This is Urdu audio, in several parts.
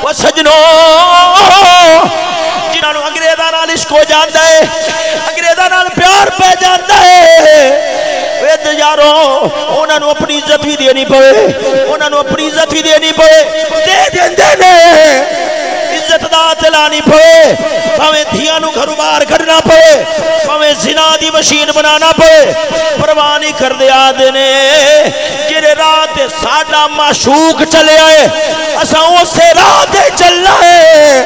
وہ سجنوں جنہاں نو انگریزاں نال عشق ہو جاندا ہے انگریزاں نال پیار پہ جاندا ہے اے یارو انہاں نو اپنی عزت بھی دینی پوے انہاں نو اپنی عزت بھی دینی پوے دے دیندے نے عزت دا دلانی پوے پاویں دھیاں نو گھروں باہر کڈنا پوے پاویں زنا دی مشین بنانا پوے پرواہ نہیں کردے آدے نے جڑے راہ تے ساڈا معشوق چلے آئے اساں اسے راہ تے چلنا ہے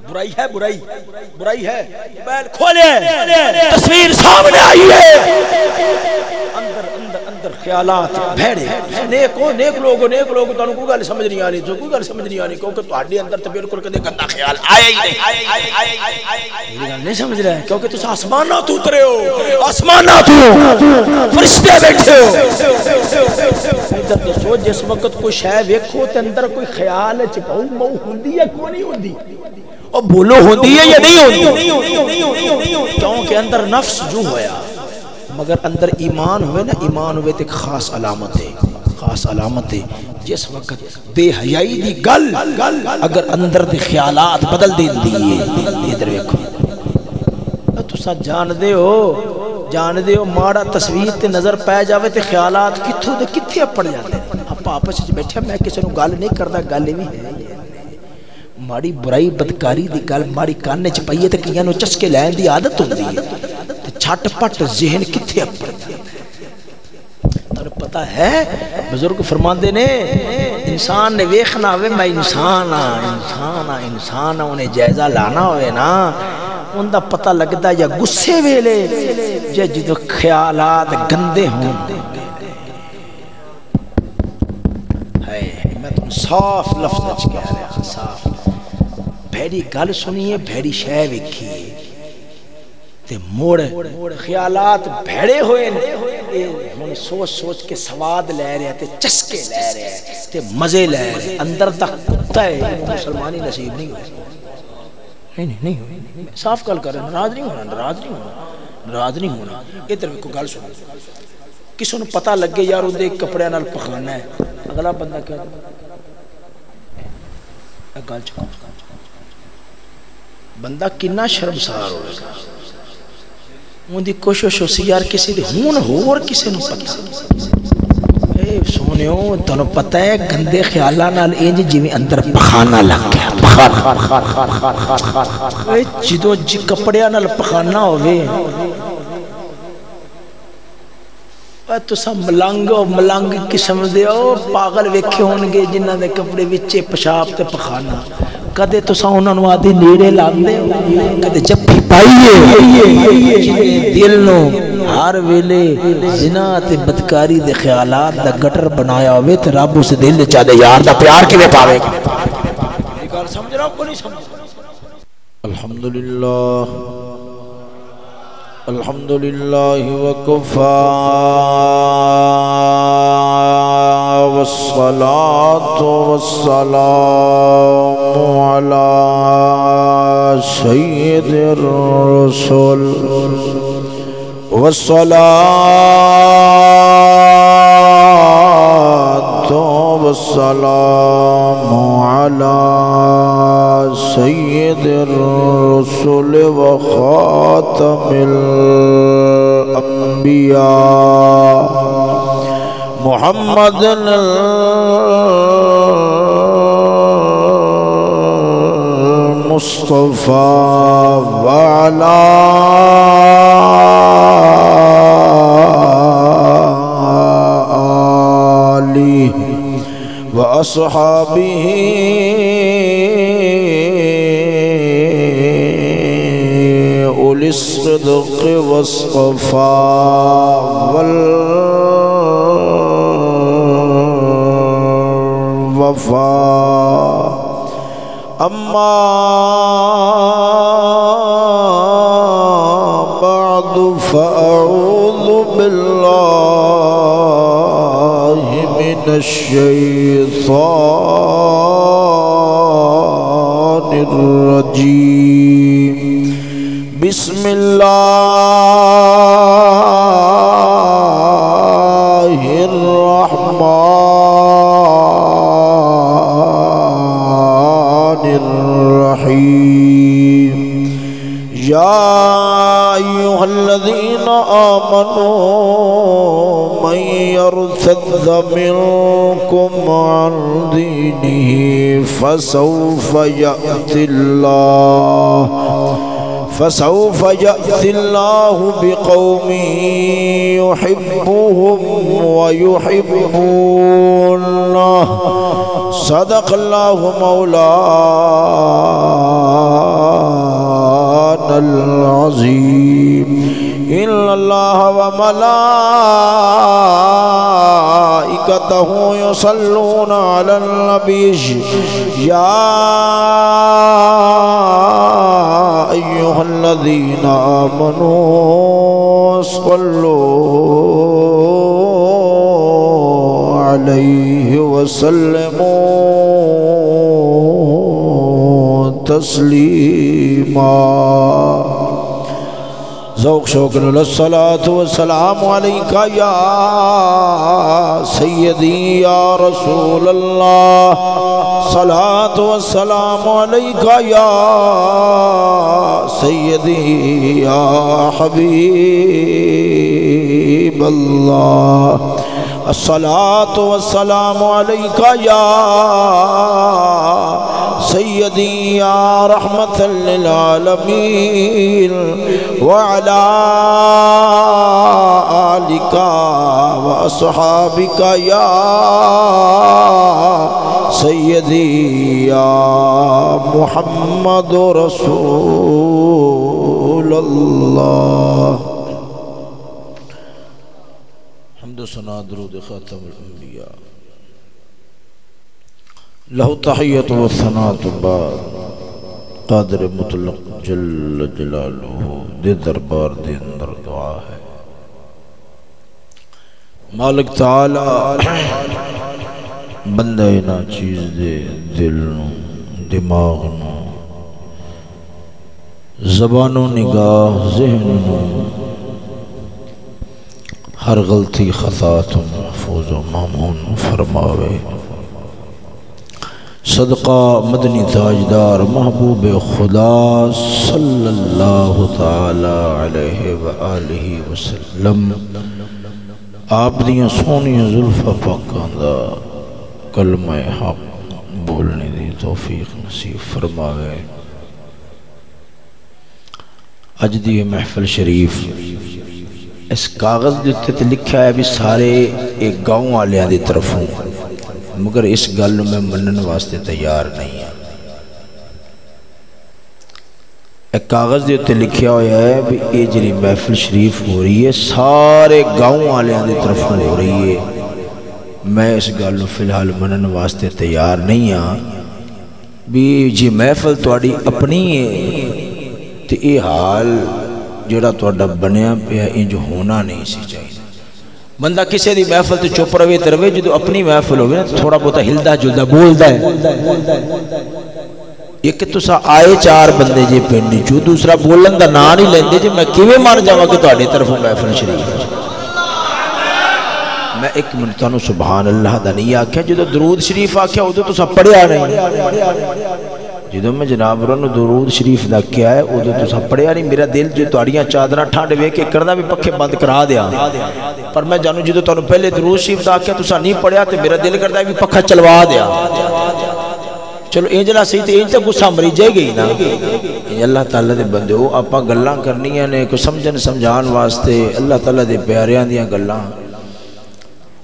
برائی ہے برائی ہے موبائل کھولے تصویر سامنے آئی ہے اندر خیالات بھیڑے نیک لوگ تانوں کوئی گل سمجھ نہیں آنی کوئی گل سمجھ نہیں آنی کیونکہ تہاڈے اندر تے بالکل کدے گندا خیال آیا ہی نہیں یہ گل نہیں سمجھ رہے کیونکہ تساں آسماناں تو اترے ہو آسماناں تو فرشتے بیٹھے ہو ادھر تو سوچ جس وقت کوئی شے ویکھو تے اندر کوئی خیال ہے چکاؤ مو ہوندی ہے کوئی نہیں ہوندی اور بولو ہوندی ہے یا نہیں ہوندی کیونکہ اندر نفس جو ہویا مگر اندر ایمان ہوئے نا ایمان ہوئے تے خاص علامت ہے جس وقت بے حیائی دی گل اگر اندر دے خیالات بدل دین دیئے ادھر ویکھو تسا جان دے ہو ماڑا تصویر تے نظر پہ جاوے تے خیالات کتھوں دے کتھے اپڑ جاتے ہیں آپ آپس وچ بیٹھے میں کسی نو گل نہیں کردا گل بھی ہے ماڑی برائی بدکاری دی گل ماڑی کان وچ پئی تے کیاں نو چسکے لین دی عادت ہوندی ہے چھٹ پٹ ذہن کتھے اپڑ تانوں پتہ ہے بزرگ فرماندے نے انسان نے ویکھنا ہوے میں انسان ہاں انہیں جائزہ لانا ہوئے نا ان دا پتہ لگدا یا غصے ویلے یا جدو خیالات گندے ہوں میں تم صاف لفظ وچ کہہ رہا صاف بھیڑی گل سنیے بھیڑی شے ویکھیے تے موڑ خیالات بھیڑے ہوئے ہن سوچ کے سواد لے رہے تے چسکے لے رہے تے مزے لے رہے اندر تک کتا ہے مسلمانی نصیب نہیں ہوئی نہیں ہوئی صاف گل کر رہے ناراض نہیں ہونا ادھر کوئی گل سنو کسی نو پتہ لگے یار اودے کپڑے نال پخانا ہے اگلا بندہ کیا گل چکا بندہ کنا شرمسار ہوئے گا ان دی کوشش ہو سی یار کسی دی ہون ہور کسی نو پتہ اے سونیو تانوں پتہ ہے گندے خیالاں نال انج جویں اندر پخانا لگ گیا اے جدو جی کپڑیاں نال پخانا ہوے تسا ملنگ قسم دے او پاگل ویکھے ہون گے جنہاں دے کپڑے وچ پیشاب تے پخانا کدے تسا انہاں نوں آدے نیڑے لاندے کدے جفی پائیے دل نو ہر ویلے زنا تے بدکاری دے خیالات دا گٹر بنایا ہوئے تے رب اس دل دے چاہدے یار دا پیار کیویں پاوے گا یہ گل سمجھ رہا کو نہیں سمجھ الحمدللہ وکفا والصلاة والسلام على سید الرسول والصلاة والسلام على سید الرسول وخاتم الانبیاء محمد المصطفى وعلى آله وأصحابه أولي الصدق والصفاء والوفاء أما بعد فأعوذ بالله من الشيطان الرجيم بسم الله الرحمن أيها الذين آمنوا من يرتد منكم عن دينه فسوف يأتي الله بقوم يحبهم ويحبونه صدق الله مولانا العظيم إن الله وملائكته يصلون على النبي يا أيها الذين آمنوا صلوا عليه وسلموا تسليما ذوق شوق الصلاة والسلام عليك يا سيدي يا رسول الله صلاة والسلام عليك يا سيدي يا حبيب الله الصلاة والسلام عليك يا سيدي يا رحمة للعالمين وعلى آلك وأصحابك يا سيدي يا محمد رسول الله حمد و ثنا درود خاتم الانبیاء لہو تحیت و ثنا بعد قادر مطلق جل جلالہ دے دربار دے اندر دعا ہے مالک تعالی بندہ نا چیز دے دل نو دماغ نو زبان و نگاہ ذہن نو ہر غلطی خطا تو محفوظ و مامون فرماوے صدقہ مدنی تاجدار محبوب خدا صلی اللہ تعالی علیہ وآلہ وسلم آپ دیاں سونیاں زلفہ پاکاں دا کلمہ حق بولنے دی توفیق نصیب فرماوے اج دی محفل شریف اس کاغذ دیتے تے لکھا ہے بھی سارے ایک گاؤں والیاں دی طرف ہوں مگر اس گل میں منن واسطے تیار نہیں ہے ایک کاغذ دیتے لکھا ہویا ہے بھی یہ جنی محفل شریف ہو رہی ہے سارے گاؤں والیاں دی طرف ہو رہی ہے میں اس گل فی الحال منن واسطے تیار نہیں ہاں بھی جی محفل تواڈی اپنی ہے تے یہ حال جڑا تواڈا بنیا پیا انج ہونا نہیں سی چاہیے بندہ کسی دی محفل تو چپ روے تے روے جدو اپنی محفل ہوگی نا تھوڑا بہتا ہلدا جلدا بولدا ہے ایک تسا آئے چار بندے جے پنڈی چو دوسرا بولن دا نا نہیں لیندے جے میں کیویں مان جاواں کہ تواڈے طرفوں محفل شریف میں ایک منٹ تانوں سبحان اللہ دا نہیں آکھیا جدو درود شریف آکھیا ادو تسا پڑھیا نہیں جدو میں جناب رنو درود شریف دا کیا ہے ادو تسا پڑھیا نہیں میرا دل جو تواڈیاں چادراں ٹھنڈ وے کے کردا بھی پکھے بند کرا دیا پر میں جانوں جدو تانوں پہلے درود شریف دا کیا تسا نہیں پڑھیا تے میرا دل کردا بھی پکھا چلوا دیا چلو انجلا صحیح تے انج تے غصہ مری جائے گئی نا اللہ تعالیٰ دے بندے ہو آپاں گلاں کرنیاں نے کو سمجھن سمجھان واسطے اللہ تعالیٰ دے پیاریاں دیاں گلاں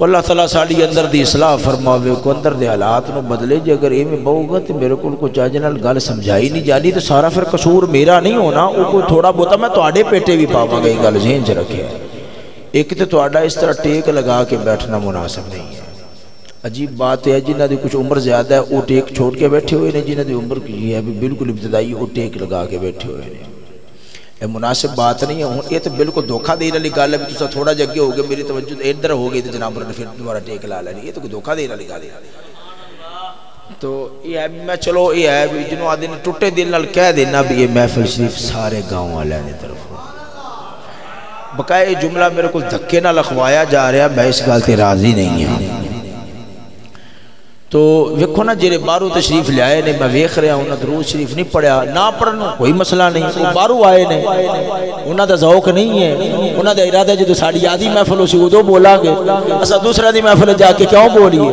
اللہ تعالیٰ ساڑی اندر دی اصلاح فرماوے کو اندر دے حالات نو بدلے جے اگر اے میں بہوگا تو میرے کو چاجنال گل سمجھائی نہیں جانی تو سارا پھر قصور میرا نہیں ہونا وہ کوئی تھوڑا بہتا میں تو آڑے پیٹے بھی پاؤں گئی گل ذہن چ رکھے ایک تو آڑا اس طرح ٹیک لگا کے بیٹھنا مناسب نہیں ہے عجیب بات ہے جنہ دی کچھ عمر زیادہ ہے وہ ٹیک چھوڑ کے بیٹھے ہوئے ہیں جنہ دی عمر کی ہے بالکل ابتدائی وہ ٹیک لگا کے بیٹھے ہوئے ہیں یہ مناسب بات نہیں ہے یہ تو بالکل دھوکہ دے والی گل ہے بھی تسا تھوڑا جگہ ہو گیا میری توجہ ادھر ہو گئی تو جناب نے پھر دوبارہ ٹیک لا لینی یہ تو کوئی دھوکہ دے والی گل ہے تو یہ ہے میں چلو یہ ہے بھی جنوں آدھے نے ٹوٹے دل نال کہہ دینا بھی یہ محفل شریف سارے گاؤں والے دی طرف بقایا یہ جملہ میرے کو دھکے نہ لکھوایا جا رہا میں اس گل تے راضی نہیں ہوں تو ویکھو نا جڑے باہروں تشریف لے آئے نے، میں ویکھ رہا ہوں، درود شریف نہیں پڑھیا، نہ پڑھنو کوئی مسئلہ نہیں، وہ باہروں آئے نے، انہاں دا ذوق نہیں ہے، انہاں دا ارادہ جدو ساڈی آدھی محفل اسی ادو بولا گے، اسا دوسرا دی محفل جا کے کیوں بولیے؟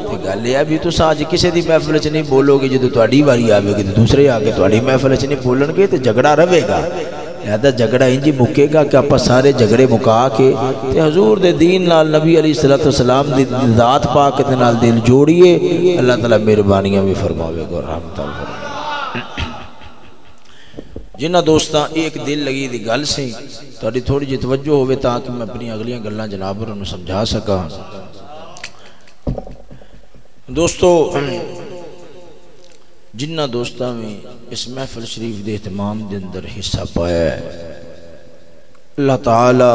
تے گل یہ بھی تساں اج کسے دی محفل وچ نہیں بولو گے، جدو تہاڈی واری آوے گی تے دوسرے آ کے تہاڈی محفل وچ نہیں بولن گے تے جھگڑا رہے گا۔ لہذا جھگڑا انجی مکے گا کہ آپ سارے جھگڑے مکا کے تے حضور دے دین نال، نبی علیہ السلام دی ذات پاک دے نال دل جوڑیے، اللہ تعالیٰ مہربانیاں بھی فرماوے گا، رحمت فرماوے۔ جنہ دوستاں ایک دل لگی دی گل سی تہاڈی تھوڑی جی توجہ ہوئے تاکہ میں اپنی اگلیاں گلاں جناب انہوں سمجھا سکا۔ دوستو جنہ دوستاں میں اس محفل شریف دے اہتمام دے اندر حصہ پایا ہے، اللہ تعالی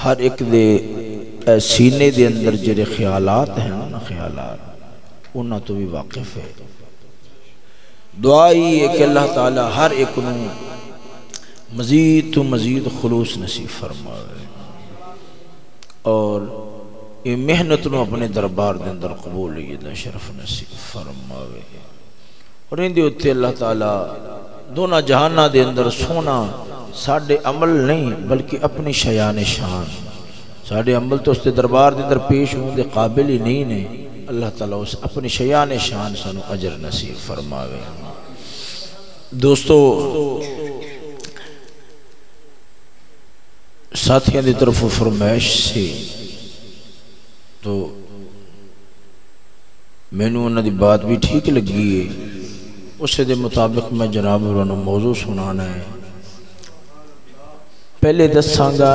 ہر ایک دے سینے دے اندر جڑے خیالات ہیں نا، خیالات انہاں تو بھی واقف ہے۔ دعا ہی ہے کہ اللہ تعالی ہر ایک نو مزید تو مزید خلوص نصیب فرمائے اور یہ محنت نو اپنے دربار دے اندر قبولیت دا شرف نصیب فرماوے، اور ان دے اتے اللہ تعالی دونوں جہانہ دے اندر سونا ساڑھے عمل نہیں بلکہ اپنی شیان شان، ساڑھے عمل تو اس دے دربار دے اندر پیش ہوں دے قابل ہی نہیں نے، اللہ تعالی اس اپنی شیان شان سنو اجر نصیب فرماوے۔ دوستو ساتھیاں دی طرف فرمائش سے تو میں نے انہوں دی بات بھی ٹھیک لگی ہے، اسے دے مطابق میں جناب انہوں موضوع سنانا ہے۔ پہلے دساں گا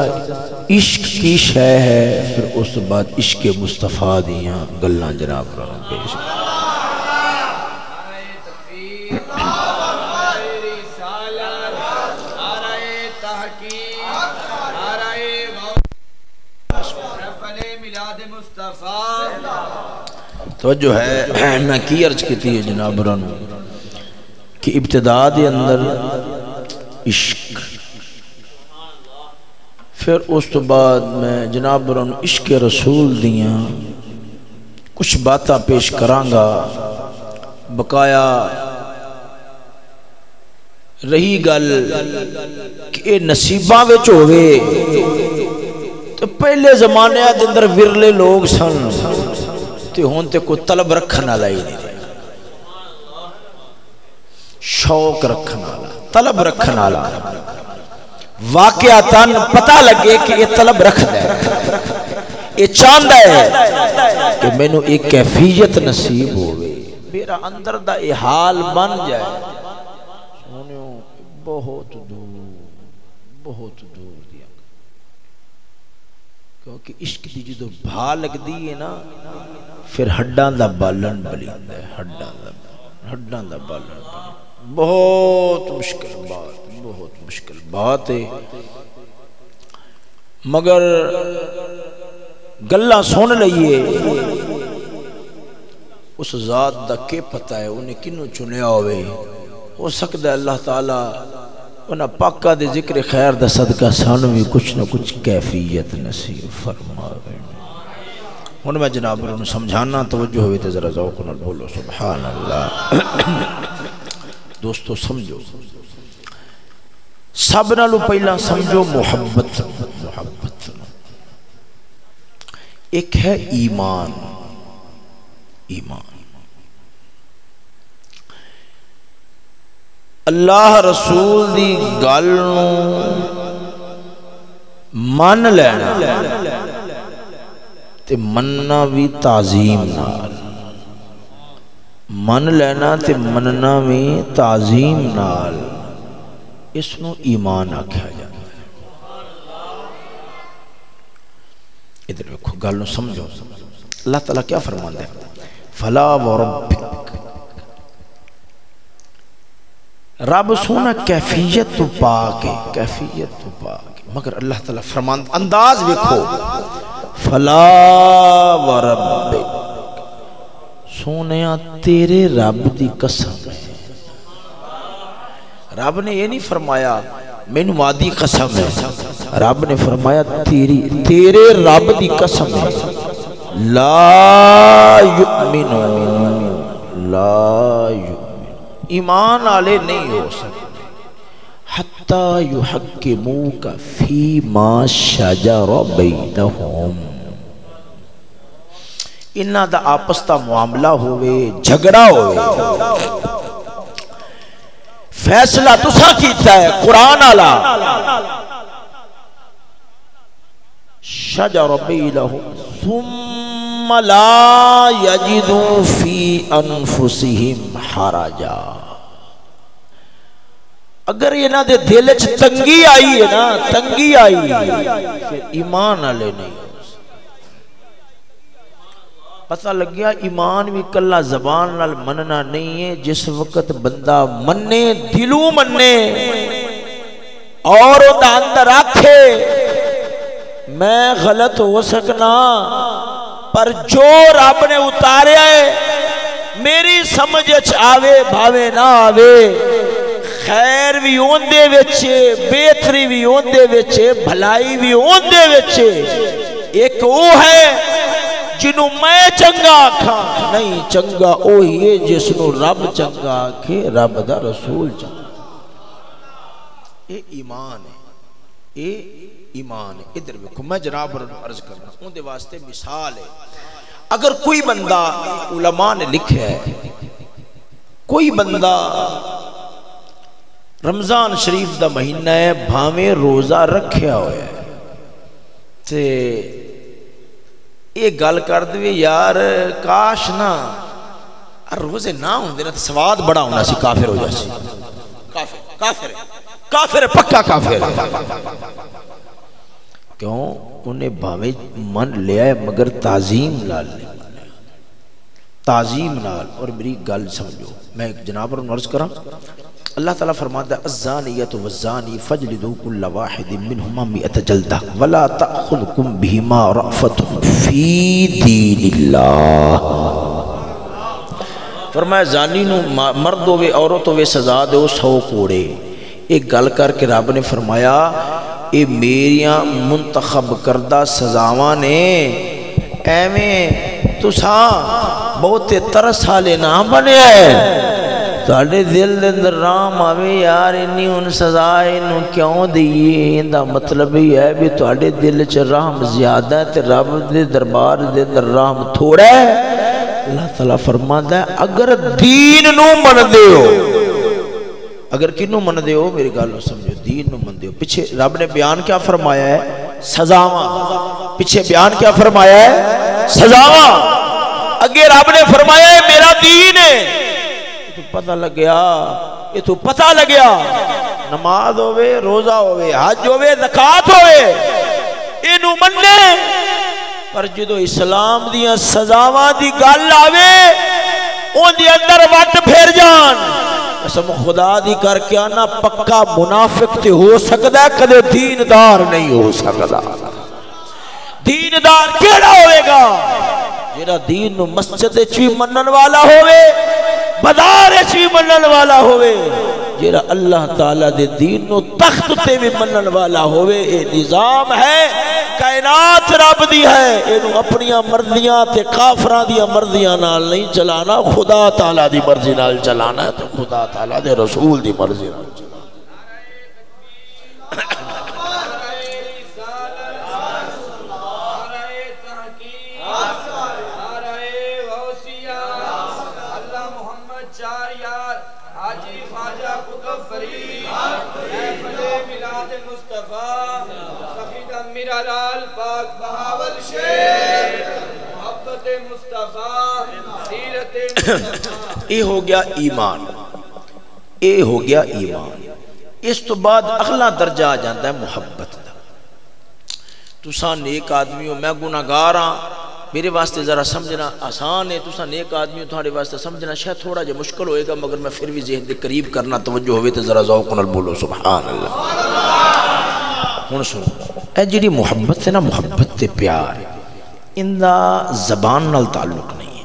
عشق کی شے ہے، پھر اس بعد عشق مصطفیٰ دیاں گلاں جناب انہوں پیش توجہ ہے۔ میں کی عرض کیتی ہے جناب برانو کہ ابتدا دے اندر عشق، پھر اس تو بعد میں جناب برانو عشق رسول دیاں کچھ باتاں پیش کرانگا، بقایا رہی گل کہ اے نصیباں وچ ہوئے تو پہلے زمانے دے اندر ورلے لوگ سن تے ہون تے کوئی طلب رکھنا لائی نہیں رہے، شوق رکھنا لا، طلب رکھنا لا، واقعاتاً پتہ لگے کہ یہ طلب رکھ دے، یہ چاندہ ہے کہ میں نو ایک کیفیت نصیب ہوئے، میرا اندر دا یہ حال بن جائے، سونیوں بہت دور دیا، کیونکہ عشق دی جدو بھا لگ دی ہے نا، پھر ہڈان دا بالن بلین ہے، ہڈان دا بالن بلین، بہت مشکل بات ہے، مگر گلہ سن لئیے اس ذات دا کے پتہ ہے انہیں کنو چنیا ہوئے، ہو سکتا ہے اللہ تعالیٰ انہاں پاکہ دے ذکر خیر دا صدقہ سانوی کچھ نہ کچھ کیفیت نصیب فرماوے۔ انہوں میں جناب انہوں سمجھانا توجہ ہوئی تے ذرا ذوق نہ بولو سبحان اللہ۔ دوستو سمجھو، سب نالو پہلا سمجھو محبت، ایک ہے ایمان، اللہ رسول دی گل من لینا تے مننا بھی تعظیم نال، من لینا تے مننا بھی تعظیم نال، اس نو ایمان آکھیا جاتا ہے۔ ادھر دیکھو گل نو سمجھو، اللہ تعالیٰ کیا فرماندا ہے؟ فلا وربک، رب سونا کیفیت تو پاک ہے، کیفیت تو پاک ہے، مگر اللہ تعالیٰ فرماندا انداز دیکھو، فلا وربک، سونیا تیرے رب دی قسم ہے۔ رب نے یہ نہیں فرمایا میں وادی قسم ہے، رب نے فرمایا تیرے رب دی قسم ہے۔ لا یؤمنون ایمان والے نہیں ہو سکتے حتی یحکموک فیما شجر بینہم انہاں دا آپس دا معاملہ ہوئے جھگڑا ہوئے فیصلہ تسا کیتا ہے قرآن والا شجر بینہم ثم لا یجدوا فی انفسہم حرجا اگر انہاں دے دل وچ تنگی آئی ہے نا تنگی آئی پھر ایمان والے نہیں پتہ لگ گیا ایمان بھی کلا زبان نال مننا نہیں ہے جس وقت بندہ مننے دلوں مننے اور وہ اندر آکھے میں غلط ہو سکنا پر جو رب نے اتاریا ہے میری سمجھ آوے بھاوے نہ آوے خیر بھی اوندے وچے بہتری بھی اوندے وچے بھلائی بھی اوندے وچے ایک وہ ہے جنہوں میں چنگا آکھا نہیں چنگا اوہی ہے جسنوں رب چنگا آکھے رب دا رسول چنگا اے ایمان ہے اے ایمان ہے ادھر بکھو میں جناب عرض کرنا ان دے واسطے مثال ہے اگر کوئی بندہ علماء نے لکھا ہے کوئی بندہ رمضان شریف دا مہینہ ہے بھاویں روزہ رکھیا ہویا ہے تے یہ گل کر دے یار کاش نا روزے نہ ہوندے نا تے سواد بڑا ہونا سی کافر ہو جاسی کافر ہے پکا کافر ہے کیوں انہیں بھاویں من لیا ہے مگر تعظیم لال نہیں تعظیم لال اور میری گل سمجھو میں جناب پر عرض کرا اللہ تعالیٰ فرماتا ہے الزانیت والزانی فجلدوا کل واحد منہما مئۃ جلدہ ولا تأخذکم بہما رأفت فی دین اللہ فرمایا زانی نو مرد ہوئے عورت ہوئے سزا دے 100 کوڑے ایک گل کر کے رب نے فرمایا اے میریاں منتخب کردہ سزاواں نے ایویں تساں بہتے ترس حالے نہ بنے تھوڑے دل دے اندر رام آوے یار انی ان سزا انہوں کیوں دیئے ان دا مطلب ہی ہے بھی تھوڑے دل چ رحم زیادہ ہے تے رب دے دربار دے اندر رحم تھوڑا ہے اللہ تعالیٰ فرماتا ہے اگر دین نو من دے ہو اگر کنوں من دے ہو میری گل سمجھو دین نو من دے ہو پیچھے رب نے بیان کیا فرمایا ہے سزاواں پیچھے بیان کیا فرمایا ہے سزاواں اگر رب نے فرمایا ہے میرا دین ہے تو پتہ لگیا یہ تو پتہ لگیا نماز ہوئے روزہ ہوئے حج ہوئے زکاة ہوئے انہوں مننے پر جدو اسلام دیا سزاواں دی گل آوے ان دی اندر وٹ پھر جان قسم خدا دی کر کے آنا پکا منافق تے ہو سکتا ہے کدے دیندار نہیں ہو سکتا دیندار کیڑا ہوئے گا جیڑا دین نو مسجد چوی منن والا ہوئے بازار چوی منن والا ہوئے جیڑا اللہ تعالیٰ دے دین نو تخت تے بھی منن والا ہوئے اے نظام ہے کائنات رب دی ہے انہوں اپنیاں مرضیاں تے کافراں دیا مرضیاں نال نہیں چلانا خدا تعالیٰ دی مرضی نال چلانا ہے تو خدا تعالیٰ دے رسول دی مرضی نال چلانا اے ہو گیا ایمان اے ہو گیا ایمان اس تو بعد اگلا درجہ آ جاتا ہے محبت دا تساں نیک آدمی ہو میں گناہگار ہاں میرے واسطے ذرا سمجھنا آسان ہے تساں نیک آدمی ہو تھوڑے واسطے سمجھنا شاید تھوڑا جا مشکل ہوئے گا مگر میں پھر بھی ذہن دے قریب کرنا توجہ ہوئے تو ذرا ذوق نال بولو سبحان اللہ ہن سنو اے جڑی محبت ہے نا محبت تے پیار ان دا زبان نال تعلق نہیں ہے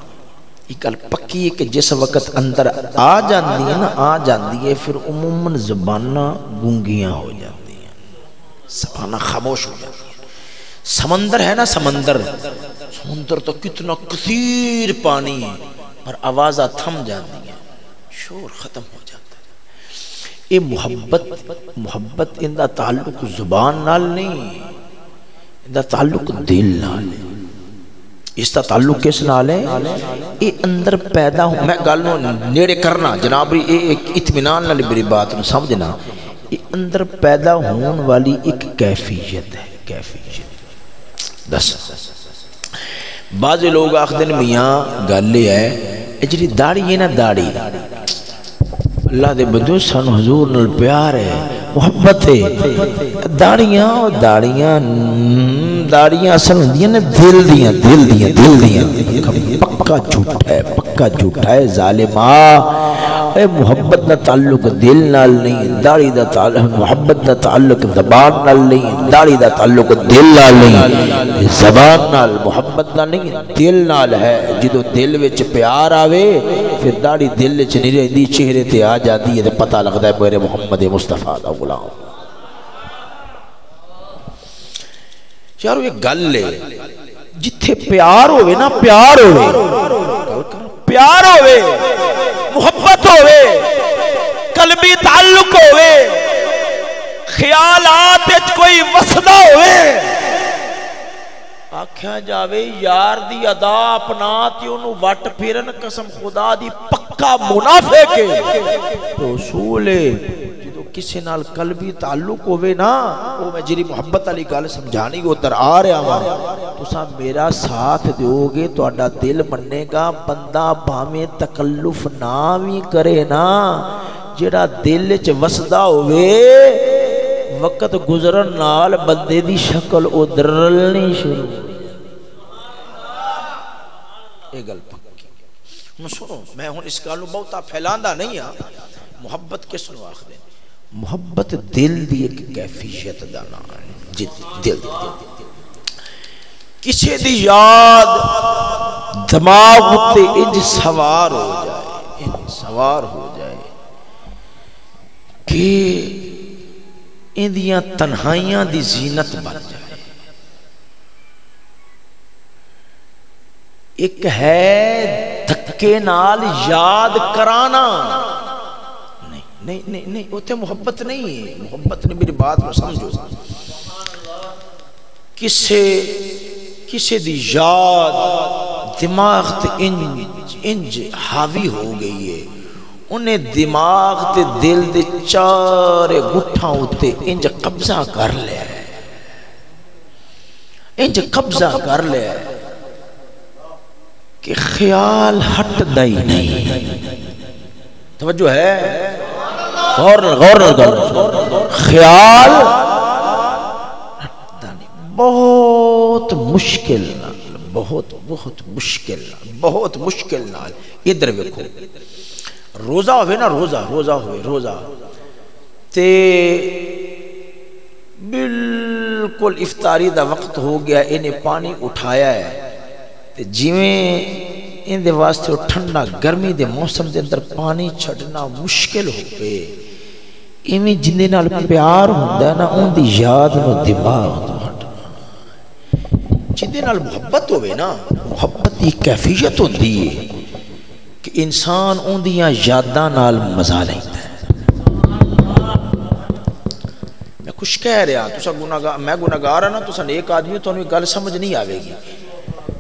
یہ گل پکی ہے کہ جس وقت اندر آ جاندی ہے نا آ جاندی ہے پھر عموماً زباناں گونگیاں ہو جاتی ہیں زباناں خاموش ہو جاتی ہیں سمندر ہے نا سمندر تو کتنا کثیر پانی ہے پر آوازہ تھم جاتی ہیں، شور ختم ہو جاتا ہے۔ یہ محبت ان دا تعلق زبان نال نہیں، ان دا تعلق دل نال ہے۔ اس کا تعلق کس نال ہے؟ یہ اندر پیدا ہو، میں گل نو نیڑے کرنا جناب، یہ ایک اطمینان نال میری بات نو سمجھنا، یہ اندر پیدا ہون والی ایک کیفیت ہے، کیفیت دس۔ بعض لوگ آخدن میاں گل یہ ہے جی داڑھی ہے نا، داڑھی اللہ دے بندو سن حضور نال پیار ہے، محبت ہے، داڑیاں اصل ہوندیاں نے دل دیاں پکا جھوٹا ہے ظالمہ۔ اے محبت دا تعلق دل نال نہیں، داڑھی دا تعلق، محبت دا تعلق زبان نال نہیں، داڑھی دا تعلق دل نال نہیں، زبان نال محبت دا نہیں، دل نال ہے۔ جدو دل وچ پیار آوے پھر داڑھی دل وچ نہیں رہندی، چہرے تے آ جاتی ہے تے پتہ لگدا ہے میرے محمد مصطفیٰ دا غلام۔ یارو یہ گل ہے جتھے پیار ہوئے نا، پیار ہوئے، محبت ہوئے، قلبی تعلق ہوئے، خیالات کوئی وسدہ ہوئے، آکھیا جاوے یار دی ادا اپنا تے انہوں وٹ پھرن قسم خدا دی پکا منافق ہے۔ تو اصول ہے جدو کسی نال قلبی تعلق ہوئے نا، وہ میں جری محبت علی گل سمجھانی کو اتر آ رہا ہوں، تو سا میرا ساتھ دیو گے تو اڈا دل مننے گا، بندہ بھامیں تکلف نہ بھی کرے نا، جڑا دل چ وسدا ہوئے وقت گزرن نال بندے دی شکل ادرلنی شروع۔ یہ گل پکی سنو، میں ہوں اس گل بہتا پھیلاندا نہیں ہاں۔ محبت کس نو آخ دیں؟ محبت دل دی ایک کیفیت دا نام ہے، دل کسی دی یاد دماغ تے انج سوار ہو جائے کہ اندیاں تنہائیاں دی زینت بن جائے۔ ایک ہے دھکے نال یاد کرانا، نہیں وہ محبت نہیں ہے، محبت نے میری بات کو سمجھو۔ کسے دی یاد دماغ تے انج حاوی ہو گئی ہے، انہیں دماغ تے دل دے چارے گٹھاں ہوتے انج قبضہ کر لیا ہے، کہ خیال ہٹ دائی نہیں۔ توجہ ہے؟ غور خیال بہت مشکل نال ادھر ویکھو، روزہ ہوئے نا، روزہ تے بالکل افطاری دا وقت ہو گیا، انہیں پانی اٹھایا ہے تے جیویں ان دے واسطے ٹھنڈا گرمی دے موسم دے اندر پانی چھڑنا مشکل ہو گئے، ایویں جندے نال پیار ہوندا ہے نا، ان دی یاد نو دماغ تو ہٹنا۔ جندے نال محبت ہوئے نا، محبت دی کیفیت ہوندی ہے کہ انسان ان دیاں یاداں نال مزہ لیندا ہے۔ میں کچھ کہہ رہا، میں گناہگار ہاں نا، تساں نیک آدمی تو انہیں گل سمجھ نہیں آوے گی۔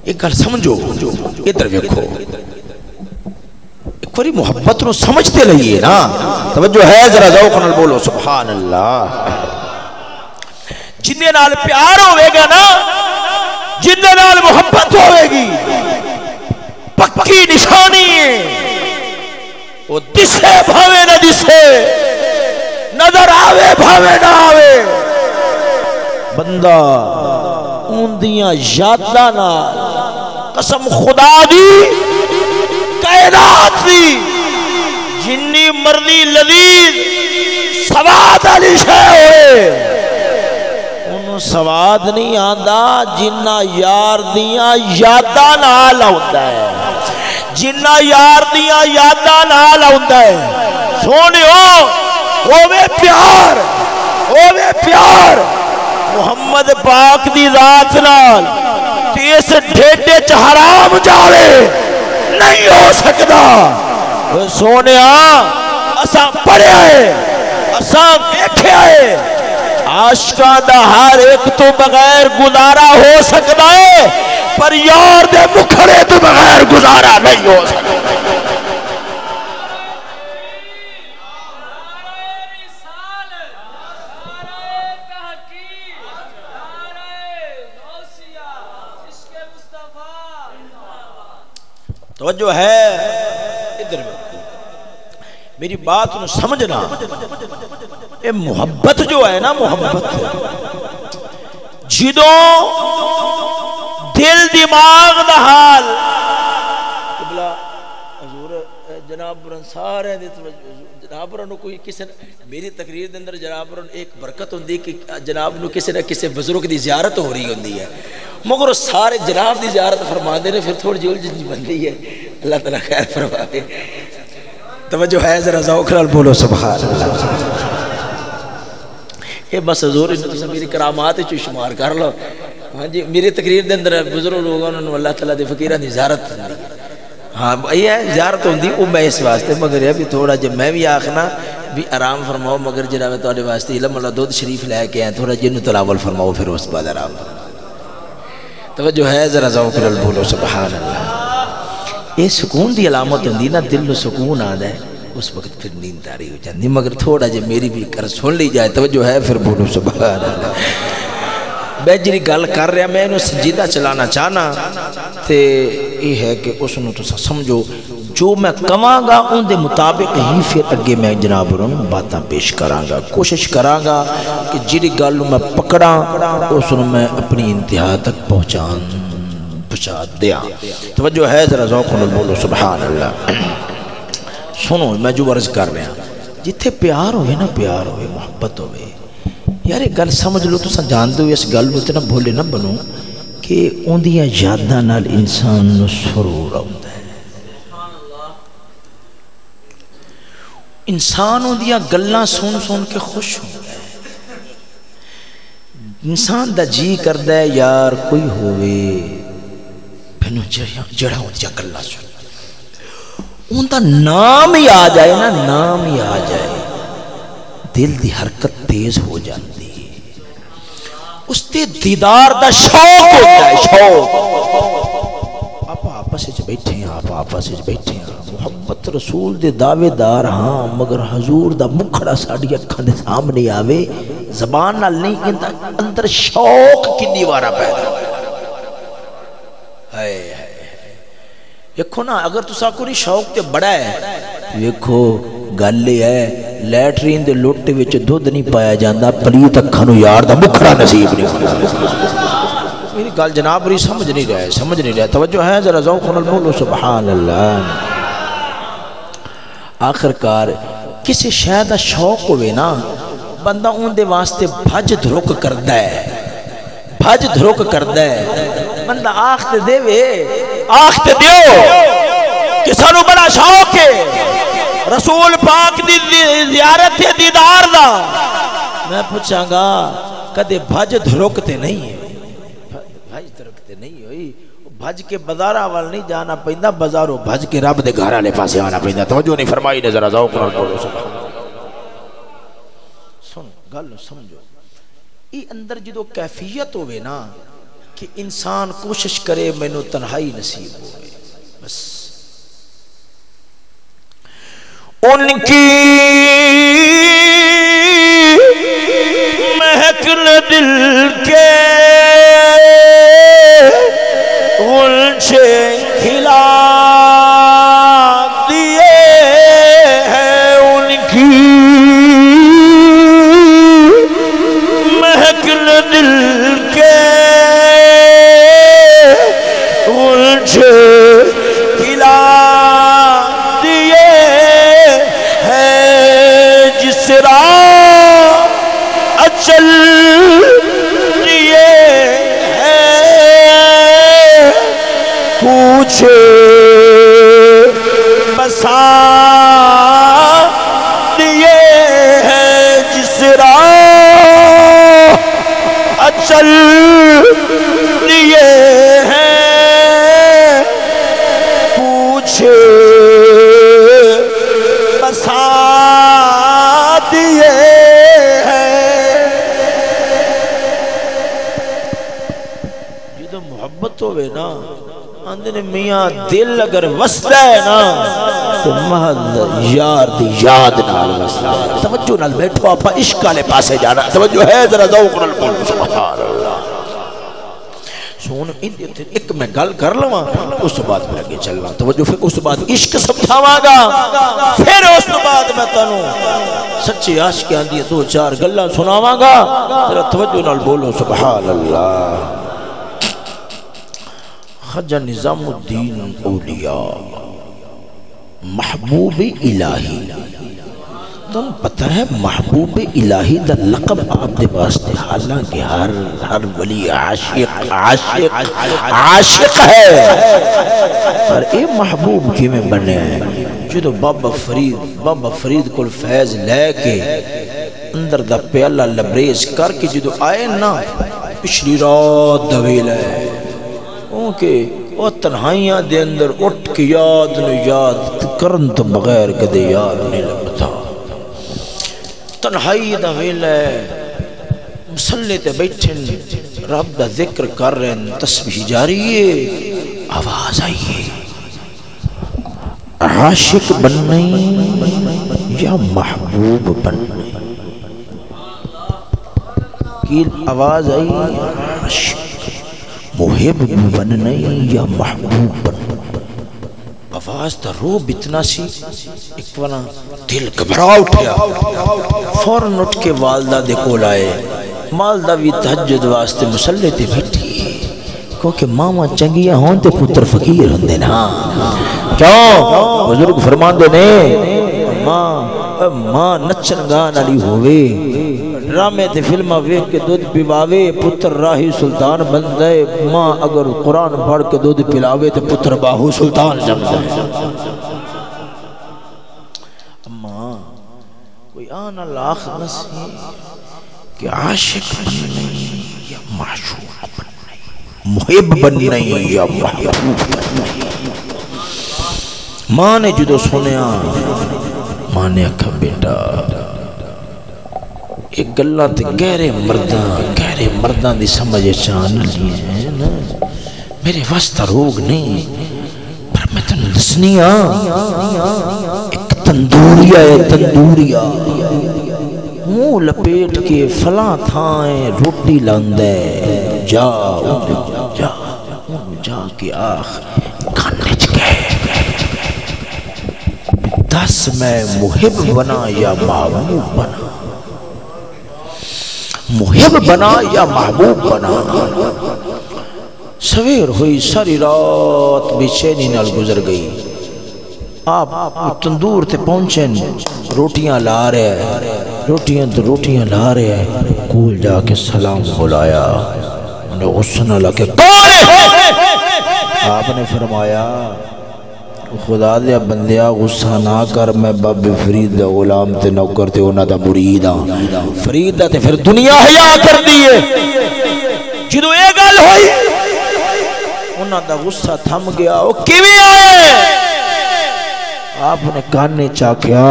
ایک گل سمجھو، ادھر ویکھو، ایک باری محبت نو سمجھتے لئیے نا، توجہ ہے؟ ذرا ذوق نال بولو سبحان اللہ۔ جندے نال پیار ہوئے گا نا، جندے نال محبت ہوئے گی، پکی نشانی ہے، وہ دسے بھاوے نہ دسے، نظر آوے بھاوے نہ آوے، بندہ ان دیاں یاداں نال قسم خدا دی کائنات دی جنی مرضی لذیذ سواد علی شے ہوئے، انہوں سواد نہیں آندا جنہ یار دیاں یاداں نال آندا ہے، جنہ یار دیاں یاداں نال آندا ہے۔ سونیو ہووے پیار، محمد پاک دی ذات نال اس ڈھیڈے چ حرام جاوے نہیں ہو سکتا سونے اساں پڑھیا ہے اساں ویکھیا ہے عاشقاں دا ہر ایک تو بغیر گزارا ہو سکتا ہے پر یار دے مکھڑے تو بغیر گزارا نہیں ہو سکتا توجہ ہے ادھر میری بات نو سمجھنا اے محبت جو ہے نا محبت جدوں دل دماغ دا حال قبلہ حضور جناب برن سارے جناب برن کوئی کسی میری تقریر دے اندر جناب برن ایک برکت ہوندی کہ جناب نو کسی نہ کسی بزرگ دی زیارت ہو رہی ہوندی ہے مگر سارے جناب دی زیارت فرما دے نے پھر تھوڑی جی الجھن بندی ہے اللہ تعالیٰ خیر فرمائے توجہ ہے ذرا ذوق نال بولو سبحان اللہ یہ بس حضور نے میری کرامات چ شمار کر لو ہاں جی میری تقریر دے اندر بزرگ لوگوں نے اللہ تعالیٰ دے فقیراں دی زیارت ہاں یہ ہے زیارت ہوندی او میں اس واسطے مگر یہ بھی تھوڑا جے میں بھی آکھنا بھی آرام فرماؤ مگر جناب تواڈے واسطے علم اللہ دودھ شریف لے کے آئے تھوڑا جن تلاول فرماؤ پھر اس بعد آرام فرماؤ توجہ ہے ذرا ذوق نال بولو سبحان اللہ یہ سکون دی علامت ہوندی نا دل نو سکون آندا ہے اس وقت پھر نیند تاری ہو جاندی مگر تھوڑا جے میری بھی کر سن لی جائے توجہ ہے پھر بولو سبحان اللہ میں جی گل کر رہا میں انہوں سنجیدہ چلانا چاہنا تے یہ ہے کہ اس نے تو سمجھو جو میں کماں گا ان دے مطابق ہی پھر اگے میں جناب رہوں باتاں پیش کراں گا کوشش کراں گا کہ جیڑی گل میں پکڑاں اس نے میں اپنی انتہا تک پہنچا دیا توجہ ہے ذرا ذوق نال بولو سبحان اللہ سنو میں جو عرض کر رہا جتھے پیار ہوئے نا پیار ہوئے محبت ہوئے یار ایک گل سمجھ لو تو جان دو اس گل میں اتنا بھولے نہ بنو کہ ان دیا یاداں نال انسان نو سرور آتا ہے انسان ان دیا گلاں سن سن کے خوش ہوتا ہے انسان دا جی کردہ ہے یار کوئی ہوئے پھنو جڑا ہوں دیا گلاں سن ان دا نام ہی آ جائے نا نام ہی آ جائے دل دی حرکت تیز ہو جاتی ہے اس تے دیدار دا شوق ہوتا ہے شوق آپ آپس سے بیٹھے ہیں آپ آپس سے بیٹھے ہیں محبت رسول دے دعوے دار ہاں مگر حضور دا مکھڑا ساڑی اکھاں دے سامنے آوے زبان نال نہیں اندر شوق کنی وارا پیدا ہے دیکھو نا اگر تو ساکو شوق تے بڑا ہے دیکھو گل ہے لیٹرین دے لوٹے وچ دودھ نہیں پایا جاندا پلیت اکھاں نو یار دا مکھڑا نصیب نہیں میری گل جناب ری سمجھ نہیں رہا توجہ ہے ذرا ذوق نال بولو سبحان اللہ آخر کار کسی شے دا شوق ہوئے نا بندہ ان دے واسطے بھج دھرک کردا ہے بندہ آخت دیو کہ سانو بڑا شوق ہے رسول پاک دی زیارت دیدار دا میں پوچھاں گا کدے بھج دھرکتے نہیں ہے بھج کے بازارہ وال نہیں جانا پہندہ بازاروں بھج کے رب دے گھر والے پاسے آنا پہندہ توجہ نہیں فرمائی نے ذرا ذوق نال بولو سن گل سمجھو یہ اندر جدو کیفیت ہوئے نا کہ انسان کوشش کرے مینو تنہائی نصیب ہوئے بس ان کی مہکن دل کے غلچے کھلا دیے ہیں ان کی مہکن دل کے غلچے کھلا دیے ہیں جس راہ اچل دیے پوچھے بسا دیے ہیں جس راہ نے میاں دل اگر وستا ہے نا تو محض یار دی یاد نال وستا ہے. توجہ نال بیٹھو آپا عشق والے پاسے جانا. توجہ ہے ذرا ذوق نال بولو سبحان اللہ. سون ایک میں گل کر لواں اس بعد پھر اگے چلنا. توجہ پھر اس بعد عشق سمجھاواں گا پھر اس بعد میں تانوں سچے عاشقاں دی دو چار گلاں سناواں گا. ذرا توجہ نال بولو سبحان اللہ. خواجہ نظام الدین اولیاء محبوب الہی. تم پتہ ہے محبوب الہی دا لقب آپ دے واسطے حالانکہ ہر ولی عاشق ہے پر اے محبوب کی میں بنے ہیں. جدو بابا فرید کل فیض لے کے اندر دا پیالہ لبریز کر کے جدو آئے نا پچھلی رات دویل ہے کیونکہ وہ تنہائیاں دے اندر اٹھ کے یاد نو یاد کرن تو بغیر کدے یاد نہیں لگتا. تنہائی دا ویلہ مسلح تے بیٹھن رب دا ذکر کر رہے ہیں تسبیح جاری ہے. آواز آئیے عاشق بننے یا محبوب بننے کی آواز آئی. عاشق محب بننے یا محبوب بننے. آواز تا روب اتنا سی ایک ونا دل گھبرا اٹھیا. فوراں اٹھ کے والدہ دے کول آئے. والدہ بھی تہجد واسطے مسلح تے بیٹھی کیونکہ ماما چنگیاں ہون تے پتر فقیر ہوندے نا. کیوں بزرگ فرماندے نے ماں نچن گان والی ہووے ڈرامے تے فلمہ ویکھ کے دودھ پیواوے پتر راہی سلطان بن جائے. ماں اگر قرآن پڑھ کے دودھ پلاوے تے پتر باہو سلطان جم جائے. ماں کوئی آنا لاخ نسی کہ عاشق بننے یا معشوق بننے محب بننے یا محبوب بننے. ماں نے جدو سنیا ماں نے کہا بیٹا ایک گلہ تے گہرے مرداں دی سمجھ چان لی ہے نا میرے واسطہ روگ نہیں پر میں تن دسنیا ایک تندوریا منہ لپیٹ کے فلاں تھائیں روٹی لاندے جا کے آخ کھانے چکے دس میں محب بنا یا محبوب بنا. محب بنا یا محبوب بنا. سویر ہوئی ساری رات بے چینی نال گزر گئی. آپ تندور تے پہنچے روٹیاں لا رہے روٹیاں لا رہے کول جا کے سلام بلایا. انہیں غصہ نہ لگے آپ نے فرمایا خدا دیا بندیا غصہ نہ کر میں باب فرید دا غلام تے نوکر تے انہاں دا مرید ہاں. فرید دا تے پھر دنیا حیا کر دیئے. جدو اے گل ہوئی انہاں دا غصہ تھم گیا. وہ کیویں آئے آپ نے کانے چاکیا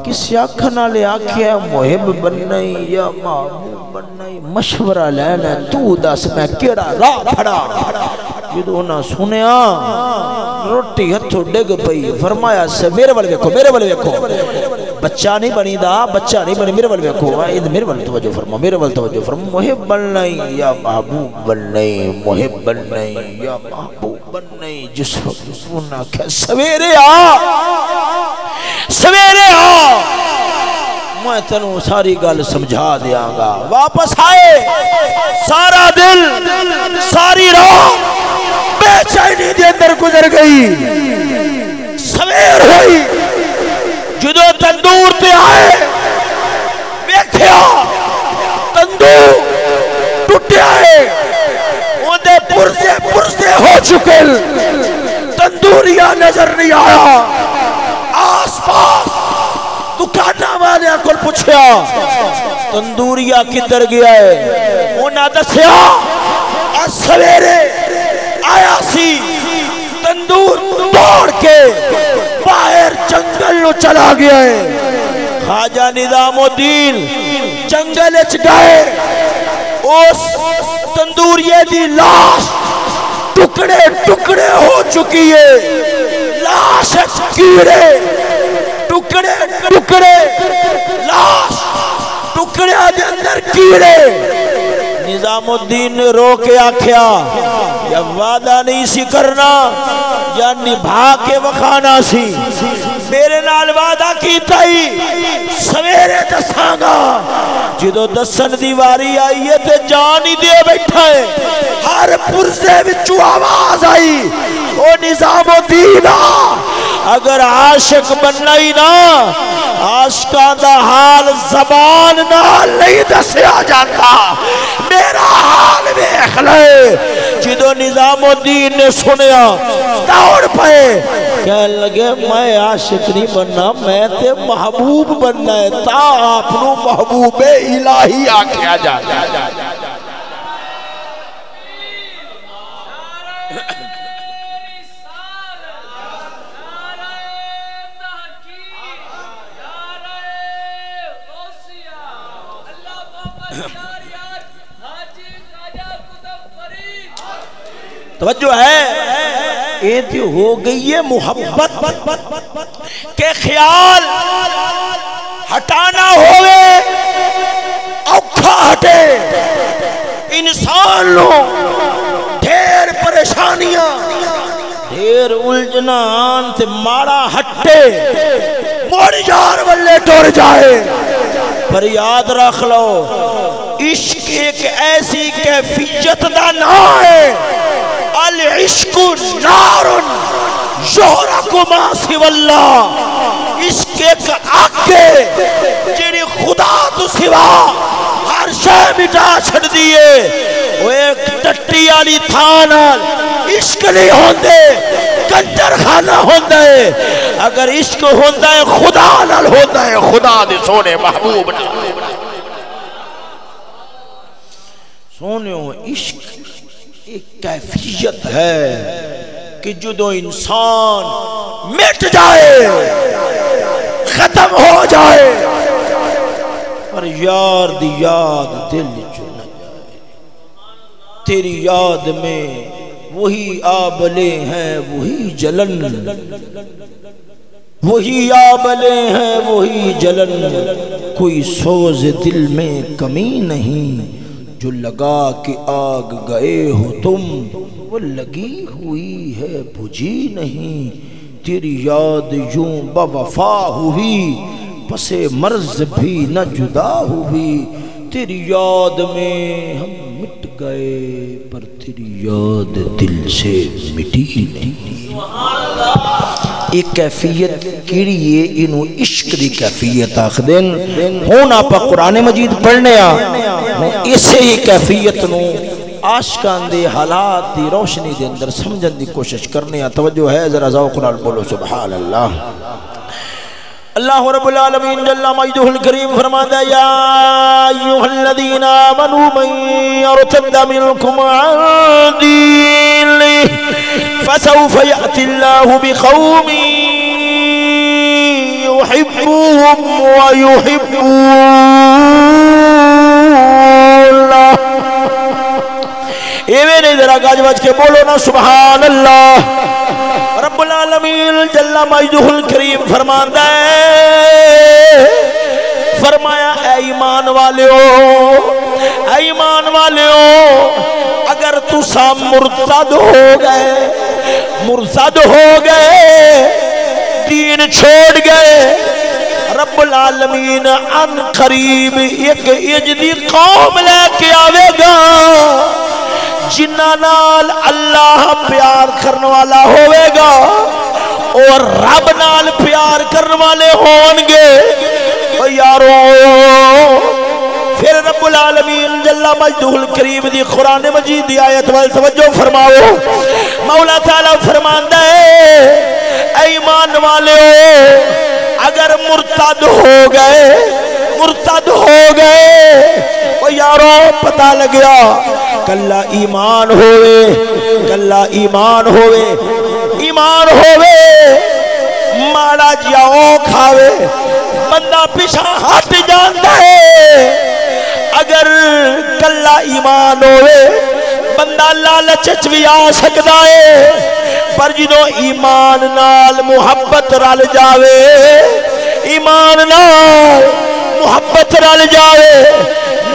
کسی آکھنا لے آکھیا محب بننے یا محبوب بننے مشورہ لینا تو دس میں کیڑا راہ پھڑا. جدو انہاں سنیا روٹی ہتھو ڈگ پئی. فرمایا سے میرے والے ویکھو بچہ نہیں بنی میرے والے ویکھو میرے والے توجہ فرما. محب بننے یا محبوب بننے محب بننے یا محبوب بننے. جس وقت انہاں کہا سویرے آ میں تنوں ساری گل سمجھا دیاں گا. واپس آئے سارا دل ساری راہ بے چینی دے اندر گزر گئی. سویر ہوئی جدو تندور تے آئے ویکھیا تندور ٹوٹیا ہے اندے پرزے ہو چکے. تندوریا نظر نہیں آیا. آس پاس دکانہ والے کو پوچھیا تندوریا کدھر گیا ہے. انہاں دسیا سویرے آیا سی تندور توڑ کے باہر جنگل نو چلا گیا ہے. خواجہ نظام الدین جنگل اچ گئے اس تندوریے دی لاش ٹکڑے ٹکڑے ہو چکی ہے، لاش کیڑے ٹکڑے ٹکڑے، لاش ٹکڑے دے اندر کیڑے۔ نظام الدین نے رو کے آکھیا یا وعدہ نہیں سی کرنا یا نبھا کے وکھانا سی، میرے نال وعدہ کیتا ہی سویرے دساں گا، جدو دسن دی واری آئی ہے تے جان ہی دے بیٹھا ہے۔ ہر پرزے وچوں آواز آئی، او نظام الدین اگر عاشق بننا ہی نا، عاشقاں دا حال زبان نال نہیں دسیا جاتا، میرا حال ویکھ لے۔ جدو نظام الدین نے سنیا دوڑ پئے، کہنے لگے میں عاشق نہیں بننا، میں تے محبوب بننا ہے، تا آپ نو محبوب الہی آکھیا جاتا ہے۔ توجہ ہے، یہ تو ہو گئی ہے محبت کے خیال ہٹانا ہوئے اوکھا ہٹے، انسان لو ڈھیر پریشانیاں ڈھیر الجھنان تے ماڑا ہٹے، موڑ یار والے ٹور جائے۔ پر یاد رکھ لو عشق ایک ایسی کیفیت دا نام ہے، العشق نار یحرق ما سوی اللہ، عشق ایک آگ ہے جیڑی خدا تو سوا ہر شے مٹا چھڑ دیئے۔ وہ ایک ٹٹی والی تھان عشق نہیں ہوندے، کنجر خانہ ہوندا ہے۔ اگر عشق ہوندا ہے خدا نال ہوندا ہے، خدا دے سونے محبوب نال۔ سونیوں عشق ایک کیفیت ہے کہ جدو انسان مٹ جائے، ختم ہو جائے، پر یار دی یاد دل چو نہ جائے۔ تیری یاد میں وہی آبلے ہیں وہی جلن، وہی آبلے ہیں وہی جلن، کوئی سوز دل میں کمی نہیں، جو لگا کہ آگ گئے ہو تم، وہ لگی ہوئی ہے بجھی نہیں۔ تیری یاد یوں بے وفا ہوئی، پس مرض بھی نہ جدا ہوئی۔ تیری یاد میں ہم مٹ گئے، پر تیری یاد دل سے مٹی نہیں۔ ایک کیفیت کیڑی ہے، انہوں عشق دی کیفیت آخ دین۔ ہون آپا قرآن مجید پڑھنے اسے ہی کیفیت نو عاشقان دے حالات دی روشنی دے اندر سمجھن دی کوشش کرنے۔ توجہ ہے ذرا ذوق نال بولو سبحان اللہ۔ اللہ رب العالمین جل مجدہ الکریم فرماتا ہے یا ایھا الذین آمنوا من یرتد منکم عن دینہ فسوف یأتی اللہ بقوم یحبهم ویحبون اللہ۔ ایویں نہیں ذرا گاج بج کے بولو نا سبحان اللہ۔ رب العالمین جل مجدہ الکریم فرماتا ہے، فرمایا اے ایمان والےو، اے ایمان والےو، اگر تسا مرتد ہو گئے، مرتد ہو گئے، دین چھوڑ گئے، رب العالمین ان قریب ایک اجدی قوم لے کے آوے گا جنہ نال اللہ پیار کرنے والا ہوئے گا اور رب نال پیار کرنے والے ہونگے۔ یارو پھر رب العالمین جل مجدہ الکریم دی قرآن مجید دی آیت وال توجہ فرماؤ، مولا تعالیٰ فرماندا ہے اے ایمان والے اگر مرتد ہو گئے، مرتد ہو گئے، او یارو پتہ لگیا کلا ایمان ہوئے، کلا ایمان ہوئے، ایمان ہوئے ماڑا جاؤ کھاوے بندہ پیچھا ہٹ جاندا ہے۔ اگر کلا ایمان ہوئے بندہ لالچ بھی آ سکتا ہے، پر جدوں ایمان نال محبت رل جاوے، ایمان نال محبت رل جاوے،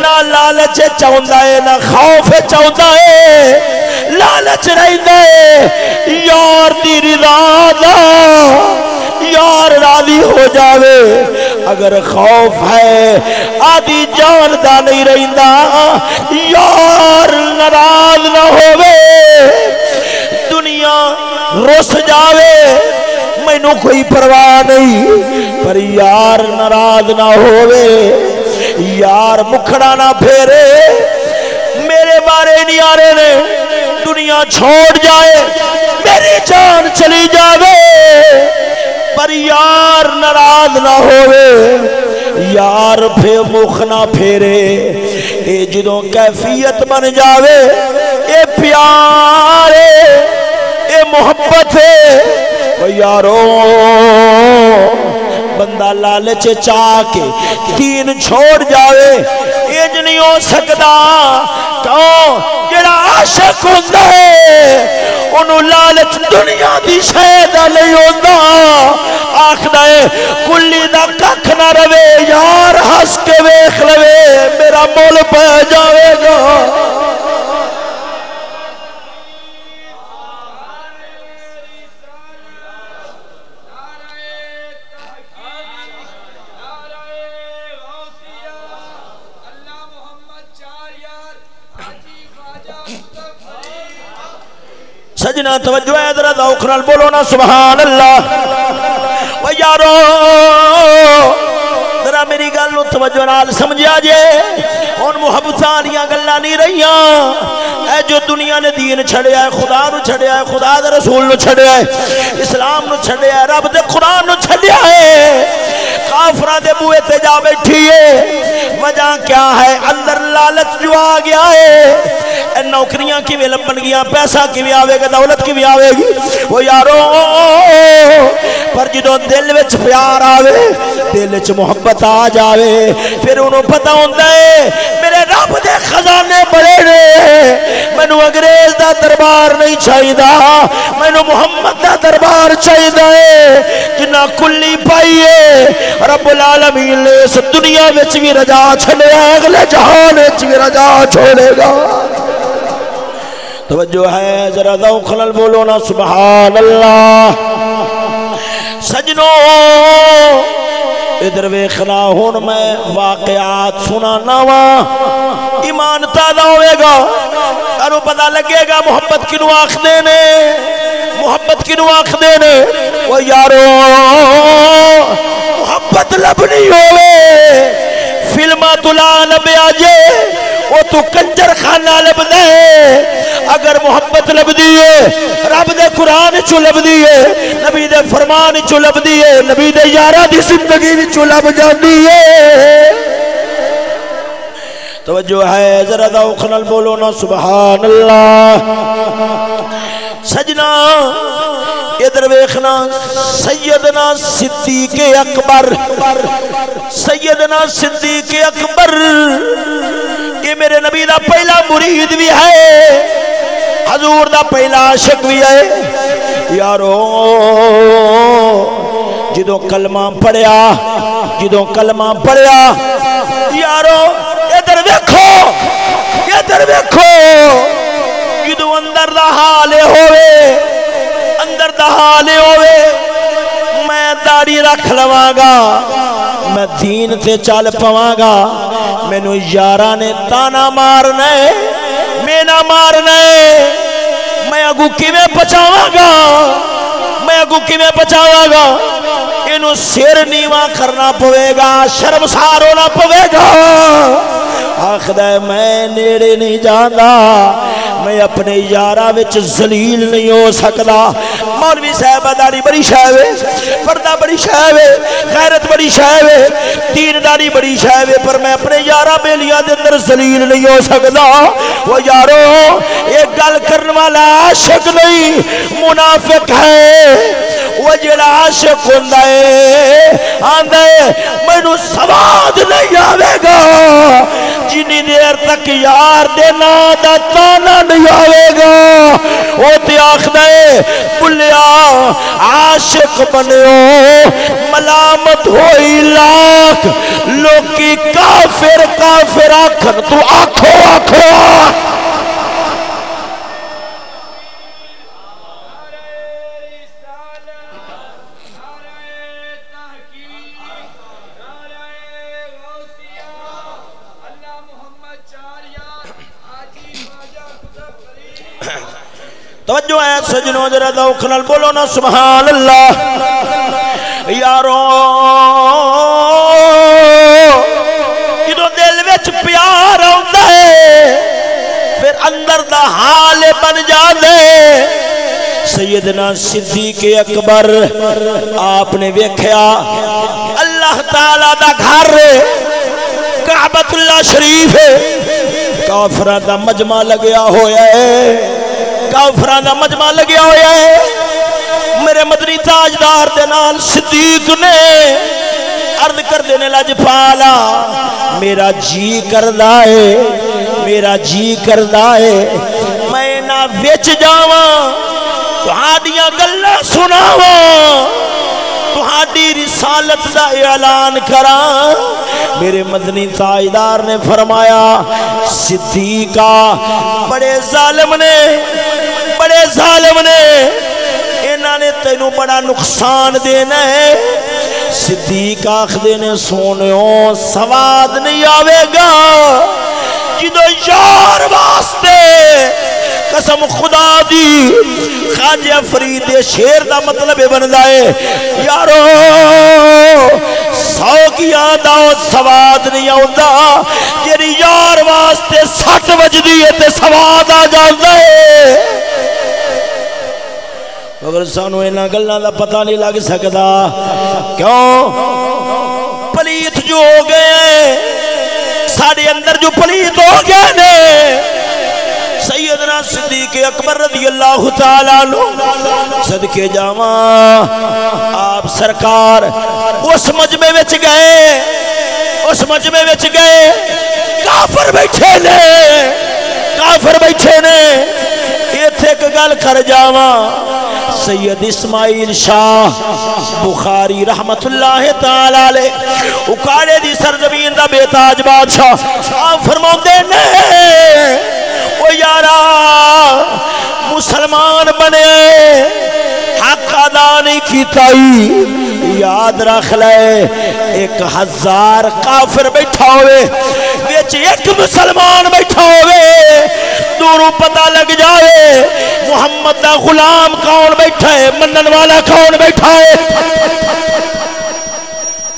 نہ لالچ چاہتا ہے نہ خوف چاہتا ہے، لالچ رہتا ہے یار دی رضا دا، یار راضی ہو جاوے، اگر خوف ہے آدھی جان دا نہیں رہندا، یار ناراض نہ ہووے، دنیا رس جاوے مینوں کوئی پرواہ نہیں، پر یار ناراض نہ ہووے، یار مکھڑا نہ پھیرے، میرے بارے نہیں آ رہے نے، دنیا چھوڑ جائے میری جان چلی جاوے، پر یار ناراض نہ ہوئے، یار پھر مخ نہ پھیرے، اے جدوں کیفیت بن جاوے، اے پیار ہے، اے محبت ہے، او یارو بندہ لالچ چاہ کے دین چھوڑ جاوے، یہ نہیں ہو سکتا، کیوں جڑا عاشق ہوتا ہے انہوں لالچ دنیا دی شہدہ نہیں ہوتا، آخدہ ہے کلی دا ککھ نہ روے، یار ہس کے ویکھ لوے میرا مول پہ جاوے گا۔ سجنہ توجہ ہے ذرا ذوق نال بولو نا سبحان اللہ، و یارو ذرا میری گل نو توجہ نال سمجھا جے، ہن محبتاں دیاں گلاں نہیں رہیاں، اے جو دنیا نے دین چھڑیا ہے، خدا نو چھڑیا ہے، خدا دے رسول نو چھڑیا ہے، اسلام نو چھڑیا ہے، رب دے قرآن نو چھڑیا ہے، کافراں دے بوئے تے جا بیٹھی ہے، وجہ کیا ہے؟ اندر لالچ جو آ گیا ہے، نوکریاں کی بھی لبن گیا، پیسہ کی بھی آوے گا، دولت کی بھی آوے گی، وہ یارو پر جدوں دل وچ پیار آوے، دل وچ محبت آ جاوے، پھر انہوں پتہ ہوندہ ہے میرے رب دے خزانے بڑے نے، مینوں انگریز دا دربار نہیں چاہیے دا، مینوں محمد دا دربار چاہیے دا ہے، جنہ کلی پائیے رب العالمین نے اس دنیا وچ بھی رجا چھلے، اگلے جہان وچ بھی رجا چھوڑے گا۔ توجہ ہے ذرا ذوق نال بولو نا سبحان اللہ۔ سجنوں ادھر ویکھنا، ہن میں واقعات سنانا وا، ایمان تازہ ہوئے گا، تانوں پتہ لگے گا محبت کنوں آکھدے نے، محبت کنوں آکھدے نے، او یارو محبت لبنی ہوئے فلمہ تلا لبیا جے، وہ تو کنجر خانہ لب دے، اگر محبت لب دیئے رب دے قرآن چو لب دیئے، نبی دے فرمان چو لب دیئے، نبی دے یارہ دی زندگی چو لب جان دیئے۔ توجہ ہے ذرا ذوق نال بولو نا سبحان اللہ۔ سجنا ادھر ویکھنا، سیدنا صدیق اکبر، سیدنا صدیق اکبر یہ میرے نبی دا پہلا مرید بھی ہے، حضور دا پہلا عاشق بھی ہے، یارو جدوں کلمہ پڑھیا، جدوں کلمہ پڑھیا، یارو ادھر ویکھو، ادھر ویکھو، جدوں اندر دا حال ہوئے، اندر دا حال ہوئے، میں داڑھی رکھ لواں گا، میں دین تے چل پواں گا، مینوں یاراں نے تانا مارنا ہے، مینا مارنا ہے، میں اگو کیویں بچاواں گا، میں اگو کیویں بچاواں گا، انہوں سر نیواں کرنا پوے گا، شرمسار ہونا پوے گا، آخدہ ہے میں نیڑے نہیں جانا، میں اپنے یارہ وچ ذلیل نہیں ہو سکتا۔ مولوی صاحبہ داڑھی بڑی شاہوے، پردہ بڑی شاہوے، غیرت بڑی شاہوے، دینداری بڑی شاہوے، پر میں اپنے یارہ بیلیاں دے اندر ذلیل نہیں ہو سکتا۔ وہ یارو ایک گل کرنے والا عاشق نہیں منافق ہے، وہ جڑا عاشق ہوندہ ہے آندہ ہے مینوں سواد نہیں آوے گا، جنی دیر تک یار دے نا دا تانا نہیں آوے گا وہ تے آخدے بلیا عاشق بنیو ملامت ہوئی لاکھ لوکی کافر کافر آکھن تو آکھو آکھو توجہ ہے سجنوں ذرا ذوق نال بولو نا سبحان اللہ یارو جدوں دل وچ پیار آندا ہے پھر اندر دا حال بن جاندے سیدنا صدیق اکبر آپ نے ویکھیا اللہ تعالی دا گھر کعبۃ اللہ شریف کافراں دا مجمع لگیا ہویا ہے کافراں دا مجمع لگیا ہویا ہے میرے مدنی تاجدار دے نال صدیق نے عرض کر دینے لاجپالا میرا جی کردا ہے میرا جی کردا ہے میں نہ وچ جاواں تہاڈیاں گلاں سناواں تہاڈی رسالت دا اعلان کراں میرے مدنی تاجدار نے فرمایا صدیقہ بڑے ظالم نے انہاں نے تینوں بڑا نقصان دینا ہے صدیق آخدے نے سونیوں سواد نہیں آوے گا جدو یار واسطے قسم خدا دی خواجہ فرید شیر دا مطلب بندا ہے یارو 100 کی آدھا سواد نہیں آندا جیڑی یار واسطے 60 وجدی ہے تے سواد آ جاندا ہے مگر سانو انہاں گلاں دا پتہ نہیں لگ سکدا کیوں پلیت جو ہو گئے ساڑے اندر جو پلیت ہو گئے نے سیدنا صدیق اکبر رضی اللہ تعالیٰ عنہ صدقے جاواں آپ سرکار اس مجمع وچ گئے کافر بیٹھے نے ایتھے ایک گل کر جاواں سید اسماعیل شاہ بخاری رحمت اللہ تعالی علیہ اکاڑے دی سرزمین دا بے تاج بادشاہ آپ فرماؤندے نے او یارا مسلمان بنے حق ادا نہیں کیتائی یاد رکھ لے 1000 کافر بیٹھا ہوئے وچ ایک مسلمان بیٹھا ہوئے دوروں پتہ لگ جائے محمد دا غلام کون بیٹھا ہے منن والا کون بیٹھا ہے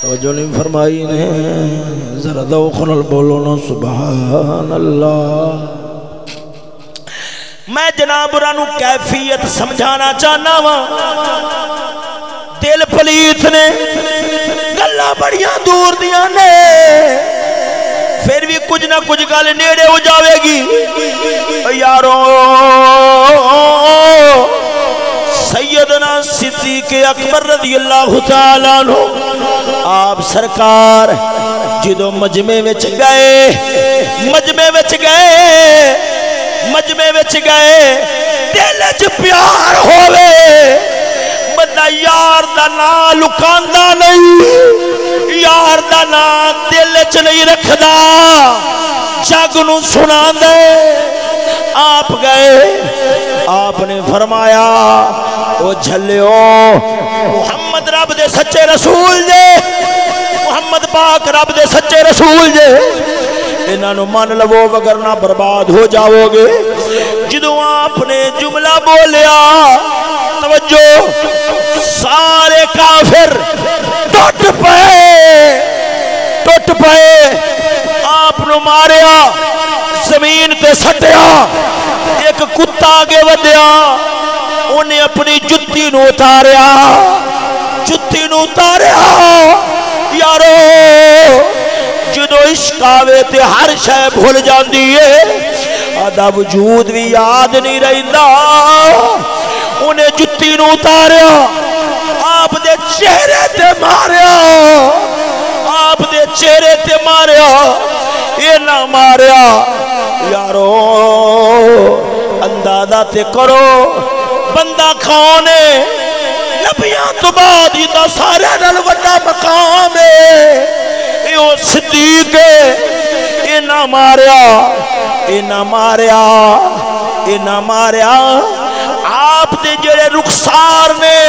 توجہ نہیں فرمائی نے ذرا ذوق نال بولو نا سبحان اللہ میں جناب رانو کیفیت سمجھانا چاہنا وا دل پلیت نے گلاں بڑیاں دور دیاں نے پھر بھی کچھ نہ کچھ گل نیڑے ہو جاوے گی یارو سیدنا صدیق اکبر رضی اللہ تعالیٰ عنہ آپ سرکار جدو مجمع وچ گئے دل وچ پیار ہووے بندہ یار دا نام لکاندا نہیں یار دا نام دل وچ نہیں رکھدا جگ نوں سناندے آپ گئے آپ نے فرمایا او جھلیو محمد رب دے سچے رسول دے محمد پاک رب دے سچے رسول دے انہاں نوں مان لو وگرنہ برباد ہو جاؤ گے جدوں آپ نے جملہ بولیا توجہ سارے کافر ٹوٹ پئے آپ نو ماریا زمین تے سٹیا ایک کتا آگے ودیا انہیں اپنی جتی نو اتاریا یارو جدو عشق آوے تے ہر شے بھول جاندی ہے آدھا وجود بھی یاد نہیں رہندا انہیں جتی نو اتاریا آپ دے چہرے تے ماریا یہ نہ ماریا یارو اندازہ تے کرو بندہ کون ہے نبیاں تو بعد ہی دا سارے نال وڈا مقام ہے یہ صدیق ہے یہ نہ ماریا یہ نہ ماریا یہ نہ ماریا آپ دے جڑے رخسار نے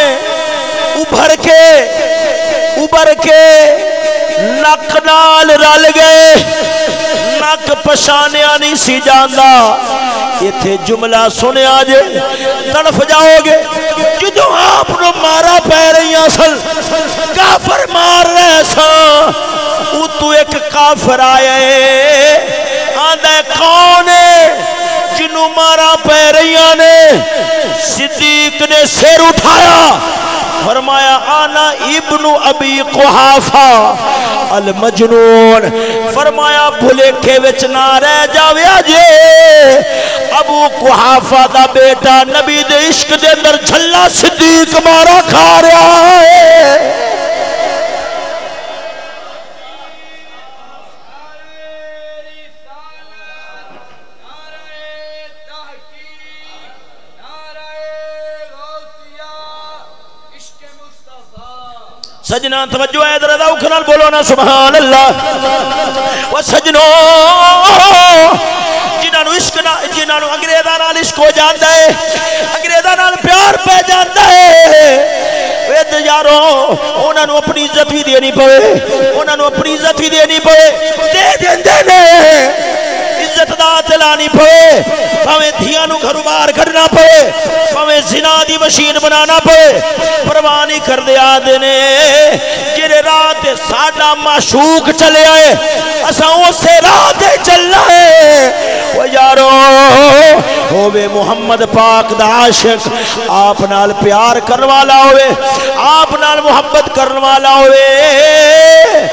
ابھر کے نک نال رل گئے نک پچھانیا نہیں سی جاندا یہ تھے جملہ سنے آجے تڑف جاؤ گے جدو آپ نو مارا پہ رہی اصل کافر مار رہے ساں او تو ایک کافر آئے آدھے کون ہے جنو مارا پہ رہی نے صدیق نے سیر اٹھایا فرمایا آنا ابن ابی قحافہ المجنون فرمایا بھلے کے وچ نہ رہ جاوے آجے ابو قحافہ دا بیٹا نبی دے عشق دے اندر جھلا صدیق مارا کھا رہا ہے سجنا توجہ ہے ذرا ذوق نال بولو نا سبحان اللہ و سجنو جنہاں نو عشق نہ جنہاں نو انگریزاں نال عشق ہو جاندا ہے انگریزاں نال پیار پہ جاندا ہے اے یارو انہاں نو اپنی عزت بھی دینی پوے انہاں نو اپنی عزت بھی دینی پوے دے دیندے نے عزت دا دلانی پوے پاویں دھیاں نو گھروں باہر کڈنا پوے پاویں زنا دی مشین بنانا پوے پرواہ نہیں کردے آدے نے جڑے راہ تے ساڈا معشوق چلے آئے اساں اسے راہ تے چلنا ہے او یارو ہووے محمد پاک دا عاشق آپ نال پیار کرن والا ہوئے آپ نال محبت کرن والا ہوئے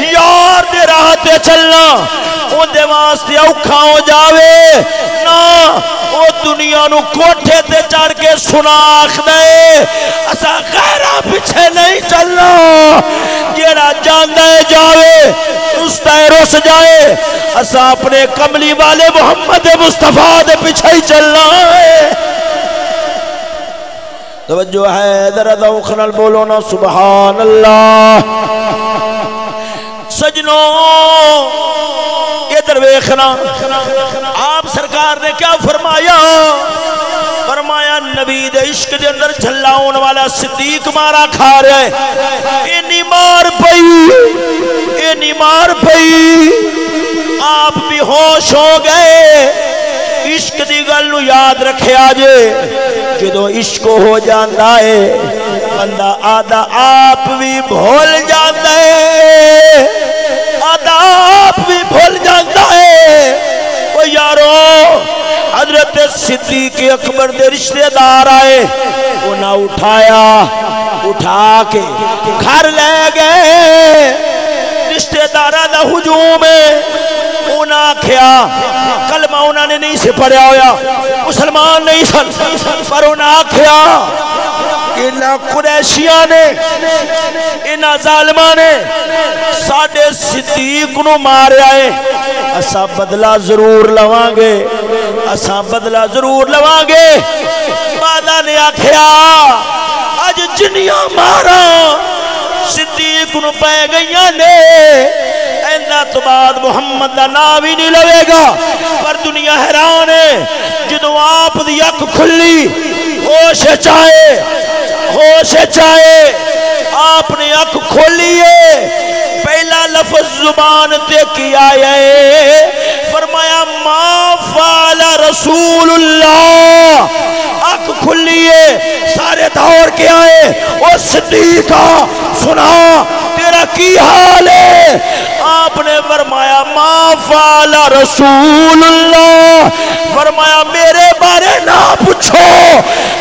یار دے راہ تے چلنا اون دے واسطے اوکھا ہو جاوے نا او دنیا نو کوٹھے تے چڑھ کے سنا آکھدے اسا غیراں پیچھے نہیں چلنا جیڑا جاندے جاوے رستے رس جائے اسا اپنے کملی والے محمد مصطفیٰ دے پیچھے ہی چلنا ہے توجہ ہے ذرا ذوق نال بولو نا سبحان اللہ سجنوں ادھر ویکھنا آپ سرکار نے کیا فرمایا فرمایا نبی دے عشق دے اندر جھلا ہون والا صدیق مارا کھا رہا ہے اینی مار پئی آپ بھی ہوش ہو گئے عشق دی گل نو یاد رکھے آجے جدو عشق ہو جاندا ہے بندہ آدھا آپ بھی بھول جاندا ہے آدھا آپ بھی بھول جاندا ہے وہ یارو حضرت صدیق اکبر دے رشتہ دار آئے انہاں اٹھا کے گھر لے گئے رشتہ دارہ دا ہجوم ہے انہاں کھیا کلمہ انہاں نے نہیں سے پڑھیا ہویا مسلمان نہیں سن پر انہاں کھیا انہاں قریشیاں نے انہاں ظالماں نے ساڈے صدیق نو ماریا ہے اسا بدلہ ضرور لواں گے اسا بدلہ ضرور لواں گے بادہ نے آکھیا اج جنیاں مارا صدیق نو پہ گئیاں نے ایندہ تو بعد محمد دا نام ہی نہیں لوے گا پر دنیا حیران ہے جدو آپ دی اکھ کھلی ہوش چاہے آپ نے اکھ کھولیے پہلا لفظ زبان تے کیا ہے فرمایا ما فعل رسول اللہ اکھ کھلیے سارے دور کے آئے او صدیقہ سنا تیرا کی حال ہے آپ نے فرمایا ما فعل رسول اللہ فرمایا میرے بارے نہ پوچھو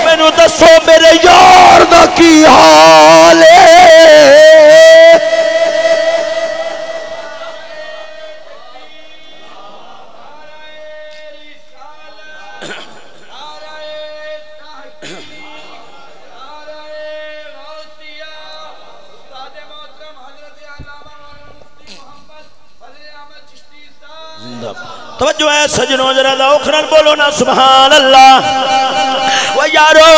میں نو دسو میرے یار دا کی حال ہے زندہ توجہ ہے سجنوں ذرا ذوق نال بولو نا سبحان اللہ وہ یارو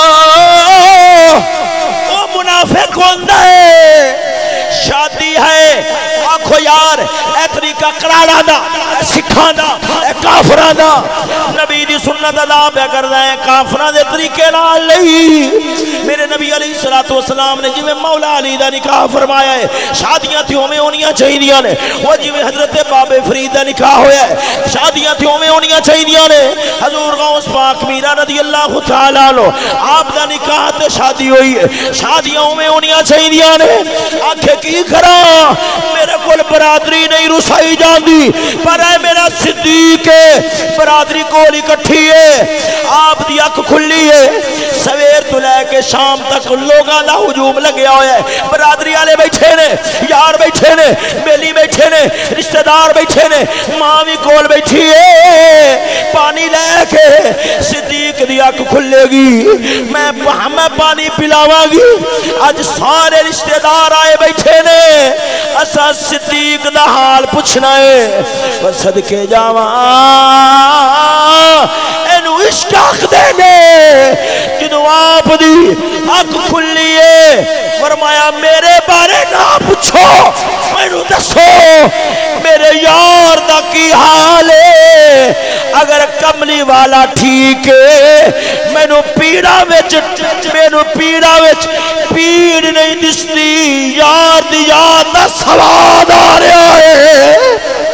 وہ منافق ہوندا ہے شادی ہے آکھو یار اے طریقہ قرارا دا سکھاں دا اے کافراں دا نبی دی سنت ادا پہ کردا ہے کافراں دے طریقے نال نہیں میرے نبی علیہ الصلوۃ والسلام نے جویں مولا علی دا نکاح فرمایا ہے شادیاں تے اوویں ہونیاں چاہیدیاں نے وہ جویں حضرت بابے فرید دا نکاح ہویا ہے شادیاں تے اوویں ہونیاں چاہیدیاں نے حضور غوث پاک میرا رضی اللہ تعالی عنہ آپ دا نکاح تے شادی ہوئی ہے شادیاں اوویں ہونیاں چاہیدیاں نے آکھے کی کراں میرے کول برادری نہیں رسائی جاندی پر اے میرا صدیق ہے برادری کول اکٹھی ہے آپ دی اکھ کھلی ہے سویر تو لے کے شام تک لوگاں دا ہجوم لگیا ہویا ہے برادری والے بیٹھے نے یار بیٹھے نے بیلی بیٹھے نے رشتہ دار بیٹھے نے ماں بھی کول بیٹھی ہے پانی لے کے صدیق دی اکھ کھلے گی میں پانی پلاواں گی اج سارے رشتہ دار آئے بیٹھے نے اسا صدیق دا حال پوچھنا ہے پر صدقے جاواں اینو عشق آکھدے نے جدوں آپ دی اکھ کھلی ہے فرمایا میرے بارے نہ پوچھو مینوں دسو میرے یار دا کی حال ہے اگر کملی والا ٹھیک ہے مینوں پیڑا وچ پیڑ نہیں دستی یار دی یاد دا سواد آ رہا ہے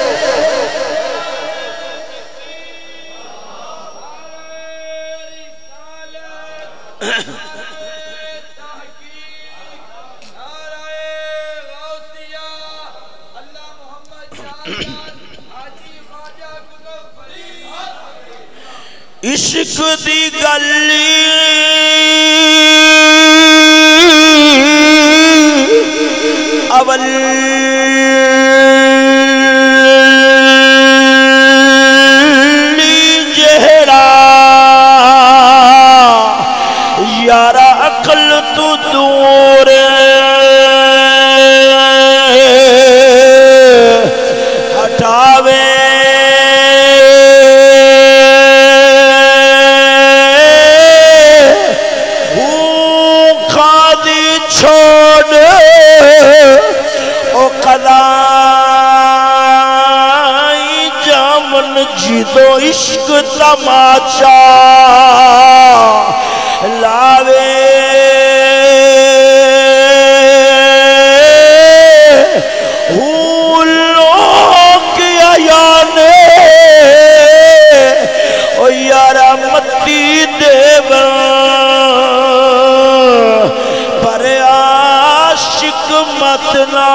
عشق دی گلی اول جہرا یارا عقل تو دور ہٹاوے جدو عشق تماشا لاوے لوگ آیانے او یارا متی دیو پر عاشق متنا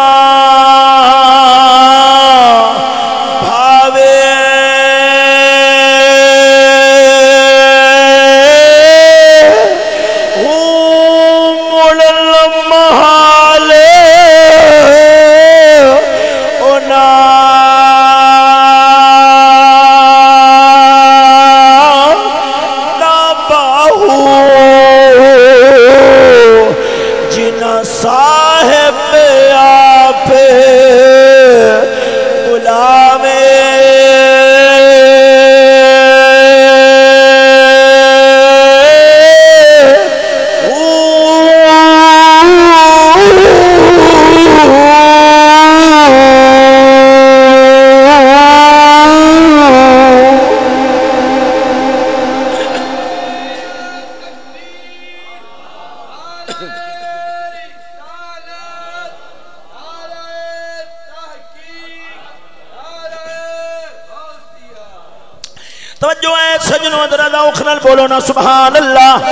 توجہ ہے سجنوں ذرا ذوق نال بولو نا سبحان اللہ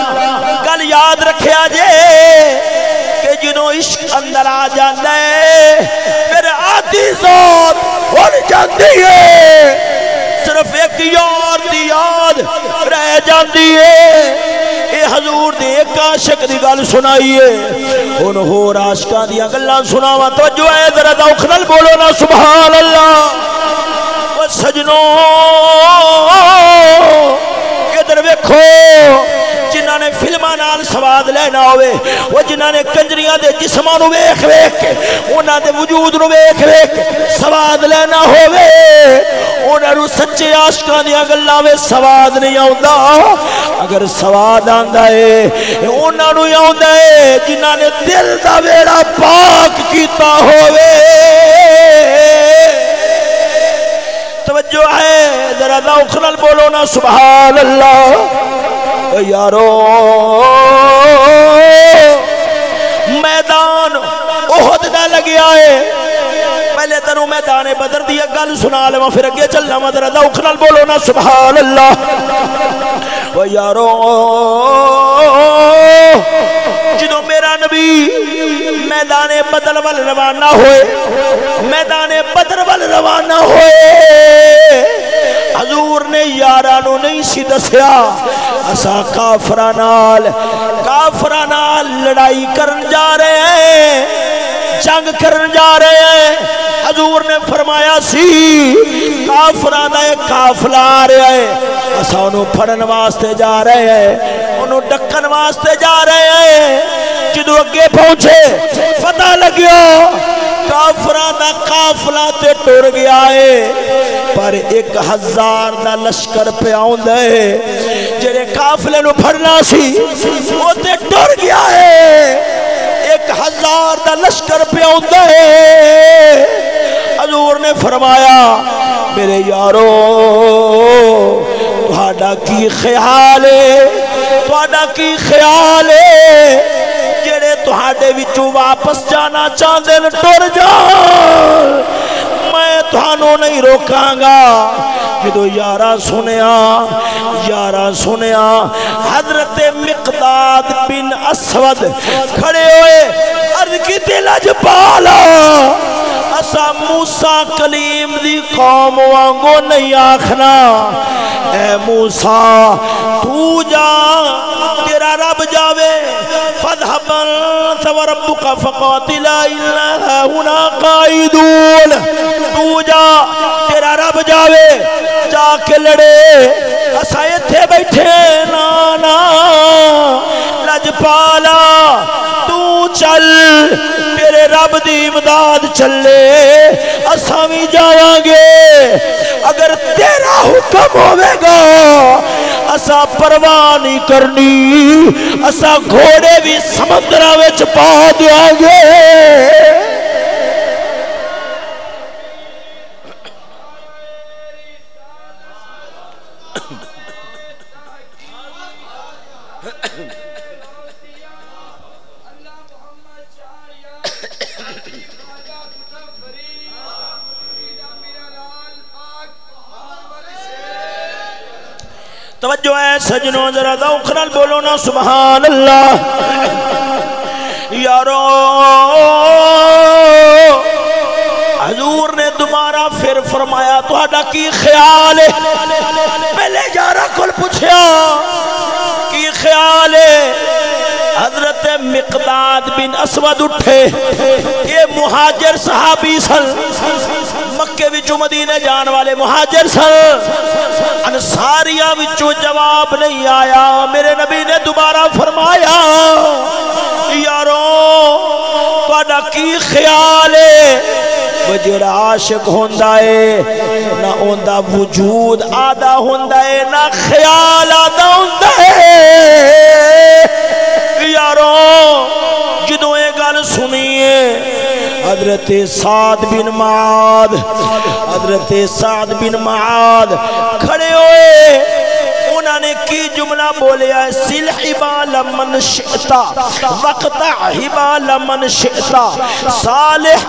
گل یاد رکھیا جے کہ جنوں عشق اندر آ جاندا ہے پھر آدھی ذات ہو جاندی ہے صرف ایک یار دی یاد رہ جاندی ہے اے حضور دے ایک عاشق دی گل سنائی ہے ہن ہور عاشقاں دی گلاں سناواں توجہ ہے ذرا ذوق نال بولو نا سبحان اللہ سجنوں ادھر ویکھو جنہاں نے فلماں نال سواد لینا ہوئے وہ جنہاں نے کنجریاں دے جسماں نو ویکھ ویکھ کے انہاں دے وجود نو ویکھ ویکھ کے سواد لینا ہوئے انہاں نو سچے عاشقاں دیاں گلاں وچ سواد نہیں آوندا اگر سواد آندا ہے انہاں نو آوندا ہے جنہاں نے دل دا ویڑا پاک کیتا ہوئے توجہ ہے ذرا ذوق نال بولو نا سبحان اللہ یارو میدان احد دا لگیا ہے پہلے تنو میدان بدر دی گل سنا لے پھر اگے چلنا وا ذرا ذوق نال بولو نا سبحان اللہ او یارو جدوں میرا نبی میدان بدر ول روانہ ہوئے میدان بدر ول روانہ ہوئے حضور نے یاراں نو نہیں سی دسیا اساں کافراں نال لڑائی کرن جا رہے ہیں جنگ کرن جا رہے ہیں حضور نے فرمایا سی کافراں دا ایک قافلہ آ رہا ہے اساں انہوں پھڑن واسطے جا رہے ہیں انہوں ڈکن واسطے جا رہے ہیں جدو اگے پہنچے پتہ لگیا کافراں دا قافلہ تے ٹر گیا ہے پر 1000 دا لشکر پہ آوندا ہے جڑے قافلے نو پھڑنا سی وہ تے ٹر گیا ہے 1000 دا لشکر پہ آوندا ہے حضور نے فرمایا میرے یارو تہاڈا کی خیال ہے جڑے تہاڈے وچوں واپس جانا چاہندے نے ٹر جان میں تھانوں نہیں روکاں گا جدو یارا سنیا حضرت مقداد بن اسود کھڑے ہوئے عرض کی دلج پالا اسا موسیٰ کلیم دی قوم وانگو نہیں آکھنا اے موسیٰ تو جا تیرا رب جاوے فَذْهَبْ أَنْتَ وَرَبُّكَ فَقَاتِلَا إِلَّا هُنَا قَائِدُونَ تو جا تیرا رب جاوے جا کے لڑے اسا ایتھے بیٹھے نا لج پالا تو چل تیرے رب دی امداد چلے اسا بھی جاواں گے اگر تیرا حکم ہوئے گا اسا پرواہ نہیں کرنی اسا گھوڑے بھی سمندرہ وچ پا دیا گے توجہ ہے سجنوں ذرا ذوق نال بولو نا سبحان اللہ یارو حضور نے دوبارہ پھر فرمایا تہاڈا کی خیال ہے پہلے یارا کول پوچھیا کی خیال ہے حضرت مقداد بن اسود اٹھے یہ مہاجر صحابی سن مکے وچوں مدینے جان والے مہاجر سن انصاریہ وچوں جواب نہیں آیا میرے نبی نے دوبارہ فرمایا یارو تہاڈا کی خیال ہے وہ جڑا عاشق ہوندا ہے نہ اوندا وجود آدھا ہوندا ہے نہ خیال آدھا ہوندا ہے یارو جدوں یہ گل سنیے حضرت سعد بن معاذ کھڑے ہوئے انہوں نے کی جملہ بولیا ہے سل حبال من شئتا وقتع حبال من شئتا صالح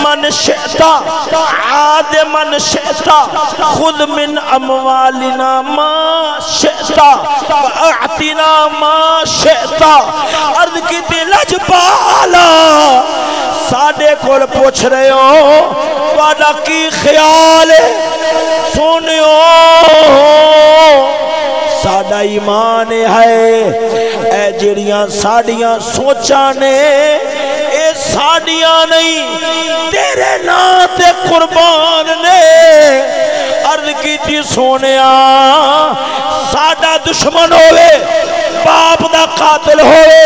من شئتا عاد من شئتا خذ من اموالنا ما شئتا واعتنا ما شئتا عرض کی دلج پالا ساڑھے کول پوچھ رہے ہو تہاڈا کی خیال ہے سنیو ساڑھا ایمان ہے اے جڑیاں ساڑھیاں سوچاں نے اے ساڑھیاں نہیں تیرے ناتے قربان نے عرض کی تھی سونیا ساڑھا دشمن ہوئے باپ دا قاتل ہوئے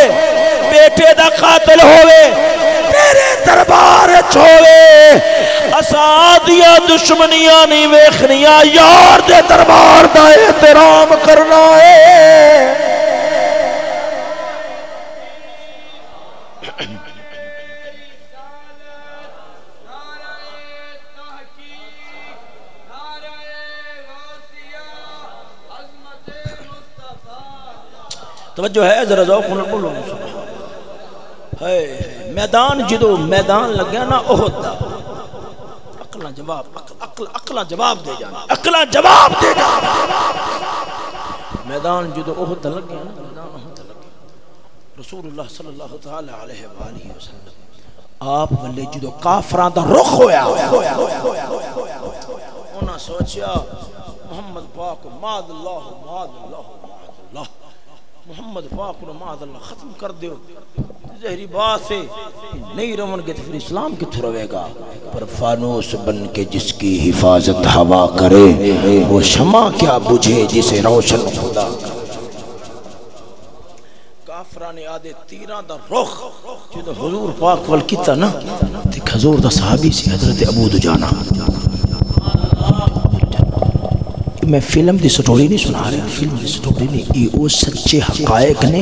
بیٹے دا قاتل ہوئے تیرے دربار چھوئے اسادیاں دشمنیاں نہیں ویکھنیاں یار دے دربار دا احترام کرنا ہے توجہ ہے ذرا ذوق نال بولو ہے میدان جدو میدان لگیا نا احد دا عقلاں جواب دے جانا عقلاں جواب دے جانا میدان جدو احد دا لگیا نا میدان احد دا لگیا رسول اللہ صلی اللہ تعالی علیہ وآلہ وسلم آپ والے جدو کافراں دا رخ ہویا انہاں سوچیا محمد پاک معاذ اللہ محمد پاک نے معاذ اللہ ختم کر دیو ظاہری بات سے نہیں رون گے تو پھر اسلام کتھوں روے گا پر فانوس بن کے جس کی حفاظت ہوا کرے وہ شمع کیا بجھے جسے روشن خدا کافران آدھے تیران دا رخ جدو حضور پاک والکتا نا تک حضور دا صحابی سی حضرت ابو دجانہ میں فلم دی سٹوری نہیں سنا رہا فلم دی سٹوری نہیں یہ وہ سچے حقائق نے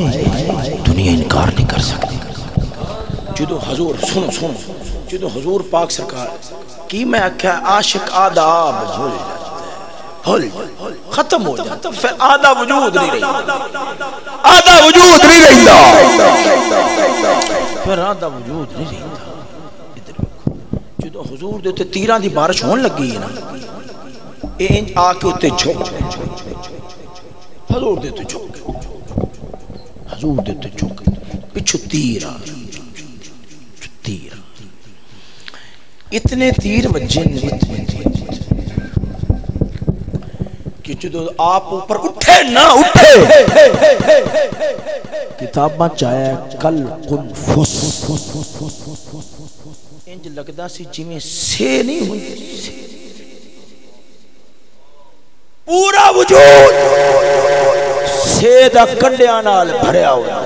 دنیا انکار نہیں کر سکتی جدو حضور سنو جدو حضور پاک سرکار کی میں اکھا عاشق آداب بھول ختم ہو جاتا پھر آدھا وجود نہیں رہی پھر آدھا وجود نہیں رہی جدو حضور دیتے تیران دی بارش ہون لگی ہے نا اینج آکے اتے جھوک حضور دیتے جھوک حضور دیتے جھوک پچھو تیر اتنے تیر وجن اتنے تیر کہ جدو آپ اوپر اٹھے نہ اٹھے کتاباں چاہے کل کن فس انج لگدا سی جی سے نہیں ہوئی پورا وجود سیدہ کنڈیاں نال بھریا ہوا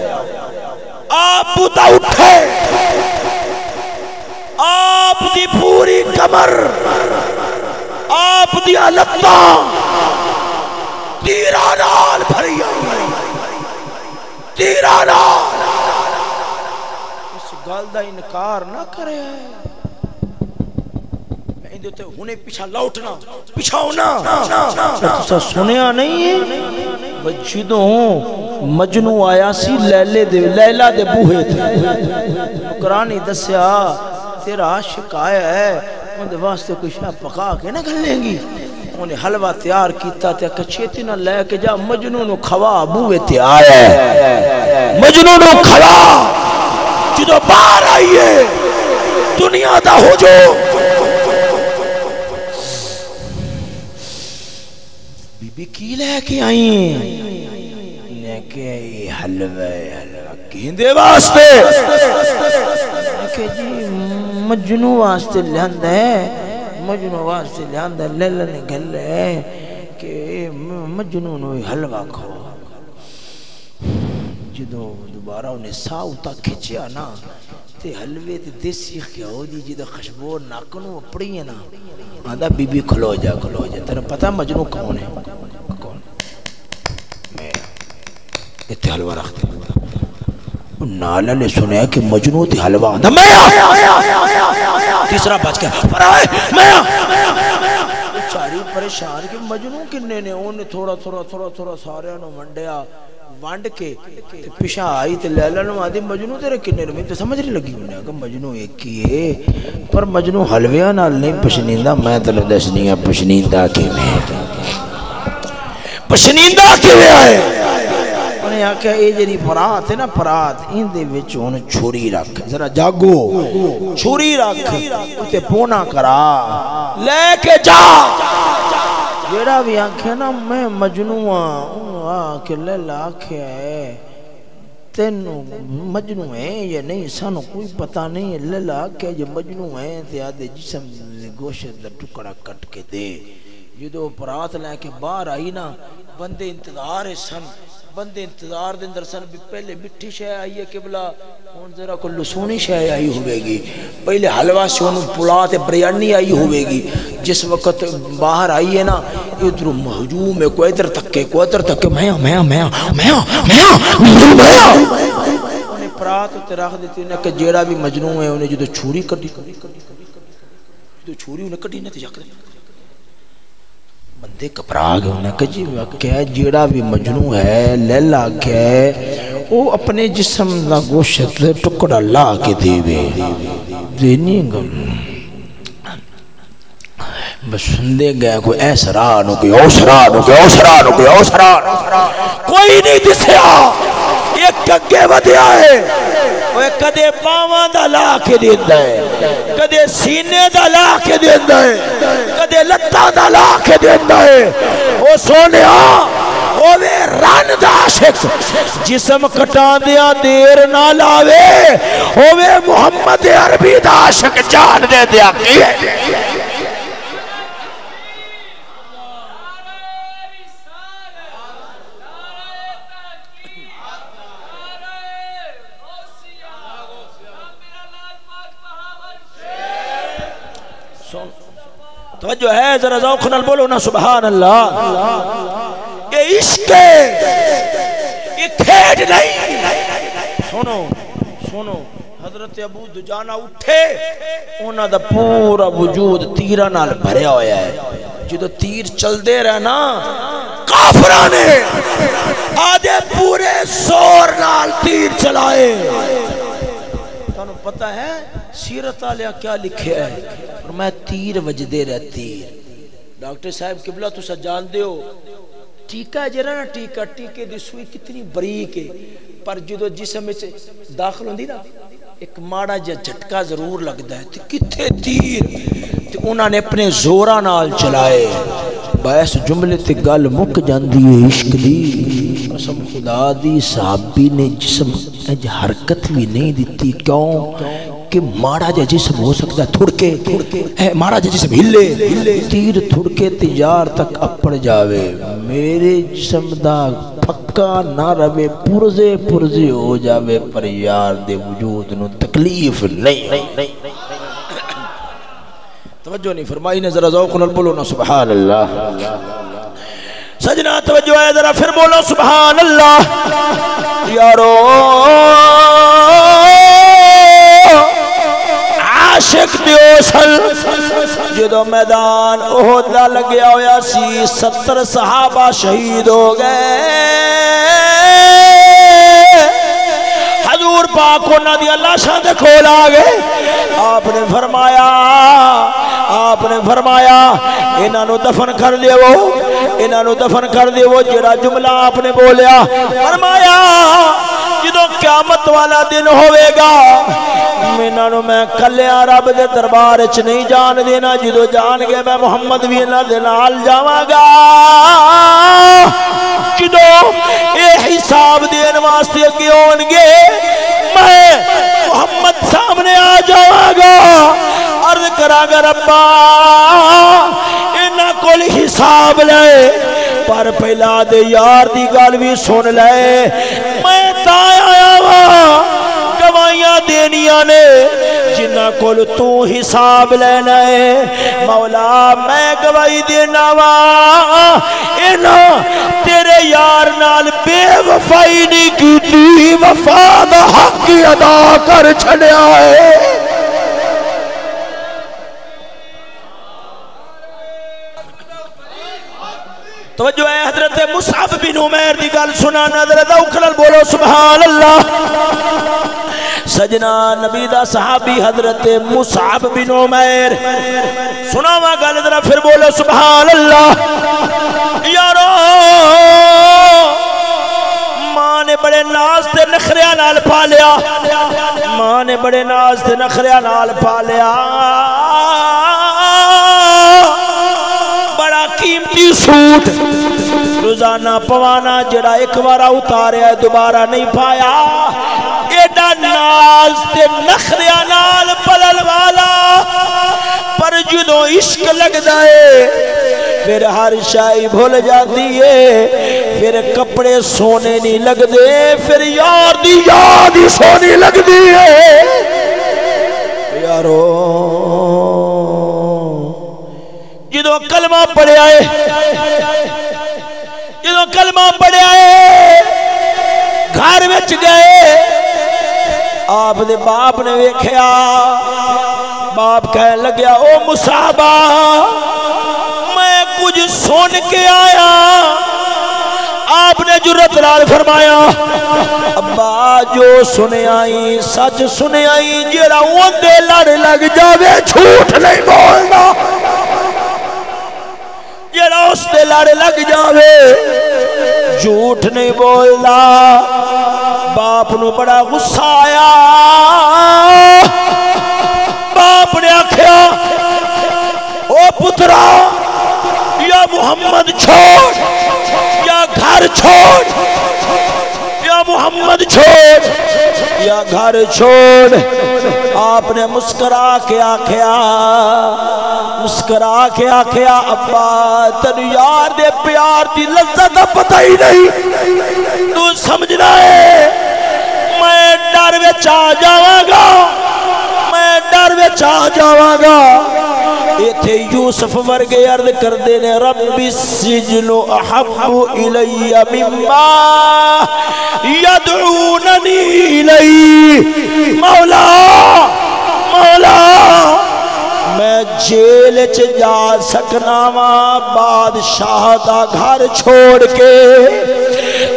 آپ بوتا اٹھے آپ دی پوری کمر آپ دی علتاں تیرہ نال بھریا تیرہ نال اس گل دا انکار نہ کرے ہونے پیچھا لوٹنا پیچھا ہونا تو سنیا نہیں ہے جدوں مجنو آیا سی لیلہ دے بوہے تھے قرآن دسیا تیرا عاشق آیا ہے ان دے واسطے کوئی شاہ پکا کے نہ گھلیں گی انہیں حلوہ تیار کیتا تے کچھیتی نہ لے کے جا مجنو نو کھوا بوہے تے آیا ہے مجنو نو کھوا جدوں باہر آئیے دنیا دا ہو جو بی کی لے کے آئیں لے کے حلوہ کیندے واسطے کہ جی مجنو واسطے لہند ہے مجنو واسطے لہند ہے لیلہ نے گل ہے کہ مجنو نو حلوہ کھو جدو دوبارہ انہیں ساؤتا کھچیا نا تے حلوے تے دیسی خیاؤ دی جدو خشبو ناکنو پڑی ہے نا آدھا بی بی کھلو جا تیرے پتہ مجنو کون ہے کون میں اتنے حلوہ رکھ دے نالا نے سنیا کہ مجنو تے حلوہ آدھا میں تیسرا بچ گیا فرائے میں چاری پریشان کہ مجنو کنے نے انہیں تھوڑا سارے انہوں منڈیا وانڈ کے پیشا آئی تے لیلہ نو آدھی مجنو تیرے کنے رمی تے سمجھ نہیں لگی انہیں کہ مجنو ایک ہی ہے پر مجنو حلویاں نال نہیں پشنیندہ میں تلو دسنی ہے پشنیندہ کے میں پشنیندہ کے میں آئے انہیں آکھا اے جری پرات ہے نا پرات ان دے وچ انہیں چھوری رکھ ذرا جاگو چھوری رکھ تے پونا کرا لے کے جا جیڑا بھی آنکھے نا میں مجنو آکھے لیلہ آکھے ہے تینو مجنو ہیں یا نہیں سانو کوئی پتہ نہیں ہے لیلہ آکھے جو مجنو ہیں تے آدھے جسم گوشت دا ٹکڑا کٹ کے دے جدو پرات لے کے باہر آئی نا بندے انتظار سن بندے انتظار دے اندر سن بھی پہلے مٹھی شے آئی ہے قبلہ ہن ذرا کلو سونی شے آئی ہوے گی پہلے حلوہ سے انہوں پلا تے بریانی آئی ہوے گی جس وقت باہر آئی ہے نا ادھر ہجوم ہے کوئی ادھر تک کے کوئی ادھر تک کے میں انہیں پرات تے رکھ دیتی انہیں کہ جیڑا بھی مجنوں ہے انہیں جدو چھوری کٹی جدو چھوری انہیں کٹی نہ تے یک بندے کپرا گئے انہیں کہ جی کہ جیڑا بھی مجنوں ہے لیلا کہ وہ اپنے جسم دا گوشت ٹکڑا لا کے دیوے دینی گم بس سندے گئے کوئی ایسرانو کوئی اوسرانو کوئی اوسرانو کوئی اوسرانو کوئی نہیں دسیا ایک کگے ودیا ہے وہ کدے پاواں دا لا کے دیندا ہے کدے سینے دا لا کے دیندا ہے کدے لتاں دا لا کے دیندا ہے او سونیا ہووے رن دا عاشق جسم کٹان دیا دیر نہ لاوے ہووے محمد عربی دا عاشق جان دے دیا کی ہے توجہ ہے ذرا ذوق نال بولو نا سبحان اللہ یہ عشق ہے یہ کھیڈ نہیں سنو حضرت ابو دجانہ اٹھے انہاں دا پورا وجود تیراں نال بھریا ہویا ہے جدو تیر چل دے رہا نا کافراں نے آدھے پورے زور نال تیر چلائے تانوں پتہ ہے سیرت آلیا کیا لکھے ہے فرمایا تیر وجدے رہ تیر ڈاکٹر صاحب قبلہ تو سا جان دے ہو ٹیکہ جرا نا ٹیکہ دی سوئی کتنی بریک ہے پر جدو جسم میں سے داخل ہوندی نا ایک ماڑا جا جھٹکا ضرور لگتا ہے کتھے تیر انہاں نے اپنے زورا نال چلائے باعث جملے تے گل مک جاندی ہے عشق دی قسم خدا دی صحابی نے جسم اج حرکت بھی نہیں دیتی کیوں کہ ماڑا جا جسم ہو سکتا ہے تھوڑکے ماڑا جا جسم ہلے تیر تھوڑکے تیار تک اپڑ جاوے میرے جسم دا پھکا نہ روے پرزے ہو جاوے پر یار دے وجود نو تکلیف نہیں توجہ نہیں فرمائی نے ذرا ذوق نال بولو نا سبحان اللہ سجنا توجہ ہے ذرا پھر بولو سبحان اللہ یارو عاشق دیوسل جدو میدان احد دا لگیا ہویا سی 70 صحابہ شہید ہو گئے حضور پاک انہاں دی اللہ شان دے کھول آ گئے آپ نے فرمایا انہاں نو دفن کر دیو جڑا جملہ آپ نے بولیا فرمایا جدو قیامت والا دن ہوئے گا انہاں نو میں کلیاں رب دے دربار وچ نہیں جان دینا جدو جان گے میں محمد بھی انہاں دے نال جاواں گا جدو اے حساب دین واسطے اگے ہون گے میں محمد سامنے آ جاواں گا عرض کراں گا ربا انہاں کول حساب لے پر پہلا دے یار دی گل بھی سن لے میں تا آیا وا گواہیاں دینیاں نے جنہاں کول تو حساب لینا ہے مولا میں گواہی دینا وا انہاں تیرے یار نال بے وفائی نہیں کیتی وفا دا حق ادا کر چھڑیا ہے توجہ ہے حضرت مصعب بن عمیر دی گل سنا نظر ذوق نال بولو سبحان اللہ سجنا نبی دا صحابی حضرت مصعب بن عمیر سناواں گل ذرا پھر بولو سبحان اللہ یارو ماں نے بڑے ناز تے نخریاں نال پالیا بڑا قیمتی سوٹ روزانہ پوانا جڑا ایک بارہ اتاریا ہے دوبارہ نہیں پایا ایڈا ناز تے نخریاں نال پلن والا پر جدو عشق لگ دائے پھر ہر شائی بھول جاتی ہے، پھر کپڑے سونے نہیں لگ دے، پھر یار دی یاد ہی سونی لگ دی ہے۔ یارو جدو کلمہ پڑھے آئے، جدو کلمہ پڑھے آئے گھر وچ گئے، آپ دے باپ نے ویکھیا، باپ کہنے لگیا او مصعبہ میں کچھ سن کے آیا۔ آپ نے جرت نال فرمایا ابا جو سنے آئی سچ سنے آئی، جیڑا اوندے لڑ لگ جاوے جھوٹ نہیں بولنا، جیڑا اس دے لڑ لگ جاوے جھوٹ نہیں بولنا۔ باپ نو بڑا غصہ آیا، باپ نے آکھیا او پترا یا محمد چھوڑ یا گھر چھوڑ، یا محمد چھوڑ یا گھر چھوڑ۔ آپ نے مسکرا کے آکھیا، مسکرا کے آکھیا ابا تینو یار دے پیار دی لذت دا پتہ ہی نہیں، تو سمجھنا ہے میں ڈر وچ آ جاواں گا، میں ڈر وچ آ جاواں گا۔ ایتھے یوسف ورگے عرض کردے نے رب السجن احب الی مما یدعوننی الی، مولا مولا میں جیل چ جا سکنا وا بادشاہ دا گھر چھوڑ کے،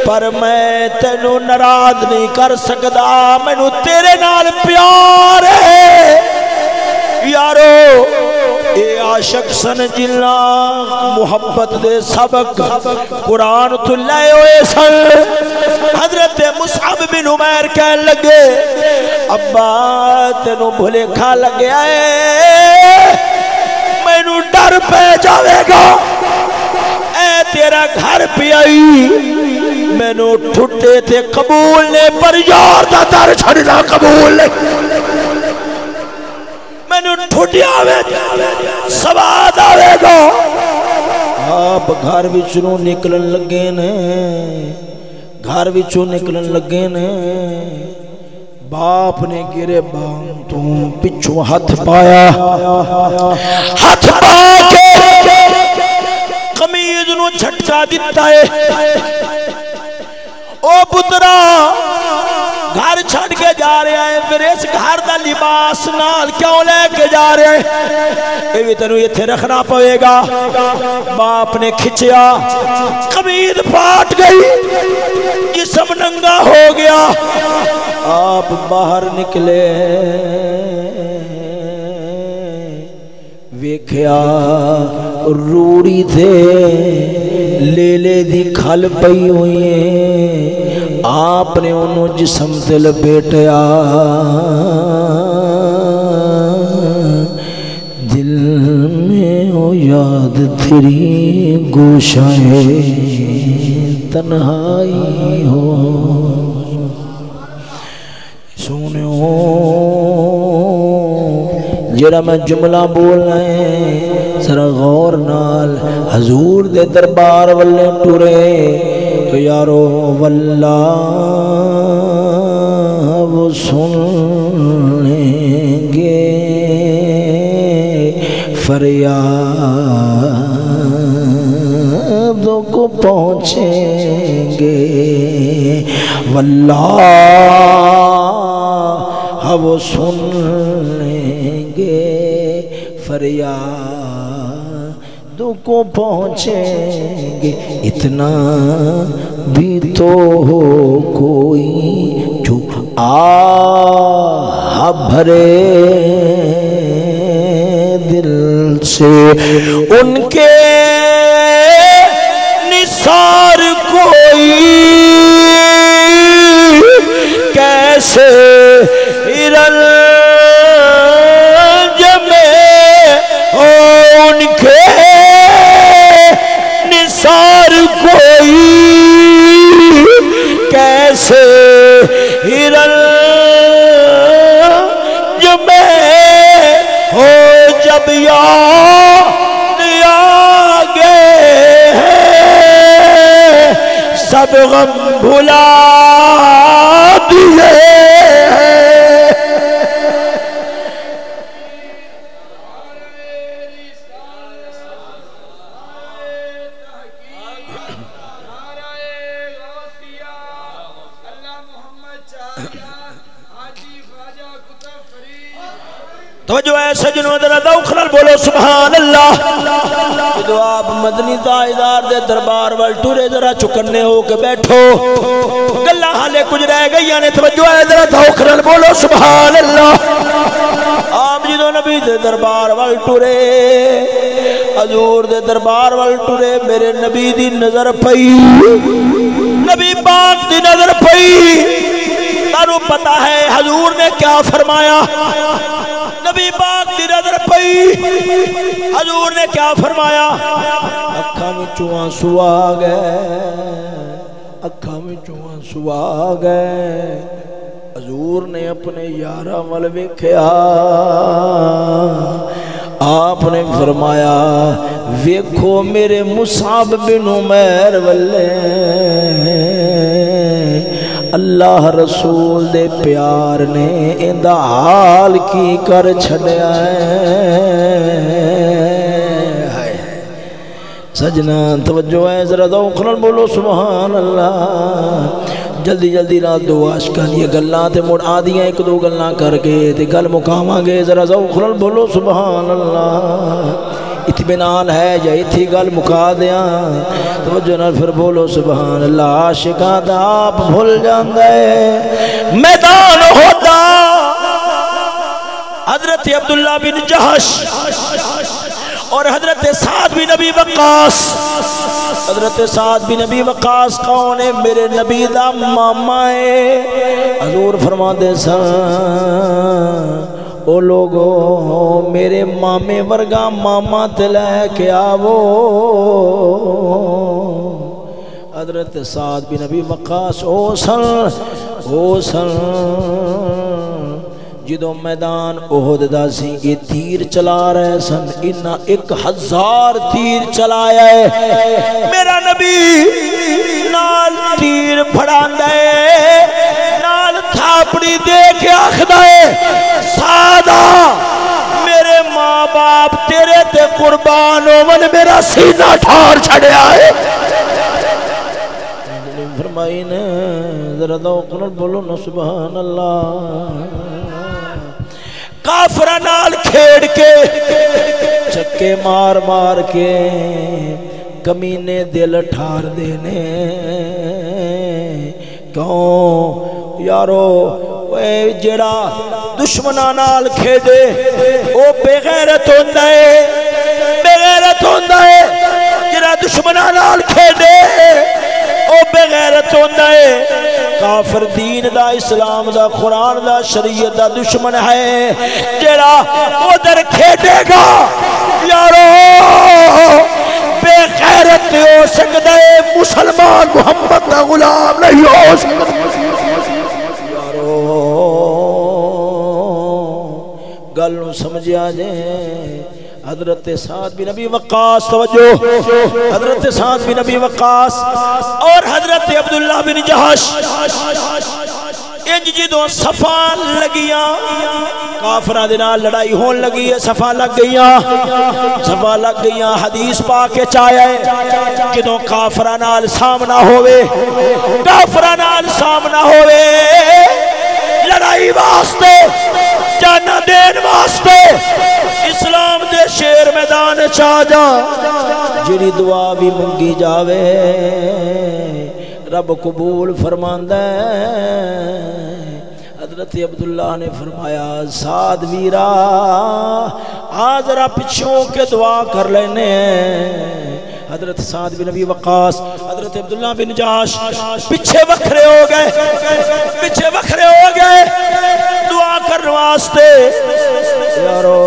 پر میں تینو ناراض نہیں کر سکدا، مینوں تیرے نال پیار ہے۔ یارو اے عاشق سن جنہ محبت دے سبق قرآن تو لائے ہوئے سن۔ حضرت مصعب بن عمیر کہنے لگے ابا تینو بھولے کھا لگے آئے، مینوں ڈر پہ جاوے گا، اے تیرا گھر پہ آئی مینوں ٹھٹے تے قبول نے، پر یار دا در چھڑنا قبول نہیں، مینوں ٹھٹی آوے سواد آوے گا۔ آپ گھر وچوں نکلن لگے نے، گھر وچوں نکلن لگے نے، باپ نے گرے بان تو پچھو ہاتھ پایا، ہاتھ پا کے قمیض نو جھٹکا دیتا ہے، او پترا گھر چھڑ کے جا رہے ہیں، پھر اس گھر دا لباس نال کیوں لے کے جا رہے ہیں، یہ تینوں یہ تھے رکھنا پوے گا۔ باپ نے کھچیا، قمیض پھاٹ گئی، جسم ننگا ہو گیا۔ آپ باہر نکلے، ویکھیا روڑی تھے لیلے دی کھل پئی ہوئی ہیں، آپ نے انہوں جسم تے لپیٹیا، دل میں ہو یاد تیری گوشائے تنہائی ہو، سونیو جڑا میں جملہ بول رہے ہیں ذرا غور نال، حضور دے دربار والے ٹرے تو یارو واللہ وہ سن لیں گے فریادوں کو پہنچیں گے، واللہ وہ سن لیں گے فریادوں کو پہنچیں گے، اتنا بھی تو ہو کوئی جو آہ بھرے دل سے، ان کے نثار کوئی کیسے ان کے نثار کوئی کیسے میں ہو، جب یاد آگے سب غم بھلا دیے توجہ ہے سجنوں ذرا ذوق نال بولو سبحان اللہ جدو آپ مدنی تاجدار دے دربار وال ٹرے ذرا چکنے ہو کے بیٹھو گلاں حالے کچھ رہ گئیاں نے توجہ ہے ذرا ذوق نال بولو سبحان اللہ آپ جدو نبی دے دربار وال ٹرے حضور دے دربار وال ٹرے میرے نبی دی نظر پئی نبی پاک دی نظر پئی تانوں پتہ ہے حضور نے کیا فرمایا نبی پاک دی نظر پئی حضور نے کیا فرمایا اکھاں وچوں آنسو آ گئے اکھاں وچوں آنسو آ گئے حضور نے اپنے یاراں ول ویکھیا آپ نے فرمایا ویکھو میرے مصعب بن عمیر والے اللہ رسول دے پیار نے اندہ حال کی کر چھڑیا ہے سجنا توجہ ہے ذرا ذوق نال بولو سبحان اللہ جلدی جلدی نال دو عاشقاں دی گلاں تے مڑ آدیاں ایک دو گلاں کر کے تے گل مکاواں گے ذرا ذوق نال بولو سبحان اللہ اطمینان ہے یا اتھی گل مکا دیاں توجہ نال پھر بولو سبحان اللہ عاشقاں دا آپ بھول جاندا ہے میدان ہوتا حضرت عبداللہ بن جہش اور حضرت سعد بن نبی وقاص حضرت سعد بن نبی وقاص کون ہے میرے نبی دا ماما ہے حضور فرما دے سن او لوگو میرے مامے ورگا ماما تے لے کے آوو حضرت سعد بن نبی وقاص او سن جدو میدان احد دا سی یہ تیر چلا رہے سن انہا 1000 تیر چلایا ہے میرا نبی نال تیر پھڑان دے نال تھاپڑی دے کے آخدہ ہے سادہ میرے ماں باپ تیرے تے قربان ہومن میرا سینہ ٹھار چھڑے آئے فرمائی نے ذرا ذوق نال بولو نا سبحان اللہ کافرہ نال کھیڑ کے چکے مار مار کے کمینے دل ٹھار دینے کیوں یارو جڑا دشمنہ نال کھیڑے او بے غیرت ہوندہ ہے بے غیرت ہوندہ ہے جڑا دشمنہ نال کھیڑے او بے غیرت ہوندہ ہے کافر دین دا اسلام دا قرآن دا شریعت دا دشمن ہے جڑا ادھر کھیڑے گا یارو بے غیرت ہو سکتا ہے مسلمان محمد دا غلام نہیں ہو سکتا یارو گل نو سمجھا جائے حضرت سعد بن نبی وقاص توجہ حضرت سعد بن نبی وقاص اور حضرت عبداللہ بن جہش انج جدوں صفان لگیاں کافرہ دنال لڑائی ہون لگی ہے صفا لگ گئیاں حدیث پاک چاہے جدوں کافرہ نال سامنا ہوئے لڑائی واسطے جانا دین واسطے اسلام دے شیر میدان چاہ جا جڑی دعا بھی منگی جاوے رب قبول فرماندہ ہے حضرت عبداللہ نے فرمایا سعد ویرا آذرا پچھوں کے دعا کر لینے حضرت سعد بن نبی وقاص حضرت عبداللہ بن جہش پیچھے وکھرے ہو گئے دعا کرنے واسطے یارو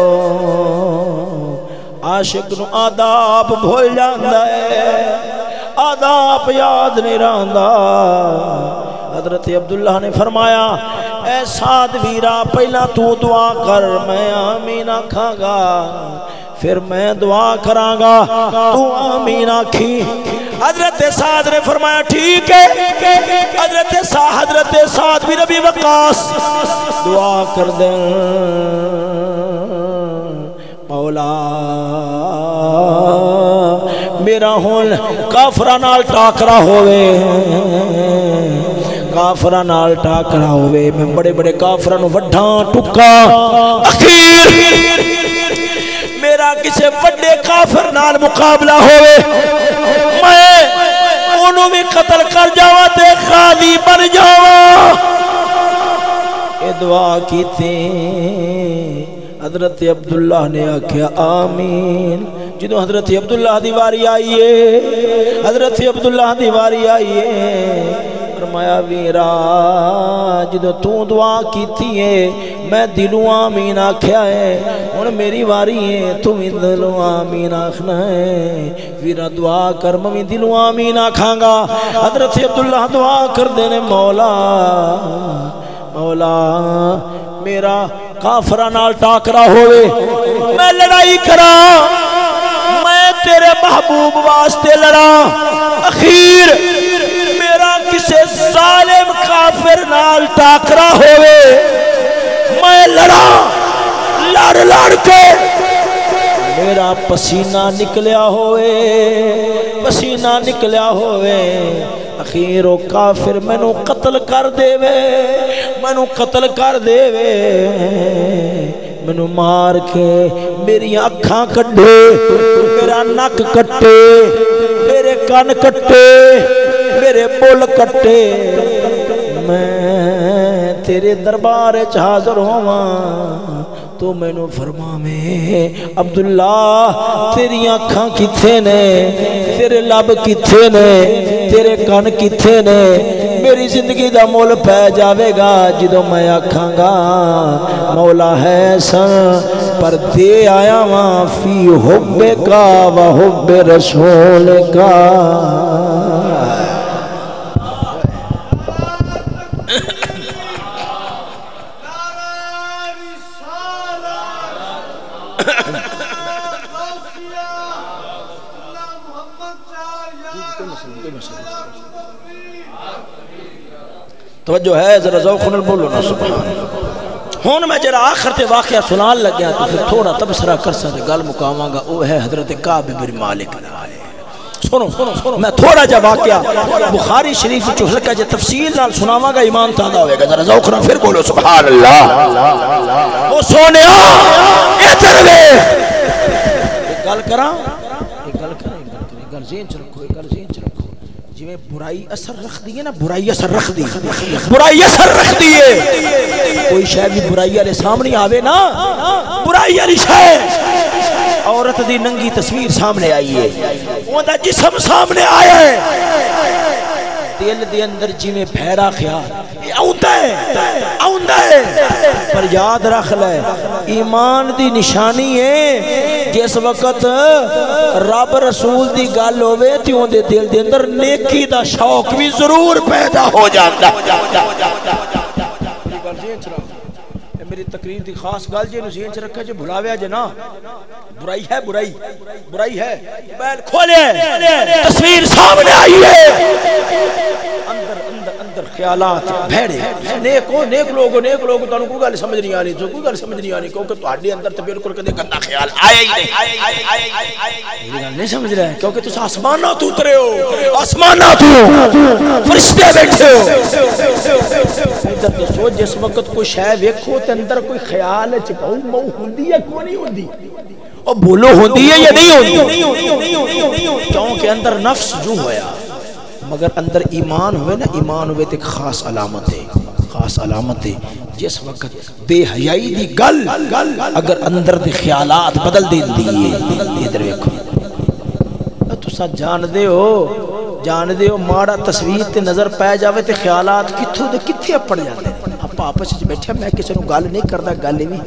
عاشق نو آداب بھول جاندہ ہے آداب یاد نہیں رہندا حضرت عبداللہ نے فرمایا اے سعد ویرا پہلا تو دعا کر میں آمین آکھاں گا پھر میں دعا کرانگا تو آمین آکھی حضرت حضرت سعد نے فرمایا ٹھیک ہے. حضرت سعد بن ابی وقاص دعا کر دیں مولا میرا ہون کافراں نال ٹاکرا ہوئے کافراں نال ٹاکرا ہوئے میں بڑے بڑے کافراں نو وڈھاں ٹکا اخیر میرا کسے وڈے کافر نال مقابلہ ہوئے میں انہوں بھی قتل کر جاوا تے غازی بن جاوا. اے دعا کی تھی حضرت عبداللہ نے آکھیا آمین. جدو حضرت عبداللہ دی واری آئیے حضرت عبداللہ دی واری آئیے فرمایا ویرا جدو تو دعا کیتی ہے میں دلوں آمین آکھیا ہے ہن میری واری ہے تو بھی دلوں آمین آکھنا ہے ویرا دعا کر میں دلوں آمین آکھاں گا. حضرت عبداللہ دعا کر دینے مولا مولا میرا کافرہ نال ٹاکرا ہوئے میں لڑائی کرا میں تیرے محبوب واسطے لڑا اخیر میرا کسے ظالم کافر نال ٹاکرا ہوئے میں لڑا لڑ کے میرا پسینہ نکلیا ہوئے اخیر او کافر مینوں قتل کر دے وے مینوں مار کے میری اکھاں کٹے میرا نک کٹے میرے کان کٹے میرے بول کٹے میں تیرے دربار وچ حاضر ہوواں تو مینوں فرما میں عبداللہ تیری اکھاں کتھے نے تیرے لب کتھے نے تیرے کان کتھے نے میری زندگی دا مول پہ جاوے گا جدو میں آکھاں گا مولا ہے سن پر دے آیا وہاں فی حب کا و حب رسول کا. توجہ ہے ذرا ذوق نال بولو نا سبحان اللہ. ہن میں جڑا آخر تے واقعہ سنان لگیا تو پھر تھوڑا تبصرہ کرساں تے گل مکاواں گا او ہے حضرت کعب بن مالک دا. سنو میں تھوڑا جا واقعہ بخاری شریف وچ ہلکا جے تفصیل نال سناواں گا ایمان تاندا ہوئے گا. ذرا ذوق نال پھر بولو سبحان اللہ. او سونیا ادھر ویکھ گل کراں گل ذہن چ رکھو جی میں برائی اثر رکھ دی ہے نا برائی اثر رکھ دی ہے کوئی شاید بھی برائی والے سامنے آوے نا برائی والی شاید عورت دی ننگی تصویر سامنے آئی ہے وہ دا جسم سامنے آیا ہے دل دے اندر جی میں پھیرا خیال آؤندا ہے پر یاد رکھ لے ایمان دی نشانی ہے جس وقت رب رسول دی گل ہوئے تیوں دے دل دے اندر نیکی دا شوق بھی ضرور پیدا ہو جاتا. میری تقریر دی خاص گل جے نو ذہن چ رکھا جے بھلاویا جے نا برائی ہے برائی ہے موبائل کھولے تصویر سامنے آئی ہے اندر خیالات بھیڑے نیک لوگ تانوں کوئی گل سمجھ نہیں آنی کیونکہ تہاڈے اندر تے بالکل کدے گندا خیال آیا ہی نہیں یہ گل نہیں سمجھ رہے کیونکہ تساں آسماناں تو اترے ہو آسماناں تو فرشتے بیٹھے ہو ادھر تو سوچ جس وقت کوئی شے ویکھو تے اندر کوئی خیال چکاؤ مو ہوندی ہے کوئی نہیں ہوندی اور بولو ہوندی ہے یا نہیں ہوندی کیونکہ اندر نفس جو ہویا مگر اندر ایمان ہوئے نا ایمان ہوئے تے خاص علامت ہے جس وقت بے حیائی دی گل اگر اندر دے خیالات بدل دین دیئے ادھر ویکھو تسا جان دے ہو ماڑا تصویر تے نظر پہ جاوے تے خیالات کتھوں دے کتھے اپڑ جاتے آپ آپس وچ بیٹھے میں کسی نو گل نہیں کردا گل بھی ہے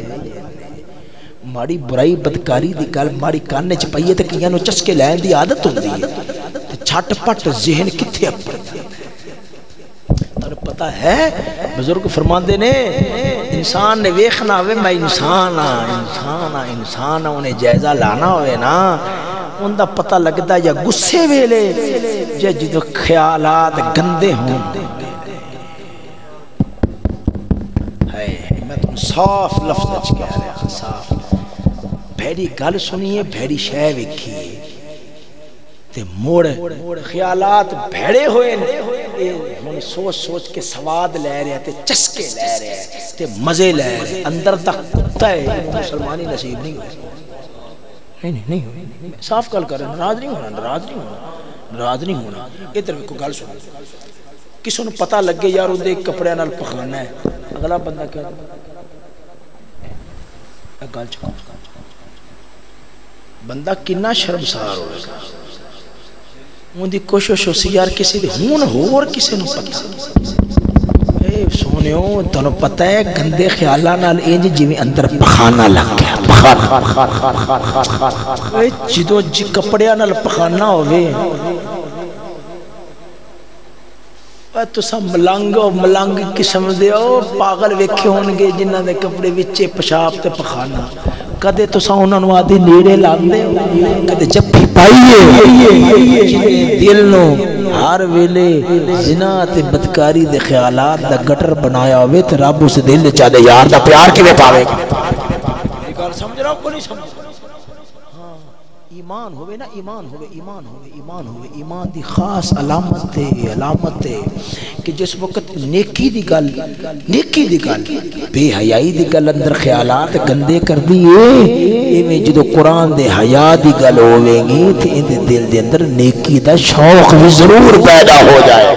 ماڑی برائی بدکاری دی گل ماڑی کان وچ پئی تے کئیاں نو چسکے لین دی عادت ہوندی ہے چھٹ پٹ ذہن کتھے اپڑ تانوں پتہ ہے بزرگ فرماندے نے انسان نے ویکھنا ہوئے میں انسان ہاں انہیں جائزہ لانا ہوئے نا ان دا پتہ لگدا یا غصے ویلے جے جدو خیالات گندے ہوں میں تم صاف لفظ اچ کہہ رہا ہوں صاف بھیڑی گل سنیے بھیڑی شے ویکھیے تے موڑ خیالات بھیڑے ہوئے ہن سوچ سوچ کے سواد لے رہے تے چسکے لے رہے تے مزے لے رہے اندر تک کتا ہے مسلمانی نصیب نہیں ہوئی نہیں صاف گل کر رہے ناراض نہیں ہونا ناراض نہیں ہونا ادھر ویکھو گل سنو کسی نوں پتہ لگے یار اودے کپڑے نال پخانا ہے اگلا بندہ کیا گل چکا بندہ کنا شرمسار ہوئے گا ان دی کوشش ہو سی یار کسی دی ہون ہور کسی نوں پتہ اے سونیو تانوں پتہ ہے گندے خیالاں نال انج جویں اندر پخانا لگ گیا اے جدو جی کپڑیاں نال پخانا ہوے تسا ملنگ قسم دے او پاگل ویکھے ہون گے جنہاں دے کپڑے وچ پیشاب تے پخانا کدے تسا انہاں نوں آدے نیڑے لاندے کدے جفی پائیے دل نو ہر ویلے زنا تے بدکاری دے خیالات دا گٹر بنایا ہوئے تے رب اس دل چا دے یار دا پیار کیویں پاوے گا میری گل سمجھ رہا کو نہیں سمجھ ایمان ہوئے نا ایمان دی خاص علامت ہے کہ جس وقت نیکی دی گل بے حیائی دی گل اندر خیالات گندے کر دیئے ایویں جدو قرآن دے حیا دی گل ہوئیں گی تے ان دے دل دے اندر نیکی دا شوق بھی ضرور پیدا ہو جائے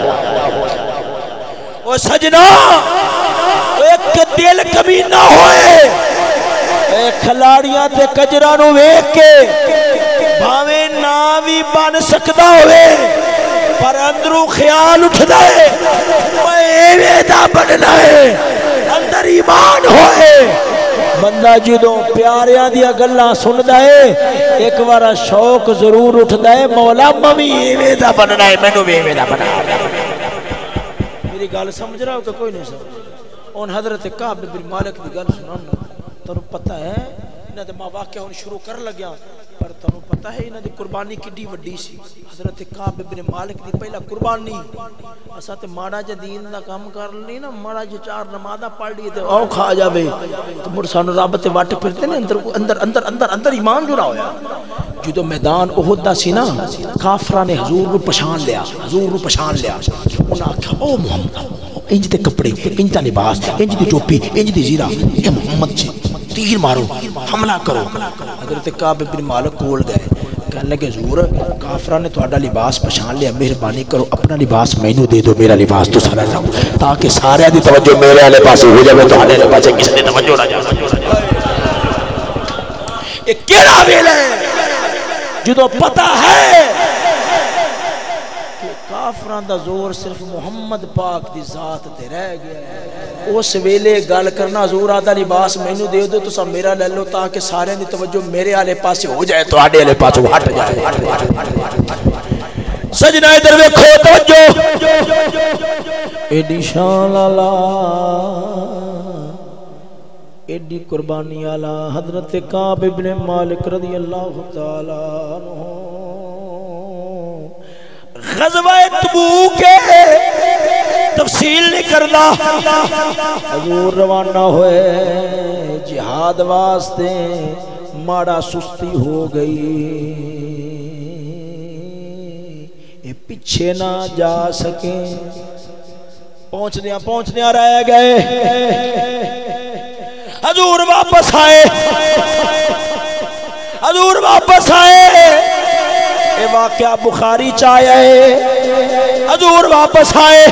او سجنا ایک دل کمی نہ ہوئے اے کھلاڑیاں تے کجرا نو ویکھ کے بھاویں نہ بھی بن سکدا ہوئے پر اندروں خیال اٹھدا ہے میں ایویں دا بننا ہے اندر ایمان ہوئے بندہ جدوں پیاریاں دیا گلاں سندا ہے ایک بار شوق ضرور اٹھدا ہے مولا میں بھی ایویں دا بننا ہے مینوں بھی ایویں دا بنا میری گل سمجھ رہا ہو کہ کوئی نہیں سمجھ ان حضرت کعب بن مالک دی گل سنانا تانوں پتہ ہے انہاں دے ماں واقعہ ہن شروع کر لگیا پر تانوں پتہ ہے انہاں دی قربانی کڈی وڈی سی حضرت کعب بن مالک دی پہلا قربانی اساں تے ماڑا جے دین دا کام کر لئی نا ماڑا جے چار نمازاں پڑھ لئی تے او کھا جاوے تے مڑ سانوں رب تے وٹ پھرتے نے اندر ایمان جڑا ہویا جدو میدان احد دا سی نا کافراں نے حضور نو پہچان لیا انہاں آکھیا او محمد انج دے کپڑے انج دا لباس انج دی ٹوپی انج دی زیرہ اے محمد جی تیر مارو حملہ کرو حضرت کعب بن مالک کول گئے کہنے لگے حضور کافراں نے تہاڈا لباس پہچان لیا مہربانی کرو اپنا لباس مینوں دے دو میرا لباس تو سارا جاؤ تاکہ سارے دی توجہ میرے والے پاسے ہو جاوے تہاڈے والے پاسے کسی دی توجہ نہ جائے اے کیڑا ویلا ہے جدوں پتہ ہے کہ کافراں دا زور صرف محمد پاک دی ذات تے رہ گیا ہے اس ویلے گل کرنا حضور آدھا لباس مینوں دے دو تساں میرا لے لو تاکہ سارے دی توجہ میرے والے پاسے ہو جائے تہاڈے والے پاسے ہٹ جائے سجنا ادھر ویکھو توجہ ایڈی شان والا ایڈی قربانی والا حضرت کعب بن مالک رضی اللہ تعالی عنہ غزوہ تبوک کے تفصیل نہیں کرنا حضور روانہ ہوئے جہاد واسطے ماڑا سستی ہو گئی یہ پیچھے نہ جا سکے پہنچنے رہ گئے حضور واپس آئے یہ واقعہ بخاری چاہیا ہے حضور واپس آئے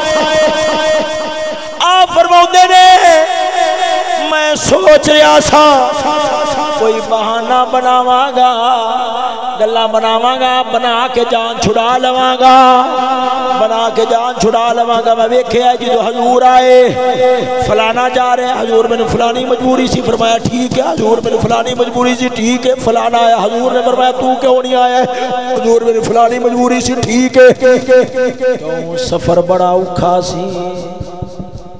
آپ فرماؤندے نے میں سوچ رہا سا کوئی بہانہ بناواں گا گلا بناواں گا بنا کے جان چھڑا لواں گا میں ویکھیا جدو حضور آئے فلانا جا رہے حضور میں نے فلانی مجبوری سی فرمایا ٹھیک ہے حضور میں نے فلانی مجبوری سی ٹھیک ہے فلانا آیا حضور نے فرمایا تو کیوں نہیں آیا حضور میں نے فلانی مجبوری سی ٹھیک ہے کیوں سفر بڑا اوکھا سی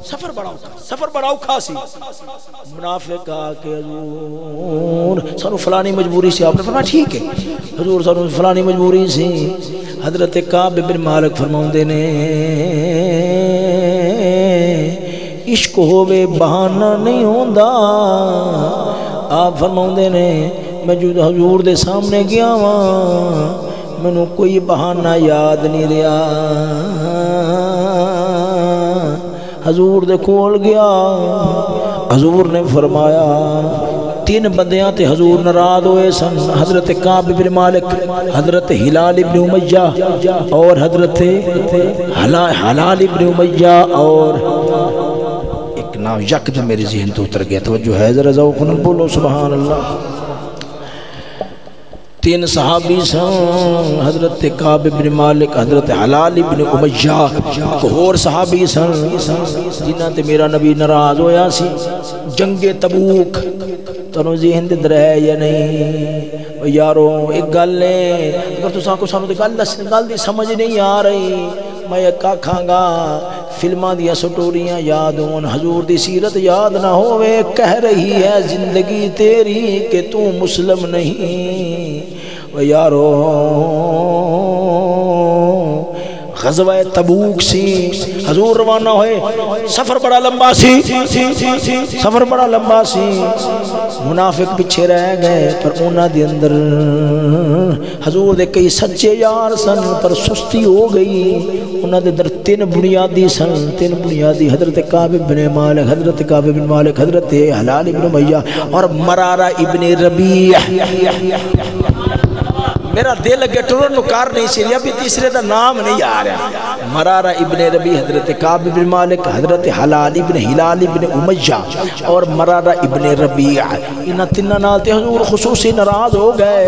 سفر بڑا اوکھا سی منافق آ کے حضور سانو فلانی مجبوری سی آپ نے فرمایا ٹھیک ہے حضور سانو فلانی مجبوری سی حضرت کعب بن مالک فرماؤندے نے عشق ہووے بہانہ نہیں ہوندا آپ فرماؤندے نے میں جو حضور دے سامنے گیا ہاں مینوں کوئی بہانہ یاد نہیں رہا حضور دے کول گیا حضور نے فرمایا تین بندیاں تے حضور ناراض ہوئے سن حضرت کعب بن مالک حضرت ہلال ابن امیہ اور حضرت ہلال ابن امیہ اور ایک نام یکدم میرے ذہن تو اتر گیا توجہ ہے ذرا ذوق نال بولو سبحان اللہ تین صحابی سن حضرت کعب بن مالک حضرت ہلال بن امیہ ایک اور صحابی سن جنہاں تے میرا نبی ناراض ہویا سی جنگ تبوک تنو ذہن دے در ہے یا نہیں یارو ایک گل ہے اگر تساں کو سانو تے گل دی سمجھ نہیں آ رہی میں کہا کھانگا فلماں دیا سٹوریاں یاد ہون حضور دی سیرت یاد نہ ہوئے کہہ رہی ہے زندگی تیری کہ تو مسلم نہیں و یارو غزوہ تبوک سی حضور روانہ ہوئے سفر بڑا لمبا سی منافق پیچھے رہ گئے پر انہاں دے اندر حضور دے کئی سچے یار سن پر سستی ہو گئی انہاں دے اندر تین بنیادی حضرت کعب بن مالک حضرت ہلال بن امیہ اور مرارہ ابن ربیع میرا دل اگے ٹرن کار نہیں سی ابھی تیسرے دا نام نہیں آ رہا مرارہ ابن ربیع حضرت کعب بن مالک حضرت ہلال ابن امیہ اور مرارہ ابن ربیع انہاں تیناں نال تے حضور خصوصی ناراض ہو گئے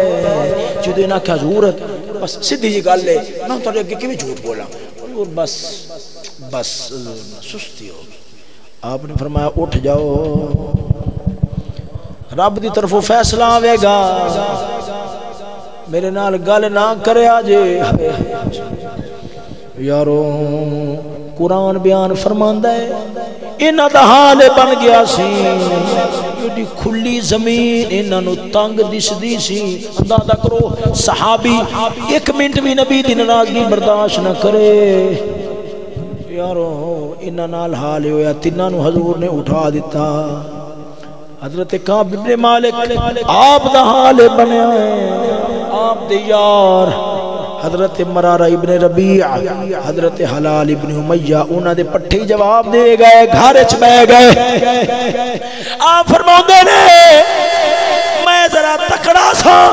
جدوں انہاں کہ حضور بس سیدھی جی گل ہے میں تہاڈے اگے کیویں جھوٹ بولاں حضور بس سستی ہو گئی آپ نے فرمایا اٹھ جاؤ رب دی طرفوں فیصلہ آوے گا میرے نال گل نہ کرے آجے یارو قرآن بیان فرماندہ ہے انہاں دا حال بن گیا سی ایڈی کھلی زمین انہاں نو تنگ دسدی سی اندازہ کرو صحابی ایک منٹ بھی نبی دی ناراضگی برداشت نہ کرے یارو انہاں نال حال ہویا تیناں نو حضور نے اٹھا دیتا حضرت کعب بن مالک آپ دا حال بنیا ہے آپ دے یار حضرت مرارہ ابن ربیع حضرت ہلال ابن امیہ انہاں دے پٹھے جواب دے گئے گھر چ بہ گئے آپ فرماؤندے نے میں ذرا تکڑا سا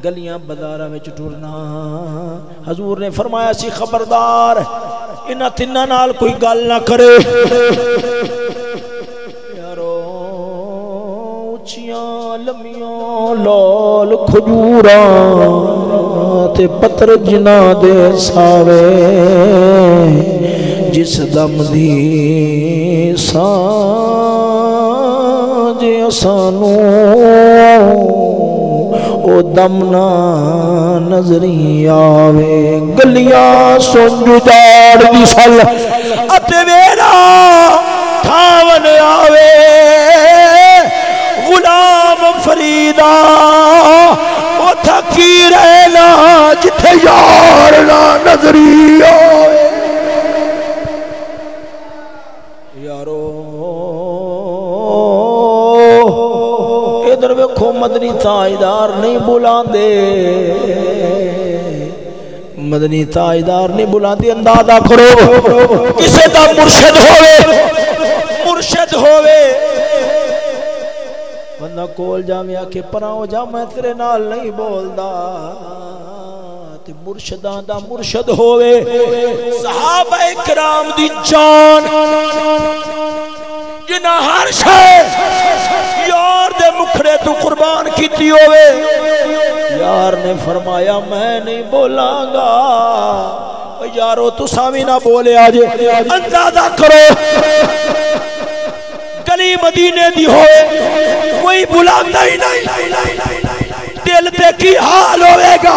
گلیاں بازاراں وچ ٹرنا حضور نے فرمایا سی خبردار انہاں تیناں نال کوئی گل نہ کرے یارو اچیاں لمیاں لال کھجوراں تے پتر جناں دے ساوے جس دم دی سانج اسانو او دمنا نظری آوے گلیاں سنجدار دی سل اتے میرا تھاون آوے غلام فریدہ او تھکی رہنا جتھے یار نہ نظری آوے یارو ادھر ویکھو مدنی تاجدار نہیں بلاندے اندازہ کرو کسے دا مرشد ہوئے بندہ کول جاویں آکے پراؤ جا میں تیرے نال نہیں بولدا تے مرشداں دا مرشد ہوئے صحابہ کرام دی جان جنہاں ہر شے یار دے مکھڑے تو قربان کیتی ہوئے یار نے فرمایا میں نہیں بولاں گا یارو تو سامی نہ بولے آجے اندازہ کرو گلی مدینے دی ہوئے کوئی بلاندہ ہی نہیں دل تے کی حال ہوئے گا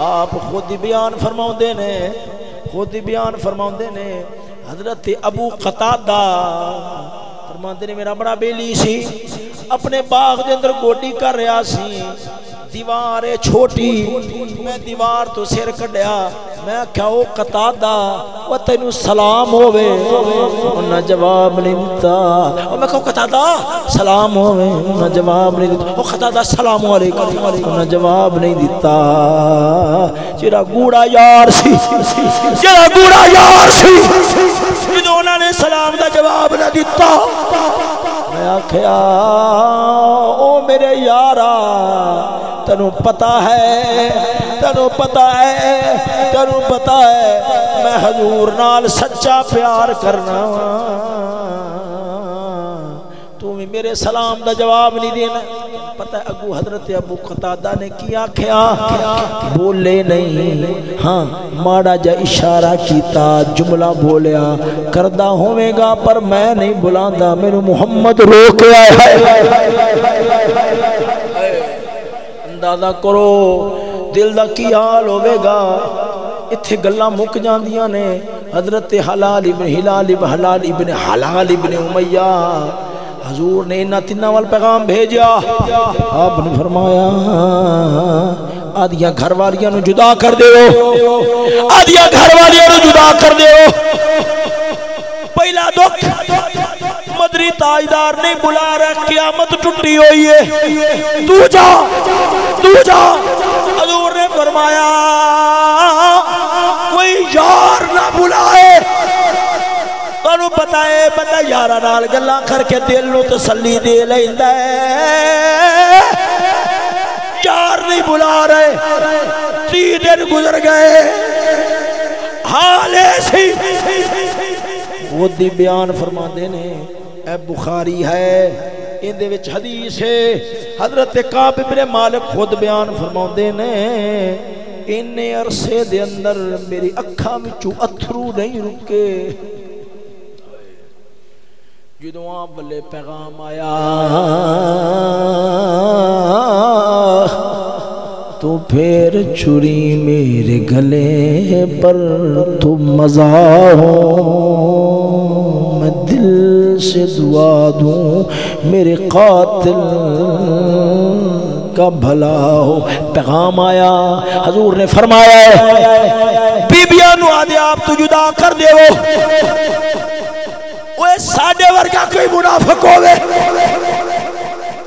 آپ خود ہی بیان فرماؤندے نے حضرت ابو قتادہ فرماندے نے میرا بڑا بیلی سی اپنے باغ دے اندر گوڈی کر رہا سی دیوار ہے چھوٹی میں دیوار تو سر کڈیا میں کیا او قتادہ او تینو سلام ہووے انہاں جواب نہیں دیتا او میں کہو قتادہ سلام ہووے انہاں جواب نہیں دیتا او قتادہ السلام علیکم انہاں جواب نہیں دیتا جڑا گوڑا یار سی جدوں انہاں نے سلام دا جواب نہ دیتا میں آکھیا او میرے یارا تنو پتہ ہے میں حضور نال سچا پیار کرنا تو میرے سلام دا جواب نہیں دینا پتہ ہے حضرت ابو قتادہ نے کیا بولے نہیں ہاں ماڑا جا اشارہ کیتا جملہ بولیا کردہ ہوئے گا پر میں نہیں بلاندا میرے محمد روک آئے اندازہ کرو دل دا کی حال ہوئے گا اتھے گلہ مک جاندیاں نے حضرت حلال ابن امیہ حضور نے انہا تنہ وال پیغام بھیجیا آپ نے فرمایا آدھیاں گھر والیاں نو جدا کر دے پہلا دکھ مدری تاجدار نہیں بلا رہا قیامت ٹوٹی ہوئی ہے تو جا حضور نے فرمایا کوئی یار نہ بلائے تانوں پتہ ہے بندہ یارہ نال گلاں کر کے دل نو تسلی دے لیندا ہے یار نہیں بلا رہے 3 دن گزر گئے حال ایسی خود ہی بیان فرماندے نے اے بخاری ہے ان دے وچ حدیث ہے حضرت کعب بن مالک خود بیان فرماندے نے اننے عرصے دے اندر میری اکھاں وچوں اتھرو نہیں رکے جدوں آپ بلے پیغام آیا تو پھر چھری میرے گلے پر تو مزہ ہو میں دل سے دعا دوں میرے قاتل کا بھلا ہو پیغام آیا حضور نے فرمایا بی بیاں نو آدھے آپ تو جدا کر دے وہ ساڑھے ورگا کوئی منافق ہوئے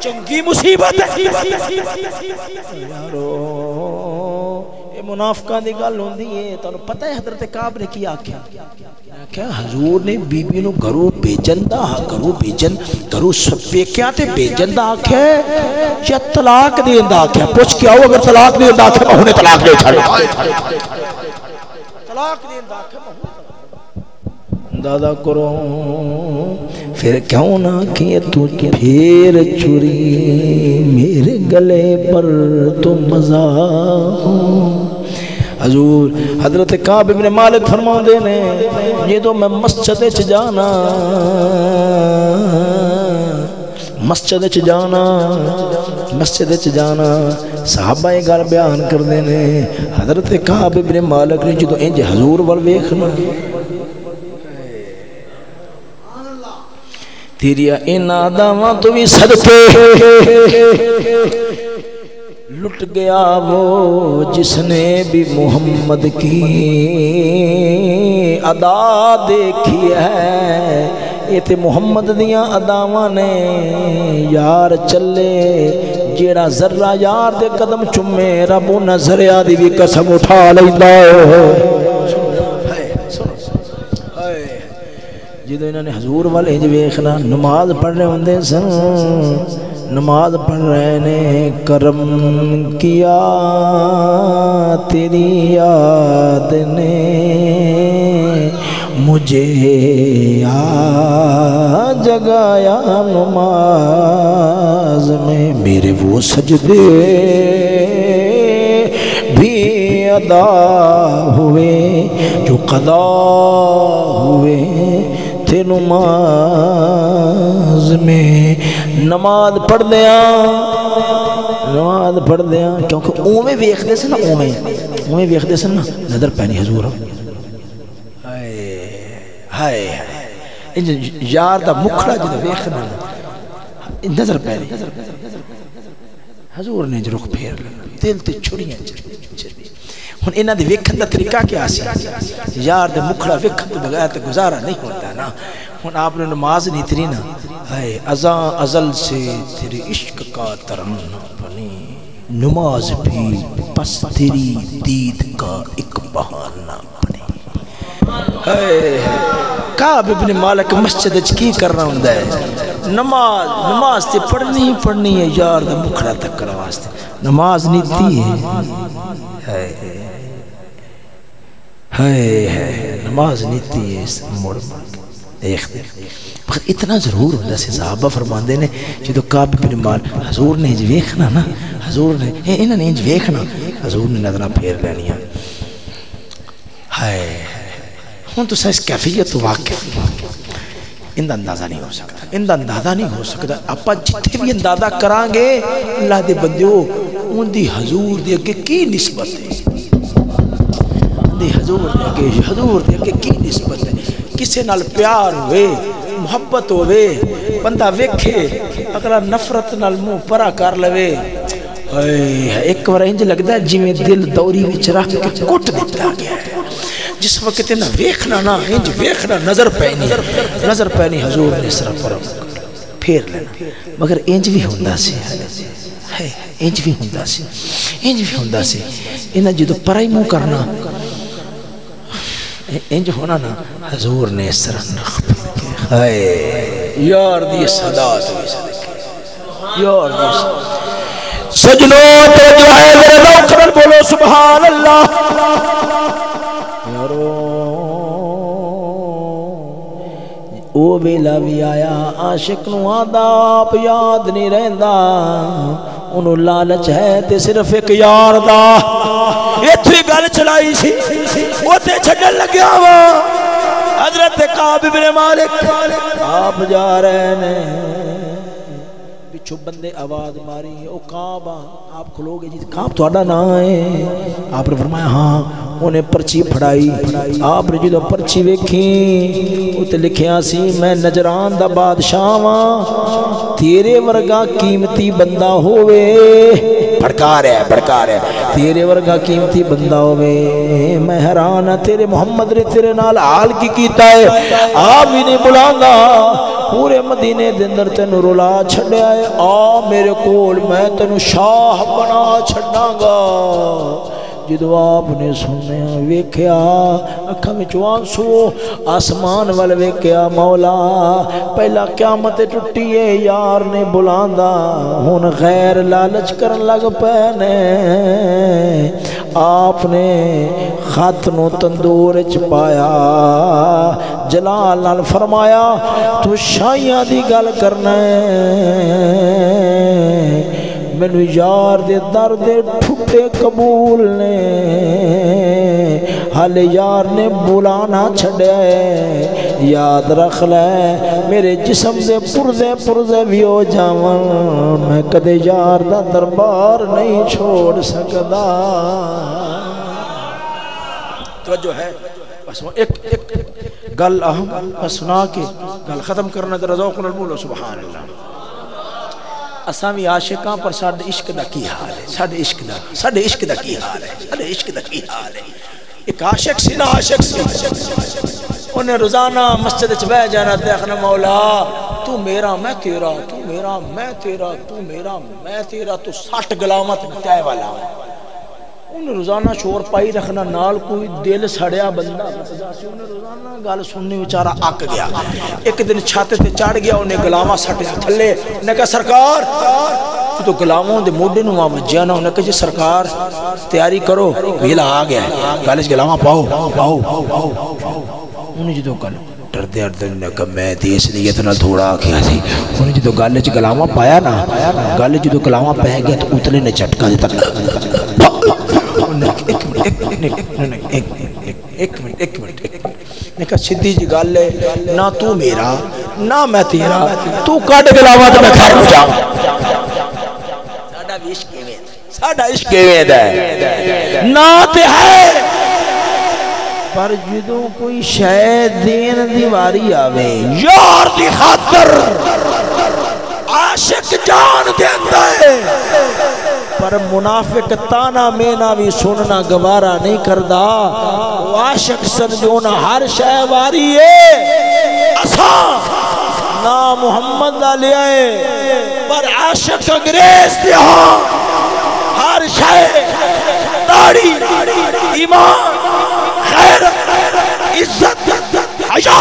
چنگی مصیبت ہے یارو یہ منافقہ دی گل ہوندی ہے تانوں پتہ ہے حضرت کعب نے کیا کیا حضور نے بی بی نو گھروں گھروں پیکیاں تے بیجن دا آکھیا یا طلاق دین دا آکھیا پوچھ کے آؤ اگر طلاق دین دا آکھیا میں انہیں طلاق دے چھڑ طلاق دین دا آکھیا دادا کرو پھر کیوں نہ کہ تو پھر چوری میرے گلے پر تو مزہ حضور حضرت کعب بن مالک فرماندے نے یہ تو میں مسجد چ جانا صحابہ یہ گل بیان کردے نے حضرت کعب بن مالک نے جدوں انج حضور ول ویکھنا تیریا ان آداماں تو بھی صدقے لٹ گیا وہ جس نے بھی محمد کی ادا دیکھی ہے یہ تے محمد دیاں اداواں نے یار چلے جیڑا ذرہ یار دے قدم چمے رب نظریا دی بھی قسم اٹھا لیندا جدو انہوں نے حضور والے انج ویکھنا نماز پڑھ رہے ہوندے سن نماز پڑھ رہے نے کرم کیا تیری یاد نے مجھے جگایا نماز میں میرے وہ سجدے بھی ادا ہوئے جو قضا ہوئے تھے تھے نماز میں نماز پڑھ دیا کیونکہ اوویں ویکھدے سے نا اوویں ویکھدے سے نا نظر پینی حضور ہائے یار دا مکھڑا جدو ویکھنا نظر پینی حضور نے جو رخ پھیر دل تے چھڑیاں چربی ہن انہاں دے ویکھن دا طریقہ کیا سی یار دے مکھڑا ویکھن تو بغیر تے گزارا نہیں ہوتا نا ہن آپ نے نماز نہیں تری نا ہائے ازاں ازل سے تیرے عشق کا ترنم بنی نماز بھی پس تیری دید کا ایک بہانہ بنی کعب ابن مالک مسجد کی کرنا ہوندہ ہے نماز تے پڑھنی ہے یار دا مکھڑا تک کرنا واسطے نماز نیتی ہے نماز نیتی ہے موڑ مگر اتنا ضرور ہوندہ سے صحابہ فرماندے نے جدو کعب ابن مالک حضور نے انج ویکھنا نا حضور نے انہاں نے انج ویکھنا حضور نے نظرہ پھیر لینیاں ہوں تو اس کیفیت واقف اندہ اندازہ نہیں ہو سکتا اپا جتنے بھی اندازہ کران گے اللہ دے بندیو ان دی حضور دے اگے کی نسبت ہے حضور دے اگے کی نسبت ہے کسے نال پیار ہوئے محبت ہوئے بندہ ویکھے اگلا نفرت نال منہ پرا کر لوے ایک بار انج لگدا ہے جی میں دل دوری وچ رکھ کے کٹ دیتا گیا جس وقت نہ ویکھنا نا انج ویکھنا نظر پینی حضور نے صرف پر پھیر لینا مگر انج بھی ہوندہ سی انج بھی ہوندہ سی انہاں جدو پرائی منہ کرنا انج ہونا نا حضور نے صرف نخ پھیر یار دی صدات یار دی سجنوں توجہ ہے میرے ذوق بولو سبحان اللہ او ویلا بھی آیا عاشق نو آدھا آپ یاد نہیں رہندا انہوں لالچ ہے تے صرف ایک یار دا اتنی گل چلائی سی وہ تے چھڑن لگیا وا حضرت کعب بن مالک آپ جا رہے ہیں پچھو بندے آواز ماری او کعب آپ کھلو گے جی کعب تو آڈا نہ ہے آپ نے فرمایا ہاں انہیں پرچی پھڑائی آپ نے جدو پرچی ویکھیں تے لکھیا سی میں نجران دا بادشاہ ہاں تیرے ورگا قیمتی بندہ ہوئے بھڑکا رہے تیرے ورگا قیمتی بندہ ہوئے میں حیران ہاں تیرے محمد نے تیرے نال حال کی کیتا ہے آپ ہی نہیں بلانگا پورے مدینے دے اندر تینوں رلا چھڑے آئے آ میرے کول میں تینوں شاہ بنا چھڑاں گا جدو آپ نے سننے ویکھیا اکھا میں چوان سو آسمان وال ویکھیا مولا پہلا قیامت ٹوٹی ہے یار نے بلاندا ہن غیر لالچ کرن لگ پینے آپ نے خط نو تندور چ پایا جلال نال فرمایا تو شاہیاں دی گل کرنا ہے مینو یار دے در دے ٹھٹے قبول نے حال یار نے بلانا چھڑے یاد رکھ لے میرے جسم دے پرزے بھی ہو جاون میں کدے یار دا دربار نہیں چھوڑ سکدا توجہ ہے بس ایک گل اہم سنا کے گل ختم کرنا ذرا ذوق نال بولو سبحان اللہ اسامی عاشقاں پر ساڈے عشق دا کی حال ہے ساڈے عشق دا کی حال ہے ایک عاشق سی نا عاشق سی انہیں روزانہ مسجد وچ بیٹھ جانا تے آخنا مولا تو میرا میں تیرا تو میرا میں تیرا تو میرا میں تیرا تو 60 گلامت بتائے والا انہیں روزانہ شور پائی رکھنا نال کوئی دل سڑیا بندہ انہیں روزانہ گل سننی بیچارہ آک گیا ایک دن چھاتے تے چڑھ گیا انہیں گلاما سٹیا تھلے انہیں کہا سرکار تو گلاموں دے موڈے نو وہاں وجیا نا انہیں کہا جی سرکار تیاری کرو ویلا آ گیا گالج گلاما پاؤ انہیں جدو گل ڈردے انہیں کہا میں دیس نیت نہ تھوڑا آکھیا سی انہیں جدو گالج گلاما پایا نا گالج جدو گلاما پہ گیا تو اتنے نے چٹکا دیتا ایک منٹ میں کہا سیدھی جی گل ہے نہ تو میرا نہ میں تیرا تو کٹ کے لاوا تو میں گھر ہو جاؤں ساڈا عشق کیویں دا ہے نہ تے ہے پر جدوں کوئی شے دین دی واری آوے یار دی خاطر عاشق جان دیندا ہے پر منافق تانا مینا بھی سننا گوارا نہیں کردا عاشق سمجھونا ہر شے واری ہے اساں نا محمد دا لے آئے پر عاشق انگریز دے ہاں ہر شے داڑھی ایمان غیرت عزت حیا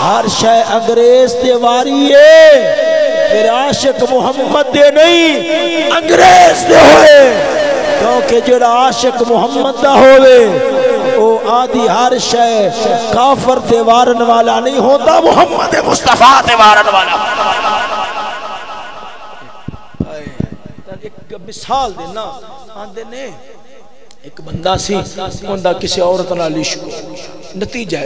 ہر شے انگریز دے واری ہے پھر عاشق محمد دے نہیں انگریز دے ہوئے کیونکہ جڑا عاشق محمد دا ہوئے او آدھی ہر شے کافر تے وارن والا نہیں ہوتا محمد مصطفیٰ تے وارن والا ایک مثال دینا آندے نے ایک بندہ سی اندہ کسی عورت نال عشق نتیجہ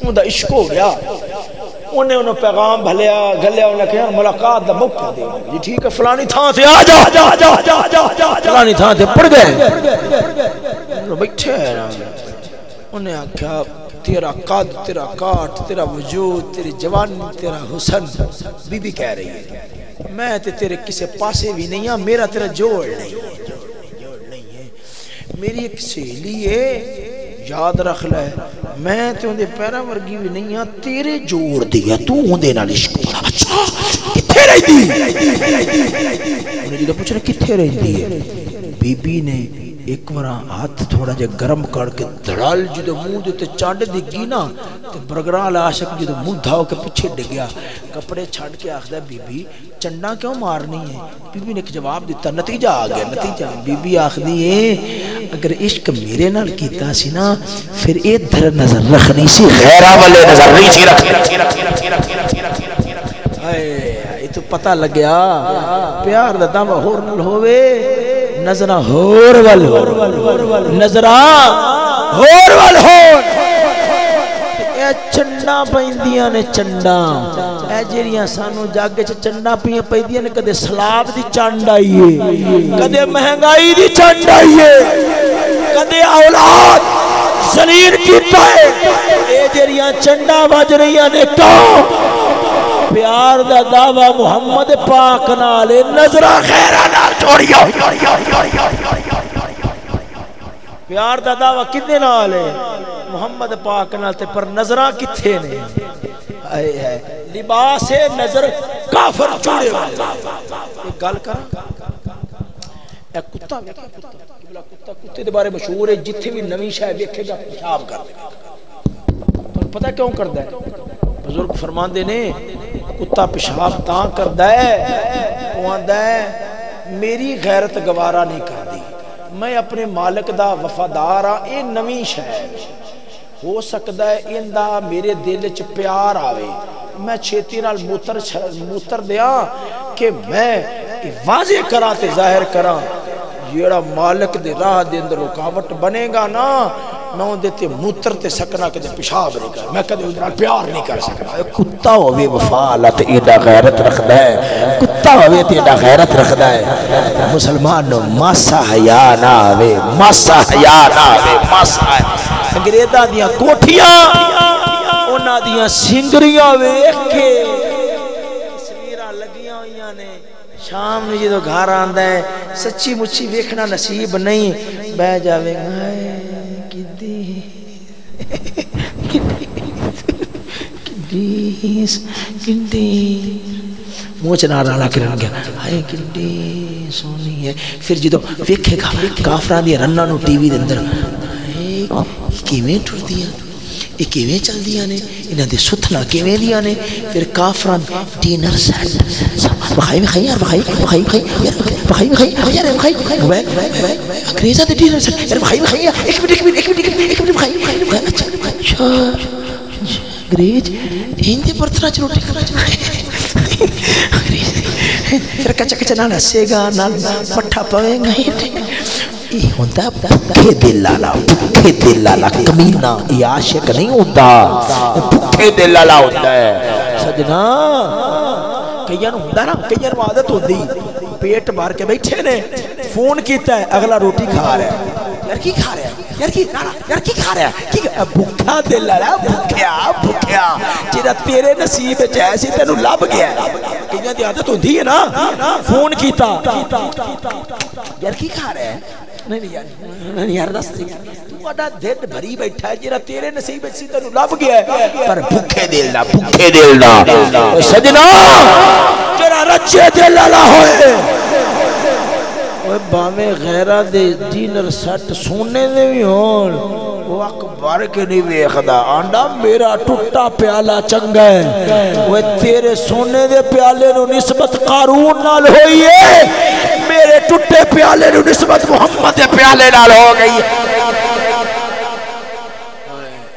اندہ عشق ہو گیا انہیں پیغام بھلیا گھلیا انہیں کہا ملاقات دا موقع دے جی ٹھیک ہے فلانی تھان سے آ جا فلانی تھان سے پڑ گئے بیٹھے ہیں انہیں آکھا تیرا قد تیرا کاٹ تیرا وجود تیری جوانی تیرا حسن بی بی کہہ رہی ہے میں تیرے کسے پاسے بھی نہیں ہاں میرا تیرا جوڑ نہیں ہے میری ایک سہیلی ہے یاد رکھ لے میں تے اندے پیرا ورگی بھی نہیں ہاں تیرے جوڑ دیا تو اندے نال عشق اچھا کتھے رہی دی انہیں جدہ پوچھنا کتھے رہی دی بی بی نے ایک ورہ ہاتھ تھوڑا جا گرم کر کے دھڑال جدو منہ دیتے چانڈ دگی نا تو برگران عاشق جدو منہ دھاؤ کے پچھے ڈگیا کپڑے چھاڑ کے آخدہ بی بی چنڈا کیوں مارنی ہے بی بی نے ایک جواب دیتا نتیجہ آ گیا نتیجہ بی بی آخدی ہے اگر عشق میرے نال کیتا سی نا پھر ادھر نظر رکھنی سی غیرہ والے نظر نہیں سی رکھنی یہ تو پتہ لگ گیا پیار دا دعویٰ ہور نال ہوئے نظرہ ہور وال نظرہ ہور وال ہور اے چنڈا پہندیاں نے چنڈا اے جیریاں سانو جاگے چنڈا پہندیاں نے کدے سلاب دی چنڈ آئیے کدے مہنگائی دی چنڈ آئیے کدے اولاد ذلیل کیتا ہے اے جیریاں چنڈا بج رہیاں نے کون پیار دا دعویٰ محمد پاک نالے نظرہ خیرہ نال چھوڑیو پیار دا دعویٰ کتنے نالے محمد پاک نالتے پر نظرہ کتھے نے لباس نظر کافر چھوڑے ایک گال کرا ایک کتا کتے دے بارے مشہور ہے جتھے بھی نوی شاہ بیکھے گا پیشاب کر دے تو پتہ کیوں کر دے بزرگ فرمان دے نے کتا پیشاب تاں کر دے میری غیرت گوارا نہیں کر دی میں اپنے مالک دا وفادار ہاں اے نویں شے ہو سکتا ہے اندہ میرے دل چ پیار آوے میں چھیتی نال موتر دیا کہ میں واضح کرا تے ظاہر کرا جیڑا مالک دے راہ دے اندر رکاوٹ بنے گا نا میں ان دیتے موتر تے سکنا کہ پیشاب نہیں کر میں کدے ادھر پیار نہیں کر سکنا کتا ہوئے وفالت ایڈا غیرت رکھ دے کتا ہوئے تے ایڈا غیرت رکھ دے مسلمانوں ماسا حیا نہ آوے ماسا حیا نہ آوے ماسا انگریزاں دیاں کوٹھیاں انہاں دیاں سنگریاں ویکھ کے تصویراں لگیاں ہوئیاں نے شام میں جدو گھر آندا ہے سچی مچی ویکھنا نصیب نہیں بہ جاوے گا منہ چنا رالا کرن گیا ہائے کڈی سونی ہے پھر جدو ویکھے گا کافراں دی رناں نو ٹی وی دے اندر کیویں ٹردیاں یہ کیویں چلدیاں نے انہاں دے ستھنا کیویں دیاں نے پھر کافراں ڈینر سیٹ بخائی یار بخائی یار بخائی انگریزاں دے ڈینر سیٹ یار بخائی ایک منٹ بخائی اچھا انگریز ہندی برتنا چ روٹی کھانا پھر کچا کچا نال ہسے گا نال پٹھا پوے گا یہ ہوتا بھکھے دل لالا، بھکھے دل لالا کمینہ، یہ عاشق نہیں ہوتا، بھکھے دل لالا ہوتا ہے سجنا۔ کئیاں ہوندہ نا، کئیاں عادت ہوندی پیٹ مار کے بیٹھے نے، فون کیتا ہے اگلا روٹی کھا رہا ہے، یار کی کھا رہا ہے، یار کی کھا رہا ہے، بھکھا دل لالا، بھکھیا جیرا تیرے نصیب جیسی تینو لب گیا ہے۔ کئیاں دی عادت ہوندی ہے نا، فون کیتا یار کی کھا رہا ہے، نہیں یار دس تھوڑا دل بھری بیٹھا ہے جیرا تیرے نصیب جیسی تینو لب گیا ہے، پر بھکھے دل دا سجنا جیرا رچے دل لالا ہوئے باویں غیرہ دے ڈینر سیٹ سونے دے بھی ہون وہ اکبر کے نہیں ویکھدا، آنڈا میرا ٹوٹا پیالہ چنگا ہے، وہ تیرے سونے دے پیالے نو نسبت قارون نال ہوئی ہے، میرے ٹوٹے پیالے نو نسبت محمد دے پیالے نال ہو گئی ہے۔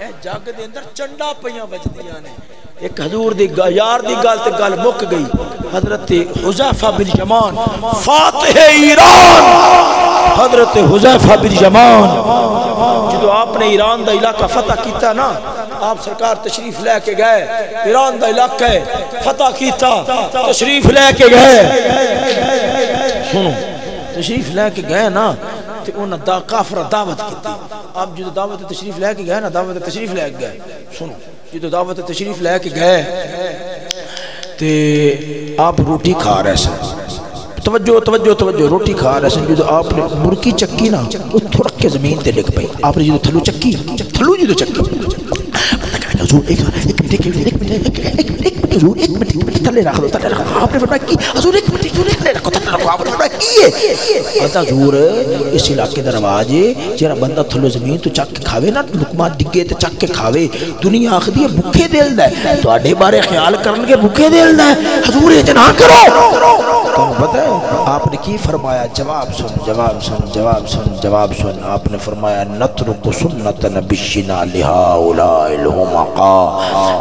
اے جگ دے اندر چنڈا پیاں بجدیاں نے، ایک حضور دی یار دی گل تے گل مک گئی، حضرت حذیفہ بن یمان فاتح ایران، حضرت حذیفہ بن یمان جدو آپ نے ایران دا علاقہ فتح کیتا نا، آپ سرکار تشریف لے کے گئے، ایران دا علاقہ فتح کیتا، تشریف لے کے گئے، سنو تشریف لے کے گئے نا تے انہاں دا کافر دعوت کیتی، آپ جدو دعوت تشریف لے کے گئے نا، دعوت تشریف لے کے گئے، سنو جدو دعوت تشریف لے کے گئے تے آپ روٹی کھا رہے سن، توجہ روٹی کھا رہے سن، جدو آپ نے مرکی چکی نا وہ تھڑک کے زمین تے لگ پئی، آپ نے جدو تھلو چکی حضور ایک منٹ تھلے رکھ دو، آپ نے فرمایا کی حضور ایک منٹ تھلے رکھو، آپ نے فرمایا کی ہے پتہ حضور اس علاقے دا رواج ہے جڑا بندہ تھلو زمین تو چک کے کھاوے نا، لقمہ ڈگے تے چک کے کھاوے، دنیا آخدی ہے بھوکے دل دا ہے، تواڈے بارے خیال کرن کے بھوکے دل دا ہے، حضور یہ نہ کرو۔ تم پتہ ہے آپ نے کی فرمایا؟ جواب سن، آپ نے فرمایا نترک سنت نبینا لہؤلاء الحمقاء،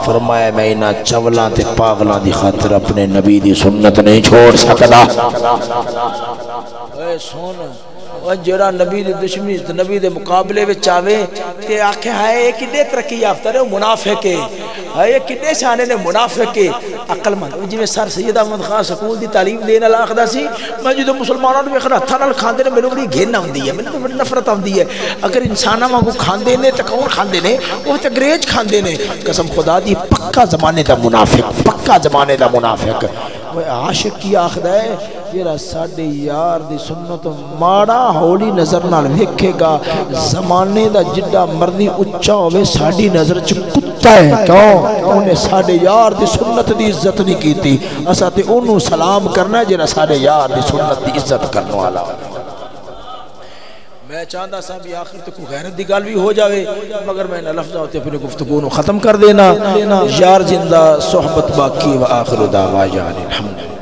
فرمایا میں انہاں چولاں تے پاگلاں دی خاطر اپنے نبی دی سنت نہیں چھوڑ سکتا۔ اے سن جڑا نبی دے دشمنی نبی دے مقابلے وچ آوے تے آکھے ہائے کنے ترقی یافتہ نے منافق ہے، ہائے کنے شانے نے منافق ہے، عقل مند جویں سر سید احمد خان سکول دی تعلیم دین والا آکھدا سی میں جدوں مسلماناں نوں ویکھنا ہتھاں نال کھاندے نے مینوں بڑی گھن آندی ہے، مینوں بڑی نفرت آندی ہے، اگر انساناں وانگو کھاندے نے تے کون کھاندے نے؟ وہ تے انگریز کھاندے نے، قسم خدا دی پکا زمانے دا منافق، پکا زمانے دا منافق۔ وہ عاشق کی آخدا ہے جیرا ساڈے یار دی سنت ماڑا ہولی نظر نال ویکھے گا، زمانے دا جڈا مرضی اچا ہوئے ساڈی نظر چ کتا ہے، کیوں انہیں ساڈے یار دی سنت دی عزت نہیں کیتی، اسا تے انہوں سلام کرنا ہے جیرا ساڈے یار دی سنت دی عزت کرنے والا۔ میں چاہتا سا بھی آخر تک غیرت دی گل بھی ہو جاوے، مگر میں نے لفظ ہوتے اپنے گفتگو نو ختم کر دینا۔ یار زندہ صحبت باقی و آخر دعوانا الحمدللہ۔